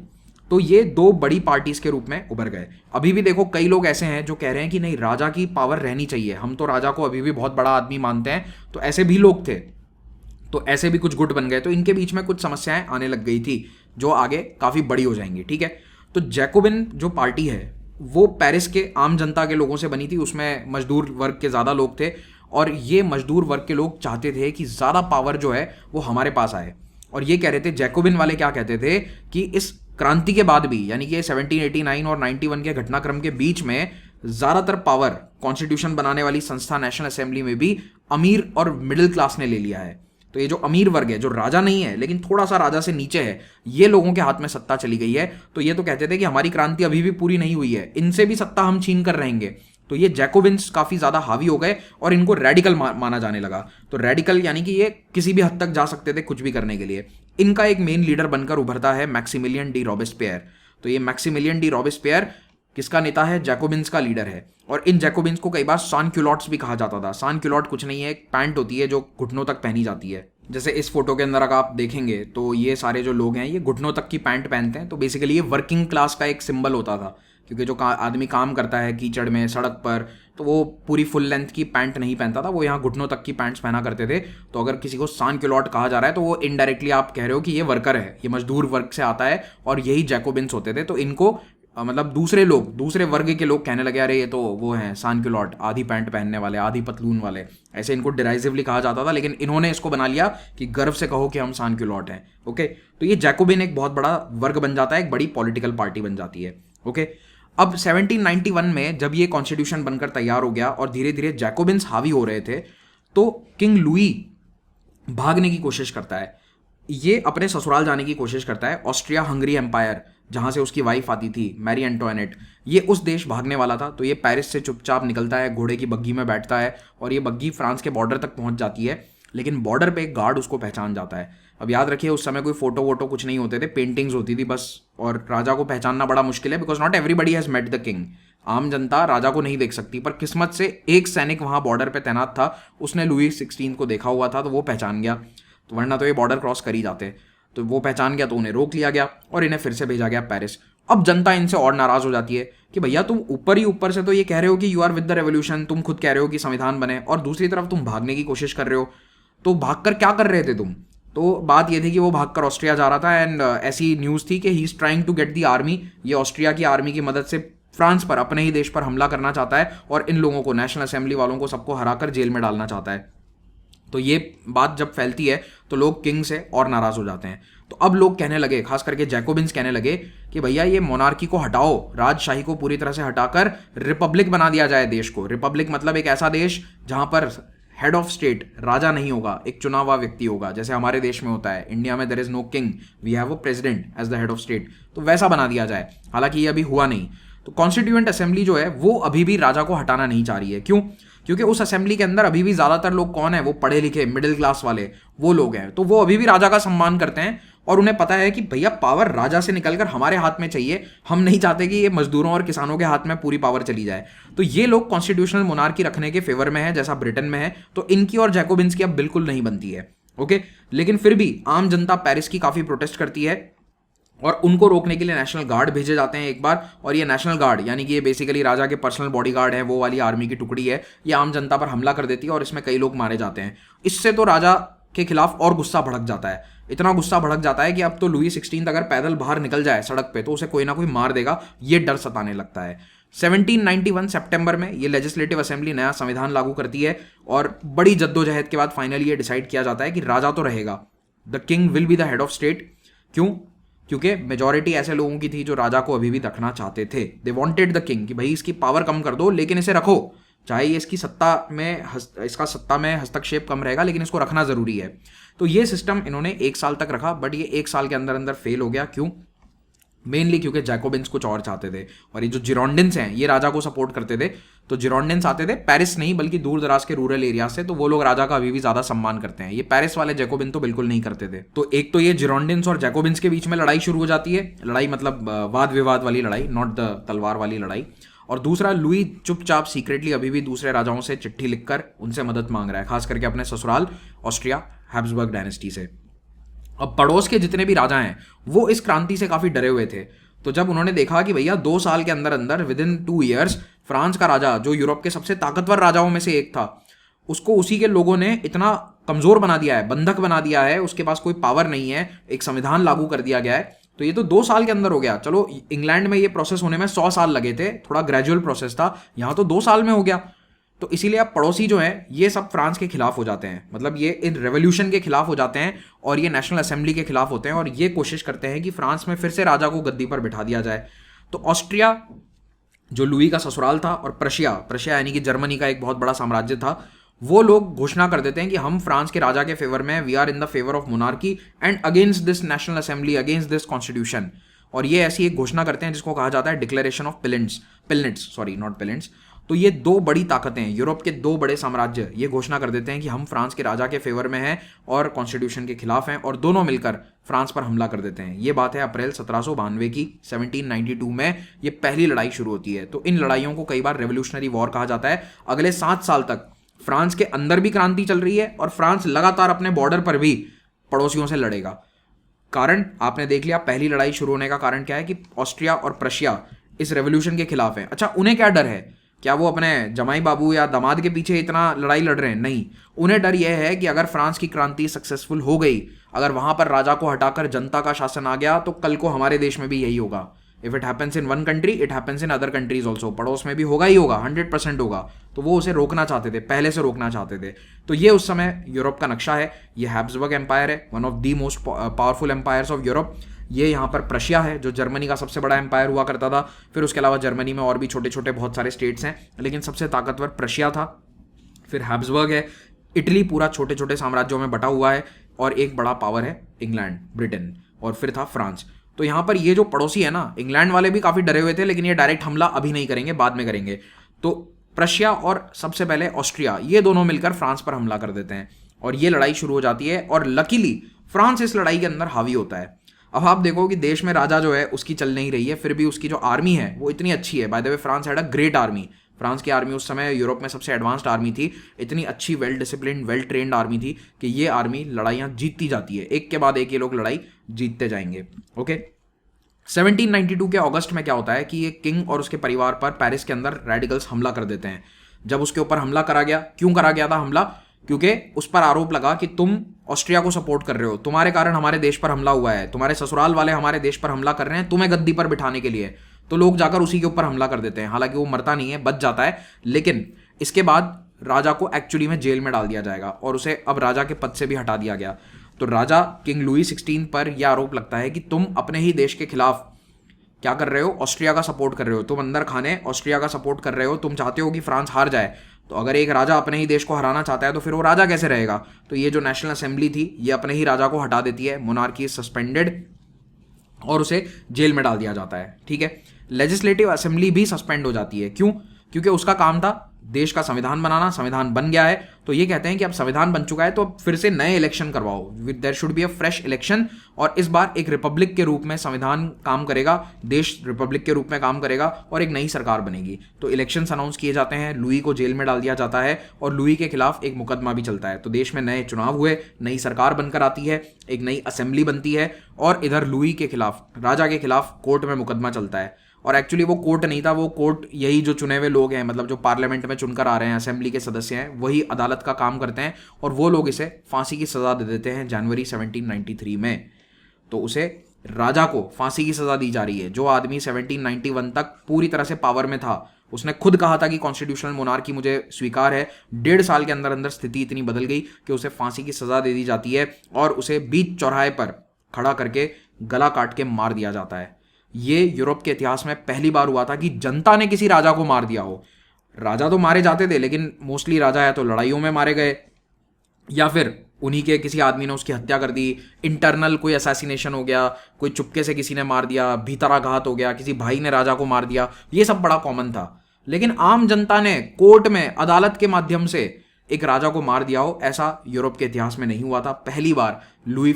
तो ये दो बड़ी पार्टीज के रूप में उभर गए। अभी भी देखो कई लोग ऐसे हैं जो कह रहे हैं कि नहीं, राजा की पावर रहनी चाहिए, हम तो राजा को अभी भी बहुत बड़ा आदमी मानते हैं। तो ऐसे भी लोग थे, तो ऐसे भी कुछ गुट बन गए। तो इनके बीच में कुछ समस्याएं आने लग गई थी जो आगे काफ़ी बड़ी हो जाएंगी। ठीक है, तो जैकोबिन जो पार्टी है वो पेरिस के आम जनता के लोगों से बनी थी, उसमें मजदूर वर्ग के ज़्यादा लोग थे, और ये मजदूर वर्ग के लोग चाहते थे कि ज़्यादा पावर जो है वो हमारे पास आए। और ये कह रहे थे, जैकोबिन वाले क्या कहते थे कि इस क्रांति के बाद भी, यानी कि 1789 और 91 के घटनाक्रम के बीच में ज़्यादातर पावर कॉन्स्टिट्यूशन बनाने वाली संस्था नेशनल असेंबली में भी अमीर और मिडिल क्लास ने ले लिया है। तो ये जो अमीर वर्ग है, जो राजा नहीं है लेकिन थोड़ा सा राजा से नीचे है, ये लोगों के हाथ में सत्ता चली गई है। तो ये तो कहते थे कि हमारी क्रांति अभी भी पूरी नहीं हुई है, इनसे भी सत्ता हम छीन कर रहेंगे। तो ये जैकोबिन्स काफ़ी ज़्यादा हावी हो गए और इनको रेडिकल माना जाने लगा। तो रेडिकल यानी कि ये किसी भी हद तक जा सकते थे कुछ भी करने के लिए। इनका एक मेन लीडर बनकर उभरता है मैक्सिमिलियन डी रॉबेस्पियर। तो ये मैक्सिमिलियन डी रॉबेस्पियर किसका नेता है? जैकोबिन्स का लीडर है। और इन जैकोबिन्स को कई बार सान-क्यूलॉट्स भी कहा जाता था। सान-क्यूलॉट कुछ नहीं है, एक पैंट होती है जो घुटनों तक पहनी जाती है। जैसे इस फोटो के अंदर अगर आप देखेंगे तो ये सारे जो लोग हैं ये घुटनों तक की पैंट पहनते हैं। तो बेसिकली ये वर्किंग क्लास का एक सिंबल होता था, क्योंकि जो आदमी काम करता है कीचड़ में, सड़क पर, तो वो पूरी फुल लेंथ की पैंट नहीं पहनता था, वो यहाँ घुटनों तक की पैंट्स पहना करते थे। तो अगर किसी को सान-क्यूलॉट कहा जा रहा है तो वो इनडायरेक्टली आप कह रहे हो कि ये वर्कर है, ये मजदूर वर्ग से आता है, और यही जैकोबिन्स होते थे। तो इनको मतलब दूसरे लोग, दूसरे वर्ग के लोग कहने लगे, अरे ये तो वो हैं सान-क्यूलॉट, आधी पैंट पहनने वाले, आधी पतलून वाले, ऐसे इनको डिराइजिवली कहा जाता था। लेकिन इन्होंने इसको बना लिया कि गर्व से कहो कि हम सान-क्यूलॉट हैं। ओके, तो ये जैकोबिन एक बहुत बड़ा वर्ग बन जाता है, एक बड़ी पॉलिटिकल पार्टी बन जाती है। ओके, अब 1791 में जब ये कॉन्स्टिट्यूशन बनकर तैयार हो गया और धीरे धीरे जैकोबिन्स हावी हो रहे थे, तो किंग लुई भागने की कोशिश करता है। ये अपने ससुराल जाने की कोशिश करता है। ऑस्ट्रिया हंगरी एम्पायर, जहाँ से उसकी वाइफ आती थी मैरी एंटोइनेट, ये उस देश भागने वाला था। तो ये पेरिस से चुपचाप निकलता है, घोड़े की बग्घी में बैठता है, और ये बग्घी फ्रांस के बॉर्डर तक पहुंच जाती है। लेकिन बॉर्डर पे एक गार्ड उसको पहचान जाता है। अब याद रखिए उस समय कोई फोटो वोटो कुछ नहीं होते थे, पेंटिंग्स होती थी बस, और राजा को पहचानना बड़ा मुश्किल है, because not everybody has met the king. आम जनता राजा को नहीं देख सकती, पर किस्मत से एक सैनिक वहाँ बॉर्डर पे तैनात था, उसने लुई 16 को देखा हुआ था, तो वो पहचान गया। तो वरना तो ये बॉर्डर क्रॉस कर ही जाते। तो वो पहचान गया, तो उन्हें रोक लिया गया और इन्हें फिर से भेजा गया पेरिस। अब जनता इनसे और नाराज हो जाती है कि भैया तुम ऊपर ही ऊपर से तो ये कह रहे हो कि you are with the revolution, तुम खुद कह रहे हो कि संविधान बने, और दूसरी तरफ तुम भागने की कोशिश कर रहे हो। तो भागकर क्या कर रहे थे तुम? तो बात ये थी कि वो भागकर ऑस्ट्रिया जा रहा था, एंड ऐसी न्यूज़ थी कि he is trying to get the army. ये ऑस्ट्रिया की आर्मी की मदद से फ्रांस पर, अपने ही देश पर हमला करना चाहता है, और इन लोगों को, नेशनल असेंबली वालों को, सबको हराकर जेल में डालना चाहता है। तो ये बात जब फैलती है तो लोग किंग से और नाराज हो जाते हैं। तो अब लोग कहने लगे, खास करके जैकोबिन्स कहने लगे कि भैया ये मोनार्की को हटाओ, राजशाही को पूरी तरह से हटाकर रिपब्लिक बना दिया जाए देश को। रिपब्लिक मतलब एक ऐसा देश जहां पर हेड ऑफ स्टेट राजा नहीं होगा, एक चुना हुआ व्यक्ति होगा, जैसे हमारे देश में होता है। इंडिया में there is no king, we have a president as the head of state. तो वैसा बना दिया जाए। हालांकि ये अभी हुआ नहीं। तो कॉन्स्टिट्यूएंट असेंबली जो है वो अभी भी राजा को हटाना नहीं चाह रही है। क्यों? क्योंकि उस असेंबली के अंदर अभी भी ज्यादातर लोग कौन है? वो पढ़े लिखे मिडिल क्लास वाले वो लोग हैं। तो वो अभी भी राजा का सम्मान करते हैं, और उन्हें पता है कि भैया पावर राजा से निकलकर हमारे हाथ में चाहिए। हम नहीं चाहते कि ये मजदूरों और किसानों के हाथ में पूरी पावर चली जाए। तो ये लोग कॉन्स्टिट्यूशनल मोनार्की रखने के फेवर में है, जैसा ब्रिटेन में है। तो इनकी और जैकोबिन्स की अब बिल्कुल नहीं बनती है। ओके, लेकिन फिर भी आम जनता पेरिस की काफी प्रोटेस्ट करती है, और उनको रोकने के लिए नेशनल गार्ड भेजे जाते हैं एक बार। और ये नेशनल गार्ड यानी कि ये बेसिकली राजा के पर्सनल बॉडीगार्ड है, वो वाली आर्मी की टुकड़ी है, ये आम जनता पर हमला कर देती है, और इसमें कई लोग मारे जाते हैं। इससे तो राजा के खिलाफ और गुस्सा भड़क जाता है। इतना गुस्सा भड़क जाता है कि अब तो लुई 16 अगर पैदल बाहर निकल जाए सड़क पे तो उसे कोई ना कोई मार देगा, ये डर सताने लगता है। 1791 सितंबर में ये लेजिस्लेटिव असेंबली नया संविधान लागू करती है, और बड़ी जद्दोजहद के बाद फाइनली ये डिसाइड किया जाता है कि राजा तो रहेगा, the king will be the head of state. क्यों? क्योंकि मेजॉरिटी ऐसे लोगों की थी जो राजा को अभी भी रखना चाहते थे। दे वांटेड द किंग, कि भाई इसकी पावर कम कर दो लेकिन इसे रखो, चाहे ये इसकी इसका सत्ता में हस्तक्षेप कम रहेगा, लेकिन इसको रखना जरूरी है। तो ये सिस्टम इन्होंने 1 साल तक रखा, बट ये 1 साल के अंदर अंदर फेल हो गया। क्यों? मेनली क्योंकि जैकोबिन्स कुछ और चाहते थे, और ये जो जिरोंडिन्स हैं ये राजा को सपोर्ट करते थे। तो जिरोंडिन्स आते थे पेरिस नहीं बल्कि दूर दराज के रूरल एरिया से, तो वो लोग राजा का अभी भी ज्यादा सम्मान करते हैं। ये पेरिस वाले जैकोबिन तो बिल्कुल नहीं करते थे। तो एक तो ये जिरोंडिन्स और जैकोबिन्स के बीच में लड़ाई शुरू हो जाती है। लड़ाई मतलब वाद विवाद वाली लड़ाई, नॉट द तलवार वाली लड़ाई। और दूसरा, लुई चुपचाप सीक्रेटली अभी भी दूसरे राजाओं से चिट्ठी लिखकर उनसे मदद मांग रहा है, खास करके अपने ससुराल ऑस्ट्रिया हैब्सबर्ग डायनेस्टी से। अब पड़ोस के जितने भी राजा हैं वो इस क्रांति से काफी डरे हुए थे। तो जब उन्होंने देखा कि भैया 2 साल के अंदर अंदर विद इन 2 ईयर्स फ्रांस का राजा, जो यूरोप के सबसे ताकतवर राजाओं में से एक था, उसको उसी के लोगों ने इतना कमजोर बना दिया है, बंधक बना दिया है, उसके पास कोई पावर नहीं है, एक संविधान लागू कर दिया गया है। तो ये तो 2 साल के अंदर हो गया। चलो इंग्लैंड में ये प्रोसेस होने में 100 साल लगे थे, थोड़ा ग्रेजुअल प्रोसेस था, यहाँ तो 2 साल में हो गया। तो इसीलिए अब पड़ोसी जो हैं ये सब फ्रांस के खिलाफ हो जाते हैं, मतलब ये इन रेवोल्यूशन के खिलाफ हो जाते हैं और ये नेशनल असेंबली के खिलाफ होते हैं और ये कोशिश करते हैं कि फ्रांस में फिर से राजा को गद्दी पर बिठा दिया जाए। तो ऑस्ट्रिया जो लुई का ससुराल था और प्रशिया, प्रशिया यानी कि जर्मनी का एक बहुत बड़ा साम्राज्य था, वो लोग घोषणा कर देते हैं कि हम फ्रांस के राजा के फेवर में, we are in the favour of monarchy and against this national assembly, against this constitution. और ये ऐसी एक घोषणा करते हैं जिसको कहा जाता है डिक्लेरेशन ऑफ पिलनिट्स, सॉरी नॉट पिलेंट्स। तो ये दो बड़ी ताकतें, यूरोप के दो बड़े साम्राज्य ये घोषणा कर देते हैं कि हम फ्रांस के राजा के फेवर में हैं और कॉन्स्टिट्यूशन के खिलाफ हैं, और दोनों मिलकर फ्रांस पर हमला कर देते हैं। ये बात है अप्रैल 1792 की। 1792 में ये पहली लड़ाई शुरू होती है। तो इन लड़ाइयों को कई बार रेवोल्यूशनरी वॉर कहा जाता है। अगले 7 साल तक फ्रांस के अंदर भी क्रांति चल रही है और फ्रांस लगातार अपने बॉर्डर पर भी पड़ोसियों से लड़ेगा। कारण आपने देख लिया, पहली लड़ाई शुरू होने का कारण क्या है कि ऑस्ट्रिया और प्रशिया इस रेवोल्यूशन के खिलाफ है। अच्छा, उन्हें क्या डर है? क्या वो अपने जमाई बाबू या दामाद के पीछे इतना लड़ाई लड़ रहे हैं? नहीं, उन्हें डर यह है कि अगर फ्रांस की क्रांति सक्सेसफुल हो गई, अगर वहां पर राजा को हटाकर जनता का शासन आ गया, तो कल को हमारे देश में भी यही होगा। If it happens in one country, it happens in other countries also. पड़ोस में भी होगा ही होगा, 100% होगा। तो वो उसे रोकना चाहते थे, पहले से रोकना चाहते थे। तो ये उस समय यूरोप का नक्शा है। ये हैब्सबर्ग एम्पायर है, one of the most powerful empires of Europe. ये यहाँ पर प्रशिया है जो जर्मनी का सबसे बड़ा एम्पायर हुआ करता था। फिर उसके अलावा जर्मनी में और भी छोटे छोटे बहुत सारे स्टेट्स हैं, लेकिन सबसे ताकतवर प्रशिया था। फिर हैब्सबर्ग है। इटली पूरा छोटे छोटे साम्राज्यों में बटा हुआ है, और एक बड़ा पावर है इंग्लैंड, ब्रिटेन, और फिर था फ्रांस। तो यहाँ पर ये जो पड़ोसी है ना, इंग्लैंड वाले भी काफ़ी डरे हुए थे, लेकिन ये डायरेक्ट हमला अभी नहीं करेंगे, बाद में करेंगे। तो प्रशिया और सबसे पहले ऑस्ट्रिया, ये दोनों मिलकर फ्रांस पर हमला कर देते हैं और ये लड़ाई शुरू हो जाती है। और लकीली फ्रांस इस लड़ाई के अंदर हावी होता है। अब आप देखो कि देश में राजा जो है उसकी चल नहीं रही है, फिर भी उसकी जो आर्मी है वो इतनी अच्छी है। By the way, France had a great army. France की आर्मी उस समय यूरोप में सबसे एडवांस्ड आर्मी थी। इतनी अच्छी, well discipline, well trained army थी कि ये आर्मी लड़ाइयाँ जीतती जाती है, एक के बाद एक ये लोग लड़ाई जीतते जाएंगे। ओके, 1792 के अगस्त में क्या होता है कि ये किंग और उसके परिवार पर पेरिस के अंदर रेडिकल्स हमला कर देते हैं। जब उसके ऊपर हमला करा गया, क्यों करा गया था हमला? क्योंकि उस पर आरोप लगा कि तुम ऑस्ट्रिया को सपोर्ट कर रहे हो, तुम्हारे कारण हमारे देश पर हमला हुआ है, तुम्हारे ससुराल वाले हमारे देश पर हमला कर रहे हैं तुम्हें गद्दी पर बिठाने के लिए। तो लोग जाकर उसी के ऊपर हमला कर देते हैं। हालांकि वो मरता नहीं है, बच जाता है, लेकिन इसके बाद राजा को एक्चुअली में जेल में डाल दिया जाएगा और उसे अब राजा के पद से भी हटा दिया गया। तो राजा किंग लुई 16 पर यह आरोप लगता है कि तुम अपने ही देश के खिलाफ क्या कर रहे हो, ऑस्ट्रिया का सपोर्ट कर रहे हो, तुम अंदर खाने ऑस्ट्रिया का सपोर्ट कर रहे हो, तुम चाहते हो कि फ्रांस हार जाए। तो अगर एक राजा अपने ही देश को हराना चाहता है तो फिर वो राजा कैसे रहेगा? तो ये जो नेशनल असेंबली थी ये अपने ही राजा को हटा देती है, मोनार्की इज सस्पेंडेड, और उसे जेल में डाल दिया जाता है। ठीक है, लेजिस्लेटिव असेंबली भी सस्पेंड हो जाती है। क्यों? क्योंकि उसका काम था देश का संविधान बनाना। संविधान बन गया है तो ये कहते हैं कि अब संविधान बन चुका है तो अब फिर से नए इलेक्शन करवाओ, there should be a fresh election. और इस बार एक रिपब्लिक के रूप में संविधान काम करेगा, देश रिपब्लिक के रूप में काम करेगा और एक नई सरकार बनेगी। तो इलेक्शंस अनाउंस किए जाते हैं, लुई को जेल में डाल दिया जाता है और लुई के खिलाफ एक मुकदमा भी चलता है। तो देश में नए चुनाव हुए, नई सरकार बनकर आती है, एक नई असेंबली बनती है, और इधर लुई के खिलाफ, राजा के खिलाफ कोर्ट में मुकदमा चलता है। और एक्चुअली वो कोर्ट नहीं था, वो कोर्ट यही जो चुने हुए लोग हैं, मतलब जो पार्लियामेंट में चुनकर आ रहे हैं, असेंबली के सदस्य हैं, वही अदालत का काम करते हैं और वो लोग इसे फांसी की सज़ा दे देते हैं जनवरी 1793 में। तो उसे, राजा को फांसी की सज़ा दी जा रही है। जो आदमी 1791 तक पूरी तरह से पावर में था, उसने खुद कहा था कि कॉन्स्टिट्यूशनल मोनार्की मुझे स्वीकार है, 1.5 साल के अंदर अंदर स्थिति इतनी बदल गई कि उसे फांसी की सज़ा दे दी जाती है और उसे बीच चौराहे पर खड़ा करके गला काट के मार दिया जाता है। ये यूरोप के इतिहास में पहली बार हुआ था कि जनता ने किसी राजा को मार दिया हो। राजा तो मारे जाते थे, लेकिन मोस्टली राजा है तो लड़ाइयों में मारे गए, या फिर उन्हीं के किसी आदमी ने उसकी हत्या कर दी, इंटरनल कोई असैसिनेशन हो गया, कोई चुपके से किसी ने मार दिया, भीतराघात हो गया, किसी भाई ने राजा को मार दिया, ये सब बड़ा कॉमन था। लेकिन आम जनता ने कोर्ट में, अदालत के माध्यम से एक राजा को मार दिया हो, ऐसा यूरोप के इतिहास में नहीं हुआ था। पहली बार लुई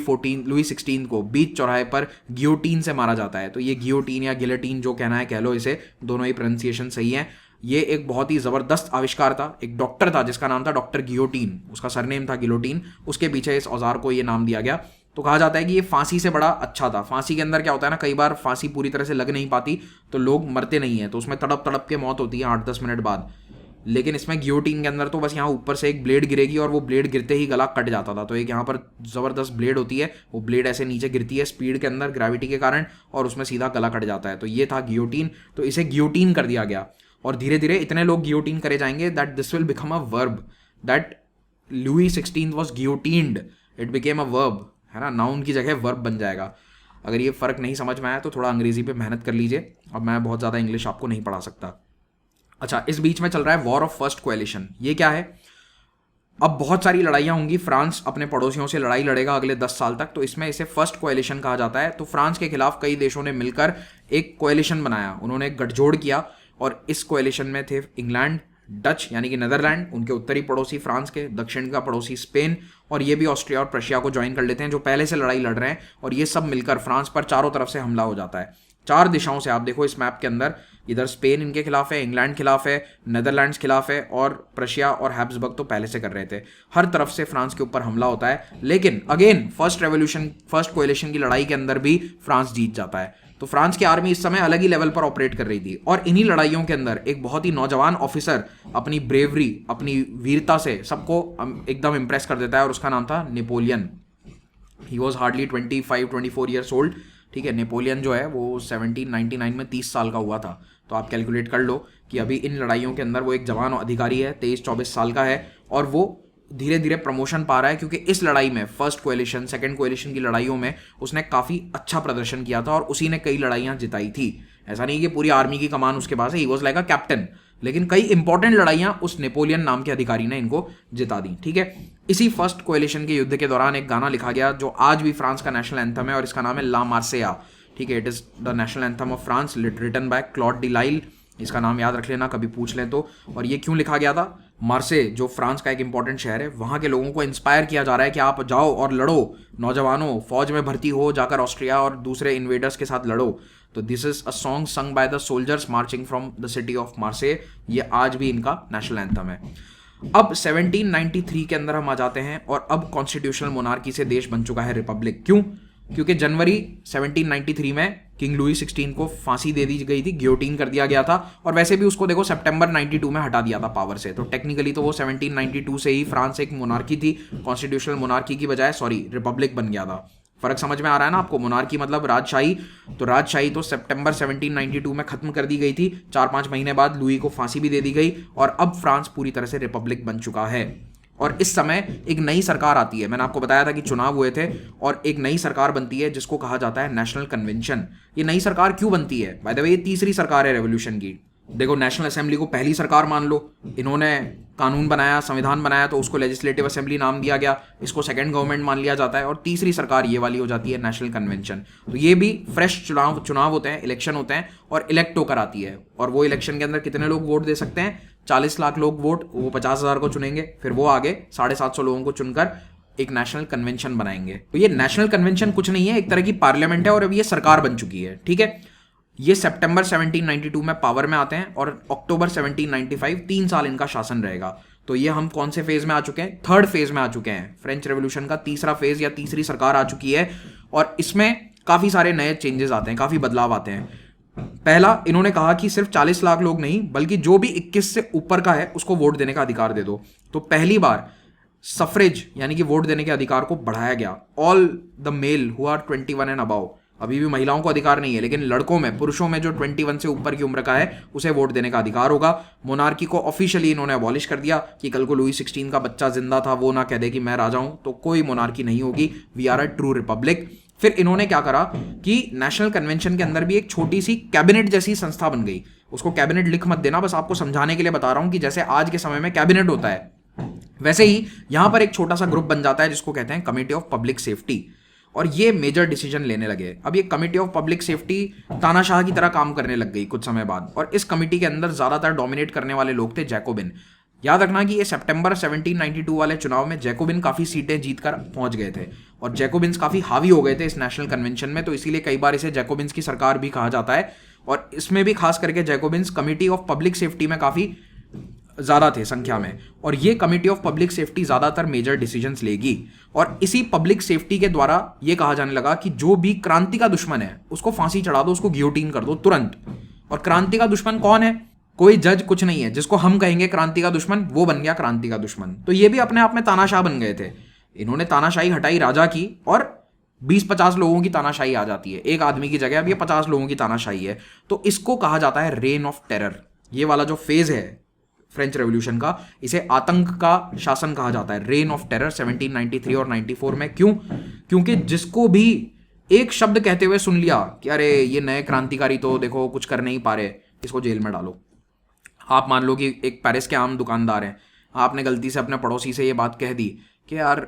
16 को बीच चौराहे पर गियोटीन से मारा जाता है। तो ये गियोटीन या गिलेटीन जो कहना है कह लो इसे, दोनों ही प्रोनाउंसिएशन सही है। ये एक बहुत ही ज़बरदस्त आविष्कार था। एक डॉक्टर था जिसका नाम था डॉक्टर गियोटीन, उसका सरनेम था गिलोटीन, उसके पीछे इस औजार को ये नाम दिया गया। तो कहा जाता है कि ये फांसी से बड़ा अच्छा था। फांसी के अंदर क्या होता है ना, कई बार फांसी पूरी तरह से लग नहीं पाती तो लोग मरते नहीं है, तो उसमें तड़प तड़प के मौत होती है 8-10 मिनट बाद। लेकिन इसमें गियोटिन के अंदर तो बस यहाँ ऊपर से एक ब्लेड गिरेगी और वो ब्लेड गिरते ही गला कट जाता था। तो एक यहाँ पर ज़बरदस्त ब्लेड होती है, वो ब्लेड ऐसे नीचे गिरती है स्पीड के अंदर, ग्रेविटी के कारण, और उसमें सीधा गला कट जाता है। तो ये था गियोटिन, तो इसे गियोटिन कर दिया गया। और धीरे धीरे इतने लोग गियोटिन करे जाएंगे that this will become a verb, that Louis 16 was guillotined, it became a verb, है ना, नाउन की जगह वर्ब बन जाएगा। अगर ये फ़र्क नहीं समझ में आया तो थोड़ा अंग्रेजी पे मेहनत कर लीजिए, अब मैं बहुत ज़्यादा इंग्लिश आपको नहीं पढ़ा सकता। अच्छा, इस बीच में चल रहा है वॉर ऑफ फर्स्ट कोएलिशन। ये क्या है? अब बहुत सारी लड़ाइयाँ होंगी, फ्रांस अपने पड़ोसियों से लड़ाई लड़ेगा अगले 10 साल तक, तो इसमें इसे फर्स्ट कोएलिशन कहा जाता है। तो फ्रांस के खिलाफ कई देशों ने मिलकर एक कोएलिशन बनाया, उन्होंने एक गठजोड़ किया, और इस कोएलिशन में थे इंग्लैंड, डच यानी कि नीदरलैंड, उनके उत्तरी पड़ोसी फ्रांस के, दक्षिण का पड़ोसी स्पेन, और ये भी ऑस्ट्रिया और प्रशिया को ज्वाइन कर लेते हैं जो पहले से लड़ाई लड़ रहे हैं, और ये सब मिलकर फ्रांस पर चारों तरफ से हमला हो जाता है। 4 दिशाओं से, आप देखो इस मैप के अंदर, इधर स्पेन इनके खिलाफ है, इंग्लैंड खिलाफ है, नीदरलैंड्स खिलाफ है, और प्रशिया और हैब्सबर्ग तो पहले से कर रहे थे। हर तरफ से फ्रांस के ऊपर हमला होता है, लेकिन अगेन फर्स्ट कोएलिशन की लड़ाई के अंदर भी फ्रांस जीत जाता है। तो फ्रांस की आर्मी इस समय अलग ही लेवल पर ऑपरेट कर रही थी, और इन्हीं लड़ाइयों के अंदर एक बहुत ही नौजवान ऑफिसर अपनी ब्रेवरी, अपनी वीरता से सबको एकदम इंप्रेस कर देता है, और उसका नाम था Napoleon. He was hardly 25-24 years old. ठीक है, नेपोलियन जो है वो 1799 में 30 साल का हुआ था। तो आप कैलकुलेट कर लो कि अभी इन लड़ाइयों के अंदर वो एक जवान अधिकारी है, 23-24 साल का है, और वो धीरे धीरे प्रमोशन पा रहा है, क्योंकि इस लड़ाई में फर्स्ट कोएलिशन, सेकंड कोएलिशन की लड़ाइयों में उसने काफ़ी अच्छा प्रदर्शन किया था, और उसी ने कई लड़ाइयाँ जिताई थी। ऐसा नहीं कि पूरी आर्मी की कमान उसके पास है, he was like a captain, लेकिन कई इंपॉर्टेंट लड़ाइयाँ उस नेपोलियन नाम के अधिकारी ने इनको जिता दी। ठीक है, इसी फर्स्ट कोएलिशन के युद्ध के दौरान एक गाना लिखा गया जो आज भी फ्रांस का नेशनल एंथम है, और इसका नाम है ला मार्सेया। ठीक है, it is the national anthem of France, written by Claude Delisle. इसका नाम याद रख लेना, कभी पूछ लें तो। और ये क्यों लिखा गया था? मार्से, जो फ्रांस का एक इंपॉर्टेंट शहर है, वहाँ के लोगों को इंस्पायर किया जा रहा है कि आप जाओ और लड़ो, नौजवानों, फौज में भर्ती हो, जाकर ऑस्ट्रिया और दूसरे इन्वेडर्स के साथ लड़ो। तो this is a song sung by the soldiers marching from the city of मार्से। ये आज भी इनका नेशनल एंथम है। अब 1793 के अंदर हम आ जाते हैं, और अब कॉन्स्टिट्यूशनल मोनार्की से देश बन चुका है रिपब्लिक। क्यों? क्योंकि जनवरी 1793 में किंग लुई 16 को फांसी दे दी गई थी, गियोटिन कर दिया गया था, और वैसे भी उसको देखो सितंबर 92 में हटा दिया था पावर से। तो टेक्निकली तो वो 1792 से ही फ्रांस एक मोनार्की थी, कॉन्स्टिट्यूशनल मोनार्की की बजाय रिपब्लिक बन गया था। फर्क समझ में आ रहा है ना आपको? मोनार्की मतलब राजशाही, तो राजशाही तो सितंबर 1792 में खत्म कर दी गई थी। 4-5 महीने बाद लुई को फांसी भी दे दी गई, और अब फ्रांस पूरी तरह से रिपब्लिक बन चुका है। और इस समय एक नई सरकार आती है, मैंने आपको बताया था कि चुनाव हुए थे, और एक नई सरकार बनती है जिसको कहा जाता है नेशनल कन्वेंशन। ये नई सरकार क्यों बनती है? बाय द वे, ये तीसरी सरकार है रेवोल्यूशन की। देखो, नेशनल असेंबली को पहली सरकार मान लो, इन्होंने कानून बनाया, संविधान बनाया, तो उसको लेजिस्लेटिव असेंबली नाम दिया गया, इसको सेकंड गवर्नमेंट मान लिया जाता है, और तीसरी सरकार ये वाली हो जाती है नेशनल कन्वेंशन। तो ये भी फ्रेश चुनाव होते हैं, इलेक्शन होते हैं, और इलेक्ट होकर आती है। और वो इलेक्शन के अंदर कितने लोग वोट दे सकते हैं? 40 लाख लोग वोट, वो 50,000 को चुनेंगे, फिर वो आगे 750 लोगों को चुनकर एक नेशनल कन्वेंशन बनाएंगे। तो ये नेशनल कन्वेंशन कुछ नहीं है, एक तरह की पार्लियामेंट है, और अब ये सरकार बन चुकी है। ठीक है, ये सितंबर 1792 में पावर में आते हैं, और अक्टूबर 1795 3 साल इनका शासन रहेगा। तो ये हम कौन से फेज में आ चुके हैं? थर्ड फेज में आ चुके हैं। फ्रेंच रेवोल्यूशन का तीसरा फेज या तीसरी सरकार आ चुकी है, और इसमें काफ़ी सारे नए चेंजेस आते हैं, काफ़ी बदलाव आते हैं। पहला, इन्होंने कहा कि सिर्फ 40 लाख लोग नहीं, बल्कि जो भी 21 से ऊपर का है उसको वोट देने का अधिकार दे दो। तो पहली बार सफ्रेज यानी कि वोट देने के अधिकार को बढ़ाया गया। All the male who are 21 and above, अभी भी महिलाओं को अधिकार नहीं है, लेकिन लड़कों में, पुरुषों में जो 21 से ऊपर की उम्र का है उसे वोट देने का अधिकार होगा। मोनार्की को ऑफिशियली इन्होंने अबॉलिश कर दिया कि कल को लुई 16 का बच्चा जिंदा था, वो ना कह दे कि मैं राजा हूं, तो कोई मोनार्की नहीं होगी, we are a true republic. फिर इन्होंने क्या करा कि नेशनल कन्वेंशन के अंदर भी एक छोटी सी कैबिनेट जैसी संस्था बन गई। उसको कैबिनेट लिख मत देना, बस आपको समझाने के लिए बता रहा हूं कि जैसे आज के समय में कैबिनेट होता है, वैसे ही यहां पर एक छोटा सा ग्रुप बन जाता है जिसको कहते हैं कमेटी ऑफ पब्लिक सेफ्टी, और ये मेजर डिसीजन लेने लगे। अब ये कमेटी ऑफ पब्लिक सेफ्टी तानाशाह की तरह काम करने लग गई कुछ समय बाद, और इस कमेटी के अंदर ज्यादातर डोमिनेट करने वाले लोग थे जैकोबिन। याद रखना कि ये सितंबर 1792 वाले चुनाव में जैकोबिन काफी सीटें जीतकर पहुंच गए थे, और जैकोबिन्स काफी हावी हो गए थे इस नेशनल कन्वेंशन में, तो इसीलिए कई बार इसे जैकोबिन्स की सरकार भी कहा जाता है। और इसमें भी खास करके Jacobins committee of public safety में काफी ज़्यादा थे संख्या में, और ये कमिटी ऑफ पब्लिक सेफ्टी ज़्यादातर मेजर डिसीजंस लेगी। और इसी पब्लिक सेफ्टी के द्वारा ये कहा जाने लगा कि जो भी क्रांति का दुश्मन है उसको फांसी चढ़ा दो, उसको गियोटिन कर दो तुरंत। और क्रांति का दुश्मन कौन है? कोई जज कुछ नहीं है, जिसको हम कहेंगे क्रांति का दुश्मन वो बन गया क्रांति का दुश्मन। तो ये भी अपने आप में तानाशाह बन गए थे। इन्होंने तानाशाही हटाई राजा की, और 20-50 लोगों की तानाशाही आ जाती है एक आदमी की जगह, अब ये 50 लोगों की तानाशाही है। तो इसको कहा जाता है रेन ऑफ टेरर। ये वाला जो फेज है फ्रेंच रेवोल्यूशन का, इसे आतंक का शासन कहा जाता है, रेन ऑफ टेरर 1793 और 94 में। क्यों? क्योंकि जिसको भी एक शब्द कहते हुए सुन लिया कि अरे ये नए क्रांतिकारी तो देखो कुछ कर नहीं पा रहे, इसको जेल में डालो। आप मान लो कि एक पेरिस के आम दुकानदार हैं, आपने गलती से अपने पड़ोसी से ये बात कह दी कि यार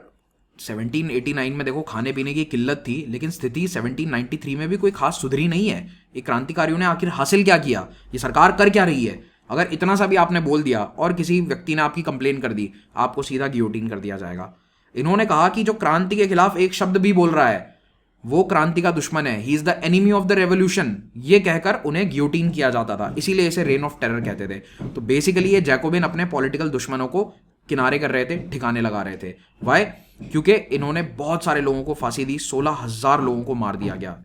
1789 में देखो खाने पीने की किल्लत थी, लेकिन स्थिति 1793 में भी कोई खास सुधरी नहीं है। ये क्रांतिकारियों ने आखिर हासिल क्या किया, ये सरकार कर क्या रही है? अगर इतना सा भी आपने बोल दिया और किसी व्यक्ति ने आपकी कंप्लेन कर दी, आपको सीधा गियोटिन कर दिया जाएगा। इन्होंने कहा कि जो क्रांति के खिलाफ एक शब्द भी बोल रहा है वो क्रांति का दुश्मन है, he is the enemy of the revolution, ये कहकर उन्हें गियोटिन किया जाता था। इसीलिए इसे रेन ऑफ टेरर कहते थे। तो बेसिकली ये जैकोबिन अपने पॉलिटिकल दुश्मनों को किनारे कर रहे थे, ठिकाने लगा रहे थे। वाई? क्योंकि इन्होंने बहुत सारे लोगों को फांसी दी, 16,000 लोगों को मार दिया गया।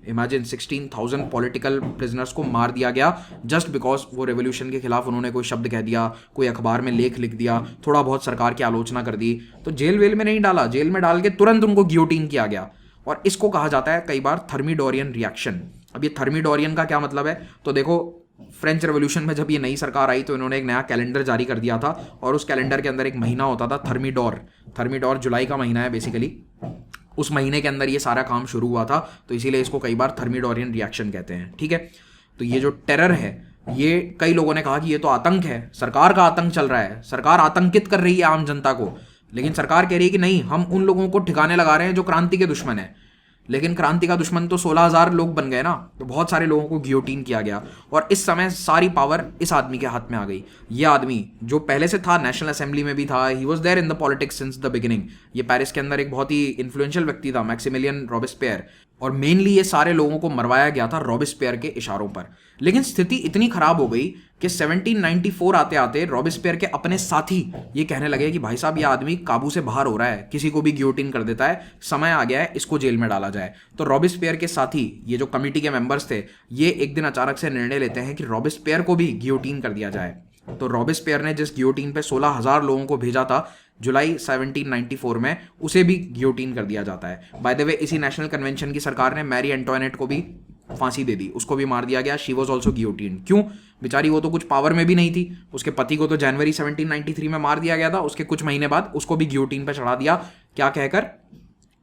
इमेजिन 16,000 पॉलिटिकल प्रिजनर्स को मार दिया गया जस्ट बिकॉज वो रेवोल्यूशन के खिलाफ उन्होंने कोई शब्द कह दिया, कोई अखबार में लेख लिख दिया, थोड़ा बहुत सरकार की आलोचना कर दी। तो जेल वेल में नहीं डाला, जेल में डाल के तुरंत उनको गियोटिन किया गया। और इसको कहा जाता है कई बार थर्मिडोरियन रिएक्शन। अब ये थर्मिडोरियन का क्या मतलब है? तो देखो फ्रेंच रेवोल्यूशन में जब ये नई सरकार आई तो इन्होंने एक नया कैलेंडर जारी कर दिया था, और उस कैलेंडर के अंदर एक महीना होता था थर्मिडोर। थर्मिडोर जुलाई का महीना है बेसिकली, उस महीने के अंदर ये सारा काम शुरू हुआ था, तो इसीलिए इसको कई बार थर्मिडोरियन रिएक्शन कहते हैं। ठीक है, तो ये जो टेरर है, ये कई लोगों ने कहा कि ये तो आतंक है, सरकार का आतंक चल रहा है, सरकार आतंकित कर रही है आम जनता को। लेकिन सरकार कह रही है कि नहीं, हम उन लोगों को ठिकाने लगा रहे हैं जो क्रांति के दुश्मन है। लेकिन क्रांति का दुश्मन तो 16,000 लोग बन गए ना, तो बहुत सारे लोगों को गियोटिन किया गया। और इस समय सारी पावर इस आदमी के हाथ में आ गई। ये आदमी जो पहले से था, नेशनल असेंबली में भी था, he was there in the politics since the beginning. ये पेरिस के अंदर एक बहुत ही इन्फ्लुएंशियल व्यक्ति था, मैक्सिमिलियन रॉबेस्पियर। और मेनली ये सारे लोगों को मरवाया गया था रॉबेस्पियर के इशारों पर। लेकिन स्थिति इतनी खराब हो गई कि 1794 आते आते रॉबेस्पियर के अपने साथी ये कहने लगे कि भाई साहब ये आदमी काबू से बाहर हो रहा है, किसी को भी गियोटिन कर देता है, समय आ गया है, इसको जेल में डाला जाए। तो रॉबेस्पियर के साथी, ये जो कमिटी के मेंबर्स थे, ये एक दिन अचानक से निर्णय लेते हैं कि रॉबेस्पियर को भी गियोटिन कर दिया जाए। तो रॉबेस्पियर ने जिस गियोटिन पे 16,000 लोगों को भेजा था जुलाई 1794 में, उसे भी गियोटिन कर दिया जाता है। बाय द वे, इसी नेशनल कन्वेंशन की सरकार ने मैरी एंटोनेट को भी फांसी दे दी, उसको भी मार दिया गया। She was also guillotine. क्यों? बेचारी वो तो कुछ पावर में भी नहीं थी। उसके पति को तो जनवरी 1793 में मार दिया गया था, उसके कुछ महीने बाद उसको भी गियोटिन पर चढ़ा दिया। क्या कहकर?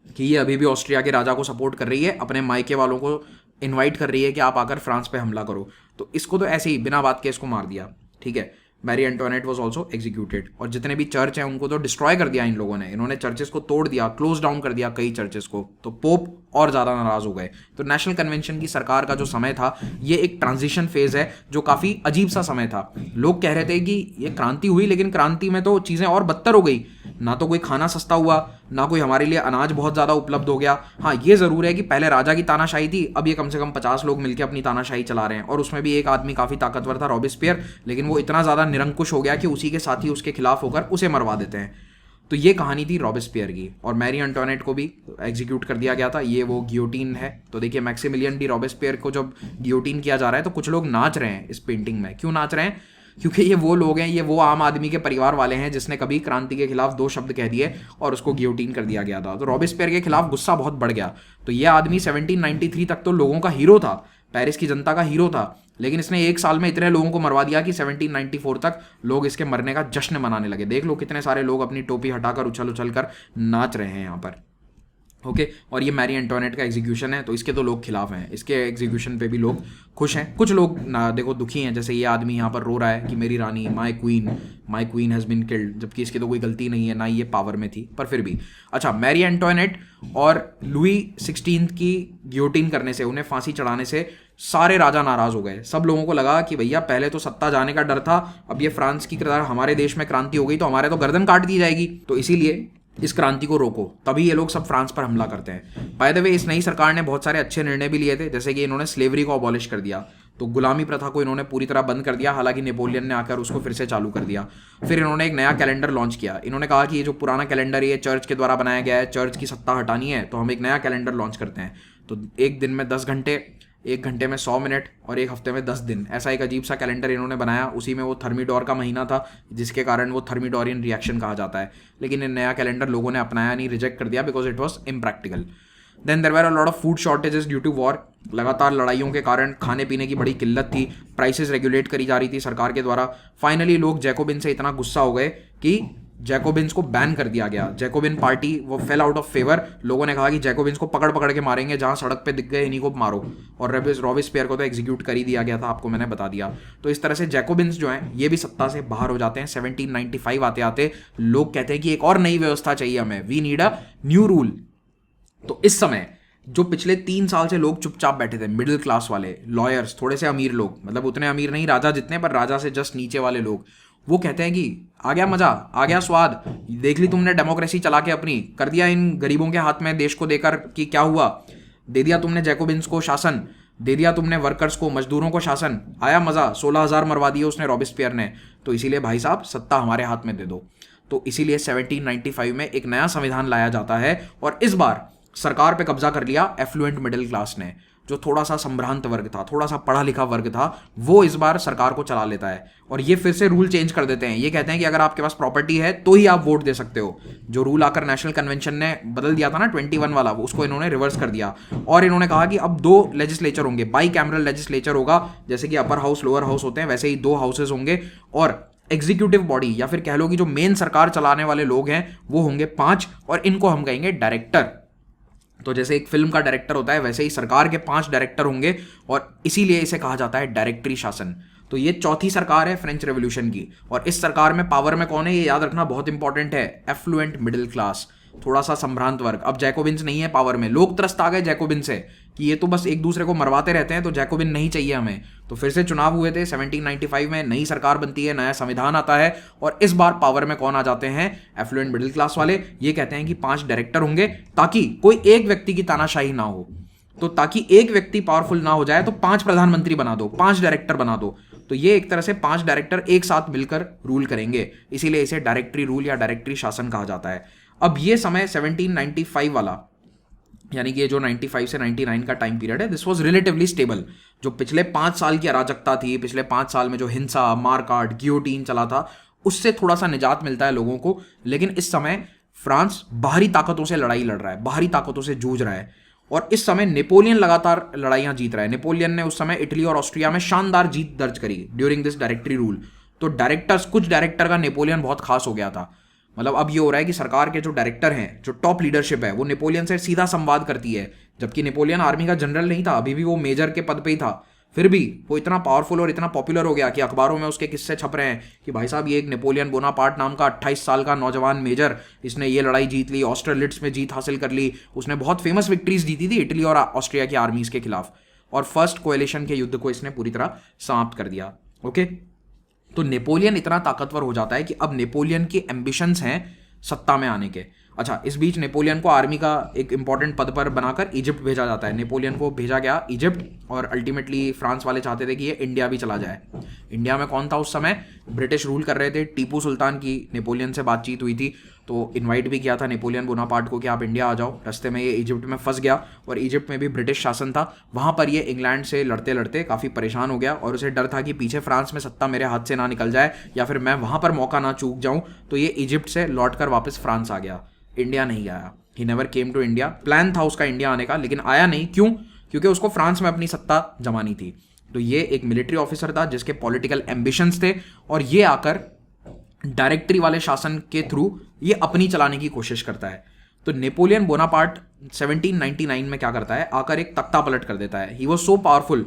कि ये अभी भी ऑस्ट्रिया के राजा को सपोर्ट कर रही है, अपने मायके वालों को इन्वाइट कर रही है कि आप आकर फ्रांस पे हमला करो। तो इसको तो ऐसे ही बिना बात के इसको मार दिया। ठीक है, Mary Antoinette was also executed. और जितने भी चर्च हैं उनको तो डिस्ट्रॉय कर दिया इन लोगों ने, इन्होंने चर्चेस को तोड़ दिया, क्लोज डाउन कर दिया कई चर्चेस को। तो पोप और ज़्यादा नाराज हो गए। तो नेशनल कन्वेंशन की सरकार का जो समय था, ये एक ट्रांजिशन फेज है जो काफ़ी अजीब सा समय था। लोग कह रहे थे कि ये क्रांति हुई, लेकिन क्रांति में तो चीज़ें और बदतर हो गई, ना तो कोई खाना सस्ता हुआ, ना कोई हमारे लिए अनाज बहुत ज़्यादा उपलब्ध हो गया। हाँ, ये ज़रूर है कि पहले राजा की तानाशाही थी, अब ये कम से कम 50 लोग मिलकर अपनी तानाशाही चला रहे हैं। और उसमें भी एक आदमी काफ़ी ताकतवर था, रॉबेस्पियर, लेकिन वो इतना ज़्यादा निरंकुश हो गया कि उसी के साथी उसके खिलाफ होकर उसे मरवा देते हैं। तो ये कहानी थी रॉबेस्पियर की। और मैरी एंटोनेट को भी एग्जीक्यूट कर दिया गया था। ये वो गियोटिन है। तो देखिए, मैक्सिमिलियन डी रॉबेस्पियर को जब गियोटिन किया जा रहा है तो कुछ लोग नाच रहे हैं इस पेंटिंग में। क्यों नाच रहे हैं? क्योंकि ये वो लोग हैं, ये वो आम आदमी के परिवार वाले हैं जिसने कभी क्रांति के खिलाफ 2 शब्द कह दिए और उसको गियोटिन कर दिया गया था। तो रॉबेस्पियर के खिलाफ गुस्सा बहुत बढ़ गया। तो ये आदमी 1793 तक तो लोगों का हीरो था, पेरिस की जनता का हीरो था, लेकिन इसने 1 साल में इतने लोगों को मरवा दिया कि 1794 तक लोग इसके मरने का जश्न मनाने लगे। देख लो कितने सारे लोग अपनी टोपी हटाकर उछल उछल कर नाच रहे हैं यहाँ पर। ओके, और ये मैरी एंटोनेट का एग्जीक्यूशन है, तो इसके तो लोग खिलाफ हैं, इसके एग्जीक्यूशन पे भी लोग खुश हैं। कुछ लोग ना देखो दुखी हैं, जैसे ये आदमी यहाँ पर रो रहा है कि मेरी रानी, माई क्वीन हैज़ बीन किल्ड, जबकि इसकी तो कोई गलती नहीं है, ना ये पावर में थी, पर फिर भी। अच्छा, मैरी एंटोनेट और लुई 16 की गियोटिन करने से, उन्हें फांसी चढ़ाने से सारे राजा नाराज हो गए। सब लोगों को लगा कि भैया पहले तो सत्ता जाने का डर था, अब ये फ्रांस की तरह हमारे देश में क्रांति हो गई तो हमारे तो गर्दन काट दी जाएगी, तो इसीलिए इस क्रांति को रोको। तभी ये लोग सब फ्रांस पर हमला करते हैं। बाय द वे, इस नई सरकार ने बहुत सारे अच्छे निर्णय भी लिए थे, जैसे कि इन्होंने स्लेवरी को अबॉलिश कर दिया। तो गुलामी प्रथा को इन्होंने पूरी तरह बंद कर दिया, हालांकि नेपोलियन ने आकर उसको फिर से चालू कर दिया। फिर इन्होंने एक नया कैलेंडर लॉन्च किया। इन्होंने कहा कि ये जो पुराना कैलेंडर है ये चर्च के द्वारा बनाया गया है, चर्च की सत्ता हटानी है, तो हम एक नया कैलेंडर लॉन्च करते हैं। तो एक दिन में 10 घंटे, 1 घंटे में 100 मिनट और 1 हफ्ते में 10 दिन, ऐसा एक अजीब सा कैलेंडर इन्होंने बनाया। उसी में वो थर्मीडोर का महीना था, जिसके कारण वो थर्मीडोरियन रिएक्शन कहा जाता है। लेकिन ये नया कैलेंडर लोगों ने अपनाया नहीं, रिजेक्ट कर दिया, because it was impractical. Then there were a lot of food shortages due to war. लगातार लड़ाइयों के कारण खाने पीने की बड़ी किल्लत थी, प्राइसेस रेगुलेट करी जा रही थी सरकार के द्वारा। फाइनली लोग जैकोबिन से इतना गुस्सा हो गए कि जैकोबिन्स को बैन कर दिया गया। जैकोबिन पार्टी वो फेल आउट ऑफ फेवर। लोगों ने कहा कि जैकोबिन्स को पकड़ पकड़ के मारेंगे, जहां सड़क पे दिख गए इन्हीं को मारो। और रॉबिस्पियर को तो एग्जीक्यूट कर ही दिया गया था, आपको मैंने बता दिया। तो इस तरह से जैकोबिन्स जो हैं ये भी सत्ता से बाहर हो जाते हैं। 1795 आते आते लोग कहते हैं कि एक और नई व्यवस्था चाहिए हमें, we need a new rule. तो इस समय जो पिछले 3 साल से लोग चुपचाप बैठे थे, मिडिल क्लास वाले, लॉयर्स, थोड़े से अमीर लोग, मतलब उतने अमीर नहीं राजा जितने, पर राजा से जस्ट नीचे वाले लोग, वो कहते हैं कि आ गया मजा, आ गया स्वाद, देख ली तुमने डेमोक्रेसी चला के अपनी, कर दिया इन गरीबों के हाथ में देश को देकर कि क्या हुआ, दे दिया तुमने जैकोबिन्स को शासन, दे दिया तुमने वर्कर्स को, मजदूरों को शासन, आया मजा, 16,000 मरवा दिए उसने रॉबिस्पियर ने, तो इसीलिए भाई साहब सत्ता हमारे हाथ में दे दो। तो इसीलिए 1795 में एक नया संविधान लाया जाता है और इस बार सरकार पे कब्जा कर लिया एफ्लुएंट मिडिल क्लास ने। जो थोड़ा सा संभ्रांत वर्ग था, थोड़ा सा पढ़ा लिखा वर्ग था, वो इस बार सरकार को चला लेता है और ये फिर से रूल चेंज कर देते हैं। ये कहते हैं कि अगर आपके पास प्रॉपर्टी है तो ही आप वोट दे सकते हो। जो रूल आकर नेशनल कन्वेंशन ने बदल दिया था ना 21 वाला, उसको इन्होंने रिवर्स कर दिया और इन्होंने कहा कि अब 2 लेजिस्लेचर होंगे, बाई कैमरल लेजिस्लेचर होगा, जैसे कि अपर हाउस लोअर हाउस होते हैं वैसे ही 2 हाउसेज होंगे और एग्जीक्यूटिव बॉडी या फिर कह लो कि जो मेन सरकार चलाने वाले लोग हैं वो होंगे 5 और इनको हम कहेंगे डायरेक्टर। तो जैसे एक फिल्म का डायरेक्टर होता है वैसे ही सरकार के 5 डायरेक्टर होंगे और इसीलिए इसे कहा जाता है डायरेक्टरी शासन। तो ये चौथी सरकार है फ्रेंच रेवोल्यूशन की और इस सरकार में पावर में कौन है ये याद रखना बहुत इंपॉर्टेंट है, एफ्लुएंट मिडिल क्लास, थोड़ा सा संभ्रांत वर्ग। अब जैकोबिन्स नहीं है पावर में, लोग त्रस्त आ गए जैकोबिन से कि ये तो बस एक दूसरे को मरवाते रहते हैं, तो जैकोबिन नहीं चाहिए हमें। तो फिर से चुनाव हुए थे 1795 में, नई सरकार बनती है, नया संविधान आता है और इस बार पावर में कौन आ जाते हैं, एफ्लुएंट मिडिल क्लास वाले। ये कहते हैं कि 5 डायरेक्टर होंगे ताकि कोई एक व्यक्ति की तानाशाही ना हो। तो ताकि एक व्यक्ति पावरफुल ना हो जाए तो 5 प्रधानमंत्री बना दो, 5 डायरेक्टर बना दो। तो ये एक तरह से 5 डायरेक्टर एक साथ मिलकर रूल करेंगे, इसीलिए इसे डायरेक्टरी रूल या डायरेक्टरी शासन कहा जाता है। अब ये समय 1795 वाला, यानी कि ये जो 95 से 99 का टाइम पीरियड है, दिस वाज रिलेटिवली स्टेबल। जो पिछले 5 साल की अराजकता थी, पिछले 5 साल में जो हिंसा, मारकाट, गियोटीन चला था, उससे थोड़ा सा निजात मिलता है लोगों को। लेकिन इस समय फ्रांस बाहरी ताकतों से लड़ाई लड़ रहा है, बाहरी ताकतों से जूझ रहा है और इस समय नेपोलियन लगातार लड़ाइयां जीत रहा है। नेपोलियन ने उस समय इटली और ऑस्ट्रिया में शानदार जीत दर्ज करी ड्यूरिंग दिस डायरेक्टरी रूल। तो डायरेक्टर्स, कुछ डायरेक्टर का नेपोलियन बहुत खास हो गया था। मतलब अब ये हो रहा है कि सरकार के जो डायरेक्टर हैं, जो टॉप लीडरशिप है, वो नेपोलियन से सीधा संवाद करती है, जबकि नेपोलियन आर्मी का जनरल नहीं था, अभी भी वो मेजर के पद पे ही था। फिर भी वो इतना पावरफुल और इतना पॉपुलर हो गया कि अखबारों में उसके किस्से छप रहे हैं कि भाई साहब ये एक नेपोलियन बोनापार्ट नाम का 28 साल का नौजवान मेजर, इसने ये लड़ाई जीत ली, ऑस्ट्रेलिट्स में जीत हासिल कर ली, उसने बहुत फेमस विक्ट्रीज जीती थी इटली और ऑस्ट्रिया की आर्मीज के खिलाफ और फर्स्ट कोएलिशन के युद्ध को इसने पूरी तरह समाप्त कर दिया। ओके, तो नेपोलियन इतना ताकतवर हो जाता है कि अब नेपोलियन की एम्बिशंस हैं सत्ता में आने के। अच्छा, इस बीच नेपोलियन को आर्मी का एक इंपॉर्टेंट पद पर बनाकर इजिप्ट भेजा जाता है। नेपोलियन को भेजा गया इजिप्ट और अल्टीमेटली फ्रांस वाले चाहते थे कि ये इंडिया भी चला जाए। इंडिया में कौन था उस समय, ब्रिटिश रूल कर रहे थे, टीपू सुल्तान की नेपोलियन से बातचीत हुई थी, तो इनवाइट भी किया था नेपोलियन बोनापार्ट को कि आप इंडिया आ जाओ। रास्ते में ये इजिप्ट में फंस गया और इजिप्ट में भी ब्रिटिश शासन था। वहाँ पर ये इंग्लैंड से लड़ते लड़ते काफ़ी परेशान हो गया और उसे डर था कि पीछे फ्रांस में सत्ता मेरे हाथ से ना निकल जाए या फिर मैं वहाँ पर मौका ना चूक जाऊँ। तो ये इजिप्ट से लौट कर वापस फ्रांस आ गया, इंडिया नहीं आया। He never came to India. Plan था उसका इंडिया आने का लेकिन आया नहीं। क्यों? क्योंकि उसको फ्रांस में अपनी सत्ता जमानी थी। तो ये एक मिलिट्री ऑफिसर था जिसके पॉलिटिकल एम्बिशंस थे और ये आकर डायरेक्टरी वाले शासन के थ्रू ये अपनी चलाने की कोशिश करता है। तो नेपोलियन बोनापार्ट 1799 में क्या करता है, आकर एक तख्ता पलट कर देता है। ही वॉज सो पावरफुल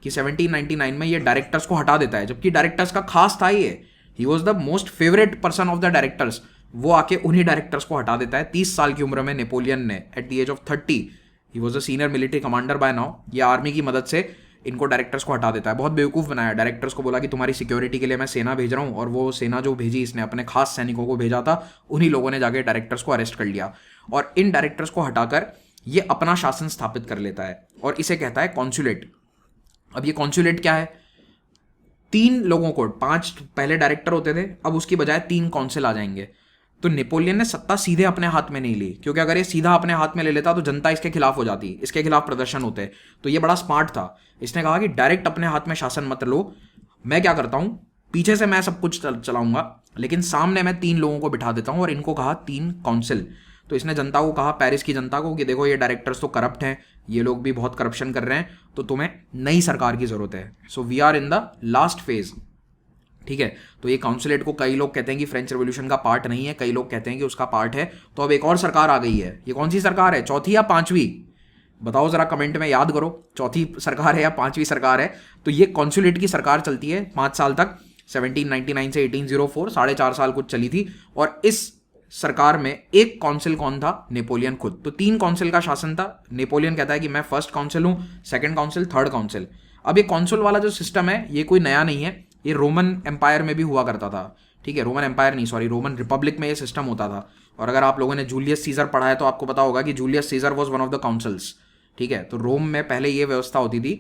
कि 1799 में ये डायरेक्टर्स को हटा देता है, जबकि डायरेक्टर्स का खास था ये। He was the most favourite person of the directors. वो आके उन्हीं डायरेक्टर्स को हटा देता है 30 साल की उम्र में। नेपोलियन ने at the age of 30, he was a senior military commander by now, ये आर्मी की मदद से इनको डायरेक्टर्स को हटा देता है। बहुत बेवकूफ़ बनाया। डायरेक्टर्स को बोला कि तुम्हारी सिक्योरिटी के लिए मैं सेना भेज रहा हूँ और वो सेना जो भेजी इसने अपने खास सैनिकों को भेजा था, उन्हीं लोगों ने जाके डायरेक्टर्स को अरेस्ट कर लिया और इन डायरेक्टर्स को हटाकर ये अपना शासन स्थापित कर लेता है और इसे कहता है कॉन्सुलेट। अब ये कॉन्सुलेट क्या है, 3 लोगों को, 5 पहले डायरेक्टर होते थे, अब उसकी बजाय 3 काउंसिल आ जाएंगे। तो नेपोलियन ने सत्ता सीधे अपने हाथ में नहीं ली, क्योंकि अगर ये सीधा अपने हाथ में ले लेता तो जनता इसके खिलाफ हो जाती, इसके खिलाफ प्रदर्शन होते। तो ये बड़ा स्मार्ट था। इसने कहा कि डायरेक्ट अपने हाथ में शासन मत लो, मैं क्या करता हूं, पीछे से मैं सब कुछ चलाऊंगा, लेकिन सामने मैं 3 लोगों को बिठा देता हूं, और इनको कहा 3 काउंसिल। तो इसने जनता को कहा, पेरिस की जनता को, कि देखो ये डायरेक्टर्स तो करप्ट हैं, ये लोग भी बहुत करप्शन कर रहे हैं, तो तुम्हें नई सरकार की जरूरत है। So we are in the last phase. ठीक है, तो ये काउंसिलेट को कई लोग कहते हैं कि फ्रेंच रेवोल्यूशन का पार्ट नहीं है, कई लोग कहते हैं कि उसका पार्ट है। तो अब एक और सरकार आ गई है, ये कौन सी सरकार है, चौथी या पांचवी, बताओ जरा कमेंट में, याद करो, चौथी सरकार है या पांचवी सरकार है। तो ये काउंसिलेट की सरकार चलती है 5 साल तक, 1799 से 1804, 4.5 साल कुछ चली थी। और इस सरकार में एक काउंसिल कौन था, नेपोलियन खुद। तो 3 काउंसिल का शासन था। नेपोलियन कहता है कि मैं फर्स्ट काउंसिल हूं, सेकंड काउंसिल, थर्ड काउंसिल। अब ये काउंसिल वाला जो सिस्टम है ये कोई नया नहीं है, ये रोमन एम्पायर में भी हुआ करता था। ठीक है, रोमन एम्पायर नहीं, सॉरी, रोमन रिपब्लिक में ये सिस्टम होता था। और अगर आप लोगों ने जूलियस सीजर पढ़ा है तो आपको पता होगा कि Julius Caesar was one of the councils. ठीक है, तो रोम में पहले ये व्यवस्था होती थी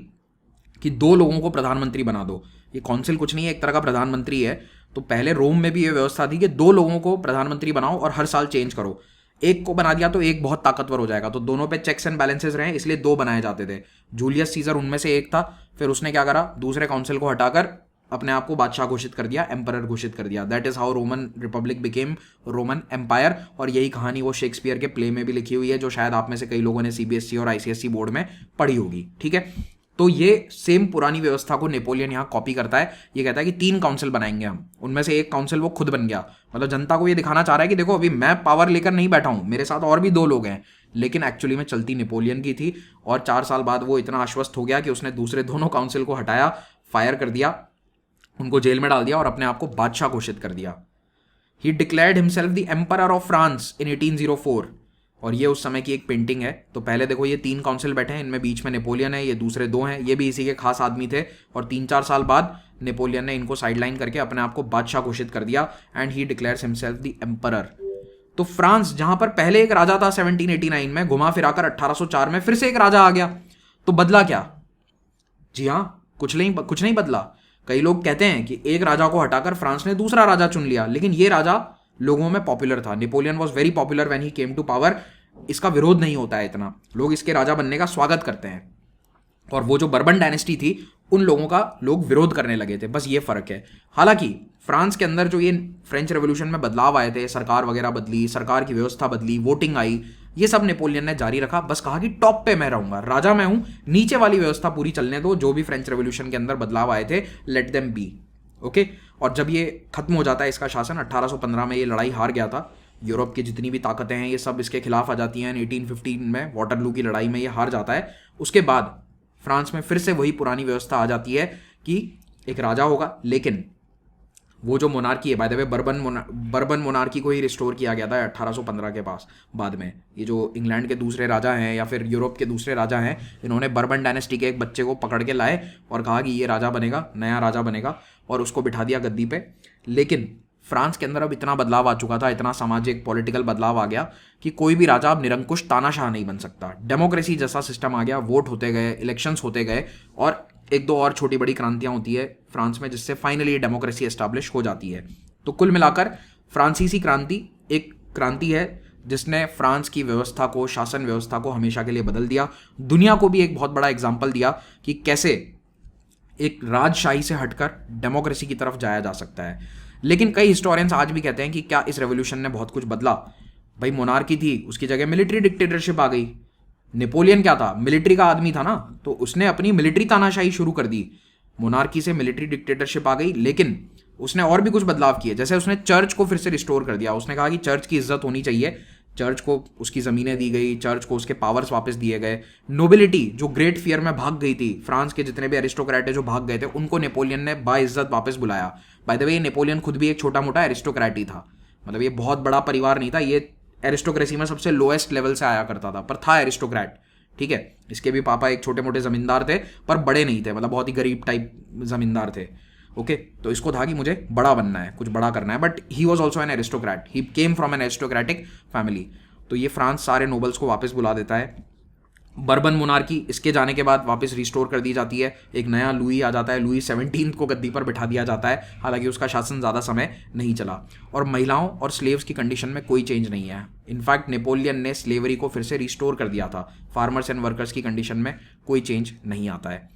कि 2 लोगों को प्रधानमंत्री बना दो। ये काउंसिल कुछ नहीं है, एक तरह का प्रधानमंत्री है। तो पहले रोम में भी ये व्यवस्था थी कि 2 लोगों को प्रधानमंत्री बनाओ और हर साल चेंज करो। एक को बना दिया तो एक बहुत ताकतवर हो जाएगा, तो दोनों पे चेक्स एंड बैलेंसेस रहे, इसलिए 2 बनाए जाते थे। जूलियस सीजर उनमें से एक था। फिर उसने क्या करा, दूसरे काउंसिल को हटाकर अपने आप को बादशाह घोषित कर दिया, एम्परर घोषित कर दिया। That is how Roman republic became Roman empire. और यही कहानी वो शेक्सपियर के प्ले में भी लिखी हुई है, जो शायद आप में से कई लोगों ने सीबीएसई और आईसीएसई बोर्ड में पढ़ी होगी। ठीक है, तो ये सेम पुरानी व्यवस्था को नेपोलियन यहाँ कॉपी करता है। ये कहता है कि 3 काउंसिल बनाएंगे हम, उनमें से एक काउंसिल वो खुद बन गया। मतलब जनता को ये दिखाना चाह रहा है कि देखो अभी मैं पावर लेकर नहीं बैठा हूं, मेरे साथ और भी 2 लोग हैं। लेकिन एक्चुअली में चलती नेपोलियन की थी। और 4 साल बाद वो इतना आश्वस्त हो गया कि उसने दूसरे दोनों काउंसिल को हटाया, फायर कर दिया, उनको जेल में डाल दिया और अपने आप को बादशाह घोषित कर दिया। ही declared himself the emperor of France in 1804। और ये उस समय की एक पेंटिंग है। तो पहले देखो ये 3 काउंसिल बैठे हैं, इनमें बीच में नेपोलियन है, ये दूसरे 2 हैं, ये भी इसी के खास आदमी थे। और 3-4 साल बाद नेपोलियन ने इनको साइडलाइन करके अपने आप को बादशाह घोषित कर दिया, and he declares himself the emperor. तो फ्रांस, जहां पर पहले एक राजा था 1789 में, घुमा फिराकर 1804 में फिर से एक राजा आ गया। तो बदला क्या? जी हाँ, कुछ नहीं बदला। कई लोग कहते हैं कि एक राजा को हटाकर फ्रांस ने दूसरा राजा चुन लिया, लेकिन ये राजा लोगों में पॉपुलर था। Napoleon was very popular when he came to power. इसका विरोध नहीं होता है इतना, लोग इसके राजा बनने का स्वागत करते हैं। और वो जो बर्बन डायनेस्टी थी, उन लोगों का लोग विरोध करने लगे थे, बस ये फर्क है। हालांकि फ्रांस के अंदर जो ये फ्रेंच रेवोल्यूशन में बदलाव आए थे, सरकार वगैरह बदली, सरकार की व्यवस्था बदली, वोटिंग आई, ये सब नेपोलियन ने जारी रखा। बस कहा कि टॉप पे मैं रहूंगा, राजा मैं हूं, नीचे वाली व्यवस्था पूरी चलने दो, जो भी फ्रेंच रेवोल्यूशन के अंदर बदलाव आए थे, लेट देम बी। ओके। और जब ये खत्म हो जाता है इसका शासन, 1815 में ये लड़ाई हार गया था, यूरोप की जितनी भी ताकतें हैं ये सब इसके खिलाफ आ जाती हैं। 1815 में वाटरलू की लड़ाई में ये हार जाता है। उसके बाद फ्रांस में फिर से वही पुरानी व्यवस्था आ जाती है कि एक राजा होगा, लेकिन वो जो मोनार्की है, by the way bourbon monarchy को ही रिस्टोर किया गया था 1815 के पास। बाद में ये जो इंग्लैंड के दूसरे राजा हैं या फिर यूरोप के दूसरे राजा हैं, इन्होंने बर्बन डायनेस्टी के एक बच्चे को पकड़ के लाए और कहा कि ये राजा बनेगा, नया राजा बनेगा, और उसको बिठा दिया गद्दी पे। लेकिन फ्रांस के अंदर अब इतना बदलाव आ चुका था, इतना सामाजिक पॉलिटिकल बदलाव आ गया कि कोई भी राजा अब निरंकुश तानाशाह नहीं बन सकता। डेमोक्रेसी जैसा सिस्टम आ गया, वोट होते गए, इलेक्शंस होते गए, और 1-2 और छोटी बड़ी क्रांतियां होती है फ्रांस में, जिससे फाइनली डेमोक्रेसी एस्टैब्लिश हो जाती है। तो कुल मिलाकर फ्रांसीसी क्रांति एक क्रांति है जिसने फ्रांस की व्यवस्था को, शासन व्यवस्था को हमेशा के लिए बदल दिया। दुनिया को भी एक बहुत बड़ा एग्जाम्पल दिया कि कैसे एक राजशाही से हटकर डेमोक्रेसी की तरफ जाया जा सकता है। लेकिन कई हिस्टोरियंस आज भी कहते हैं कि क्या इस रेवोल्यूशन ने बहुत कुछ बदला? भाई मोनार्की थी, उसकी जगह मिलिट्री डिक्टेटरशिप आ गई। नेपोलियन क्या था? मिलिट्री का आदमी था ना, तो उसने अपनी मिलिट्री तानाशाही शुरू कर दी। मोनार्की से मिलिट्री डिक्टेटरशिप आ गई, लेकिन उसने और भी कुछ बदलाव किए। जैसे उसने चर्च को फिर से रिस्टोर कर दिया। उसने कहा कि चर्च की इज्जत होनी चाहिए, चर्च को उसकी ज़मीनें दी गई, चर्च को उसके पावर्स वापस दिए गए। नोबिलिटी जो ग्रेट फियर में भाग गई थी, फ्रांस के जितने भी एरिस्टोक्रेट है जो भाग गए थे, उनको नेपोलियन ने बाइज्जत वापस बुलाया। बाय द वे नेपोलियन खुद भी एक छोटा मोटा एरिस्टोक्रेट ही था, मतलब ये बहुत बड़ा परिवार नहीं था, ये एरिस्टोक्रेसी में सबसे लोएस्ट लेवल से आया करता था, पर था एरिस्टोक्रेट। ठीक है, इसके भी पापा एक छोटे मोटे जमींदार थे, पर बड़े नहीं थे, मतलब बहुत ही गरीब टाइप जमींदार थे। ओके, तो इसको था कि मुझे बड़ा बनना है, कुछ बड़ा करना है, but he was also an aristocrat, he came from an aristocratic family. तो ये फ्रांस सारे नोबल्स को वापस बुला देता है बर्बन मोनार्की इसके जाने के बाद वापस रिस्टोर कर दी जाती है, एक नया लुई आ जाता है, लुई 17 को गद्दी पर बिठा दिया जाता है, हालांकि उसका शासन ज़्यादा समय नहीं चला। और महिलाओं और स्लेव्स की कंडीशन में कोई चेंज नहीं है। इनफैक्ट नेपोलियन ने स्लेवरी को फिर से रिस्टोर कर दिया था। फार्मर्स एंड वर्कर्स की कंडीशन में कोई चेंज नहीं आता है।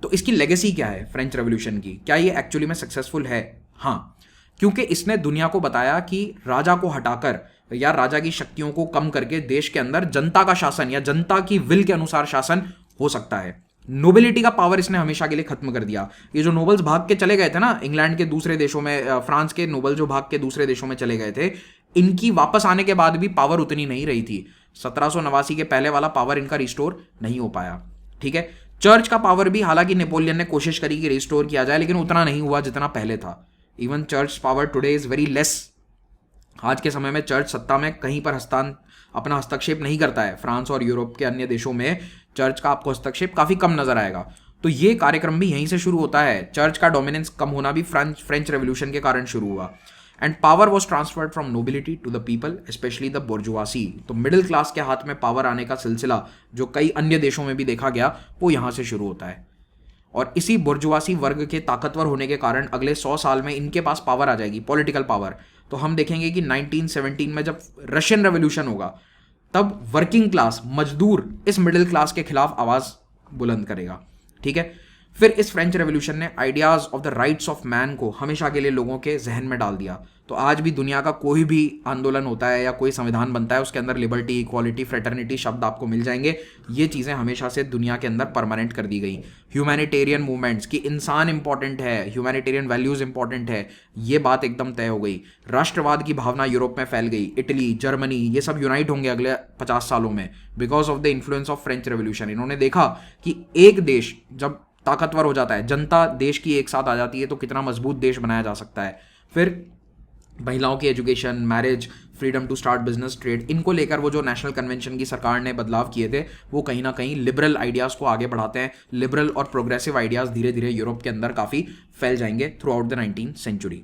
तो इसकी लेगेसी क्या है फ्रेंच रेवोल्यूशन की? क्या ये एक्चुअली में सक्सेसफुल है? हाँ, क्योंकि इसने दुनिया को बताया कि राजा को हटाकर या राजा की शक्तियों को कम करके देश के अंदर जनता का शासन या जनता की विल के अनुसार शासन हो सकता है। नोबिलिटी का पावर इसने हमेशा के लिए खत्म कर दिया। ये जो नोबल्स भाग के चले गए थे ना इंग्लैंड के दूसरे देशों में, फ्रांस के नोबल जो भाग के दूसरे देशों में चले गए थे, इनकी वापस आने के बाद भी पावर उतनी नहीं रही थी। 1789 के पहले वाला पावर इनका रिस्टोर नहीं हो पाया। ठीक है, चर्च का पावर भी हालांकि नेपोलियन ने कोशिश करी कि रिस्टोर किया जाए, लेकिन उतना नहीं हुआ जितना पहले था। Even church power today is very less. आज के समय में चर्च सत्ता में कहीं पर अपना हस्तक्षेप नहीं करता है। फ्रांस और यूरोप के अन्य देशों में चर्च का आपको हस्तक्षेप काफी कम नजर आएगा। तो ये कार्यक्रम भी यहीं से शुरू होता है। चर्च का डोमिनेंस कम होना भी फ्रेंच रेवोल्यूशन के कारण शुरू हुआ। And power was transferred from nobility to the people, specially the bourgeoisie. तो मिडिल क्लास के हाथ में पावर आने का सिलसिला जो कई अन्य देशों में भी देखा गया, वो यहां से शुरू होता है। और इसी बुर्जुआसी वर्ग के ताकतवर होने के कारण अगले 100 साल में इनके पास पावर आ जाएगी, पॉलिटिकल पावर। तो हम देखेंगे कि 1917 में जब रशियन रेवोल्यूशन होगा, तब वर्किंग क्लास, मजदूर इस मिडिल क्लास के खिलाफ आवाज बुलंद करेगा। ठीक है, फिर इस फ्रेंच रेवोल्यूशन ने ideas of the rights of man को हमेशा के लिए लोगों के जहन में डाल दिया। तो आज भी दुनिया का कोई भी आंदोलन होता है या कोई संविधान बनता है, उसके अंदर लिबर्टी, इक्वालिटी, फ्रेटर्निटी शब्द आपको मिल जाएंगे। ये चीज़ें हमेशा से दुनिया के अंदर परमानेंट कर दी गई। ह्यूमैनिटेरियन मूवमेंट्स की इंसान इंपॉर्टेंट है, ह्यूमैनिटेरियन वैल्यूज इंपॉर्टेंट है, ये बात एकदम तय हो गई। राष्ट्रवाद की भावना यूरोप में फैल गई। इटली, जर्मनी, ये सब यूनाइट होंगे अगले 50 सालों में because of the influence of French revolution. इन्होंने देखा कि एक देश जब ताकतवर हो जाता है, जनता देश की एक साथ आ जाती है, तो कितना मजबूत देश बनाया जा सकता है। फिर महिलाओं की education, marriage, freedom to start business, trade, इनको लेकर वो जो नेशनल कन्वेंशन की सरकार ने बदलाव किए थे, वो कहीं ना कहीं लिबरल आइडियाज़ को आगे बढ़ाते हैं। लिबरल और प्रोग्रेसिव आइडियाज़ धीरे धीरे यूरोप के अंदर काफ़ी फैल जाएंगे through out the 19th century.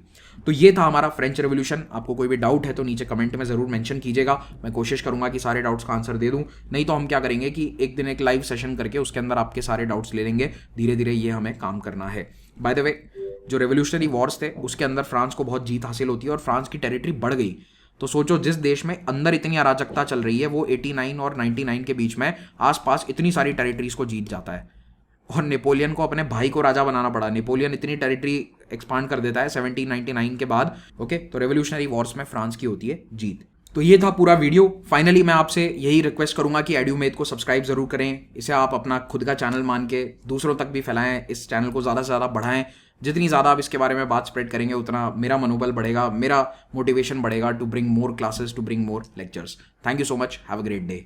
तो ये था हमारा फ्रेंच रेवोल्यूशन। आपको कोई भी डाउट है तो नीचे कमेंट में ज़रूर मेंशन कीजिएगा। मैं कोशिश करूंगा कि सारे डाउट्स का आंसर दे दूं। नहीं तो हम क्या करेंगे कि एक दिन एक लाइव सेशन करके उसके अंदर आपके सारे डाउट्स ले लेंगे। धीरे धीरे ये हमें काम करना है। बाय द वे, जो रेवोल्यूशनरी वॉर्स थे उसके अंदर फ्रांस को बहुत जीत हासिल होती है और फ्रांस की टेरिटरी बढ़ गई। तो सोचो, जिस देश में अंदर इतनी अराजकता चल रही है, वो 89 और 99 के बीच में आसपास इतनी सारी टेरिटरीज को जीत जाता है। और नेपोलियन को अपने भाई को राजा बनाना पड़ा। नेपोलियन इतनी टेरिटरी एक्सपांड कर देता है 1799 के बाद। ओके, तो रेवोल्यूशनरी वॉर्स में फ्रांस की होती है जीत। तो ये था पूरा वीडियो। फाइनली मैं आपसे यही रिक्वेस्ट करूंगा कि एड्यूमेथ को सब्सक्राइब जरूर करें। इसे आप अपना खुद का चैनल मान के दूसरों तक भी फैलाएं। इस चैनल को ज़्यादा से ज़्यादा बढ़ाएं। जितनी ज़्यादा आप इसके बारे में बात स्प्रेड करेंगे, उतना मेरा मनोबल बढ़ेगा, मेरा मोटिवेशन बढ़ेगा to bring more classes, to bring more lectures. Thank you so much. Have a great day.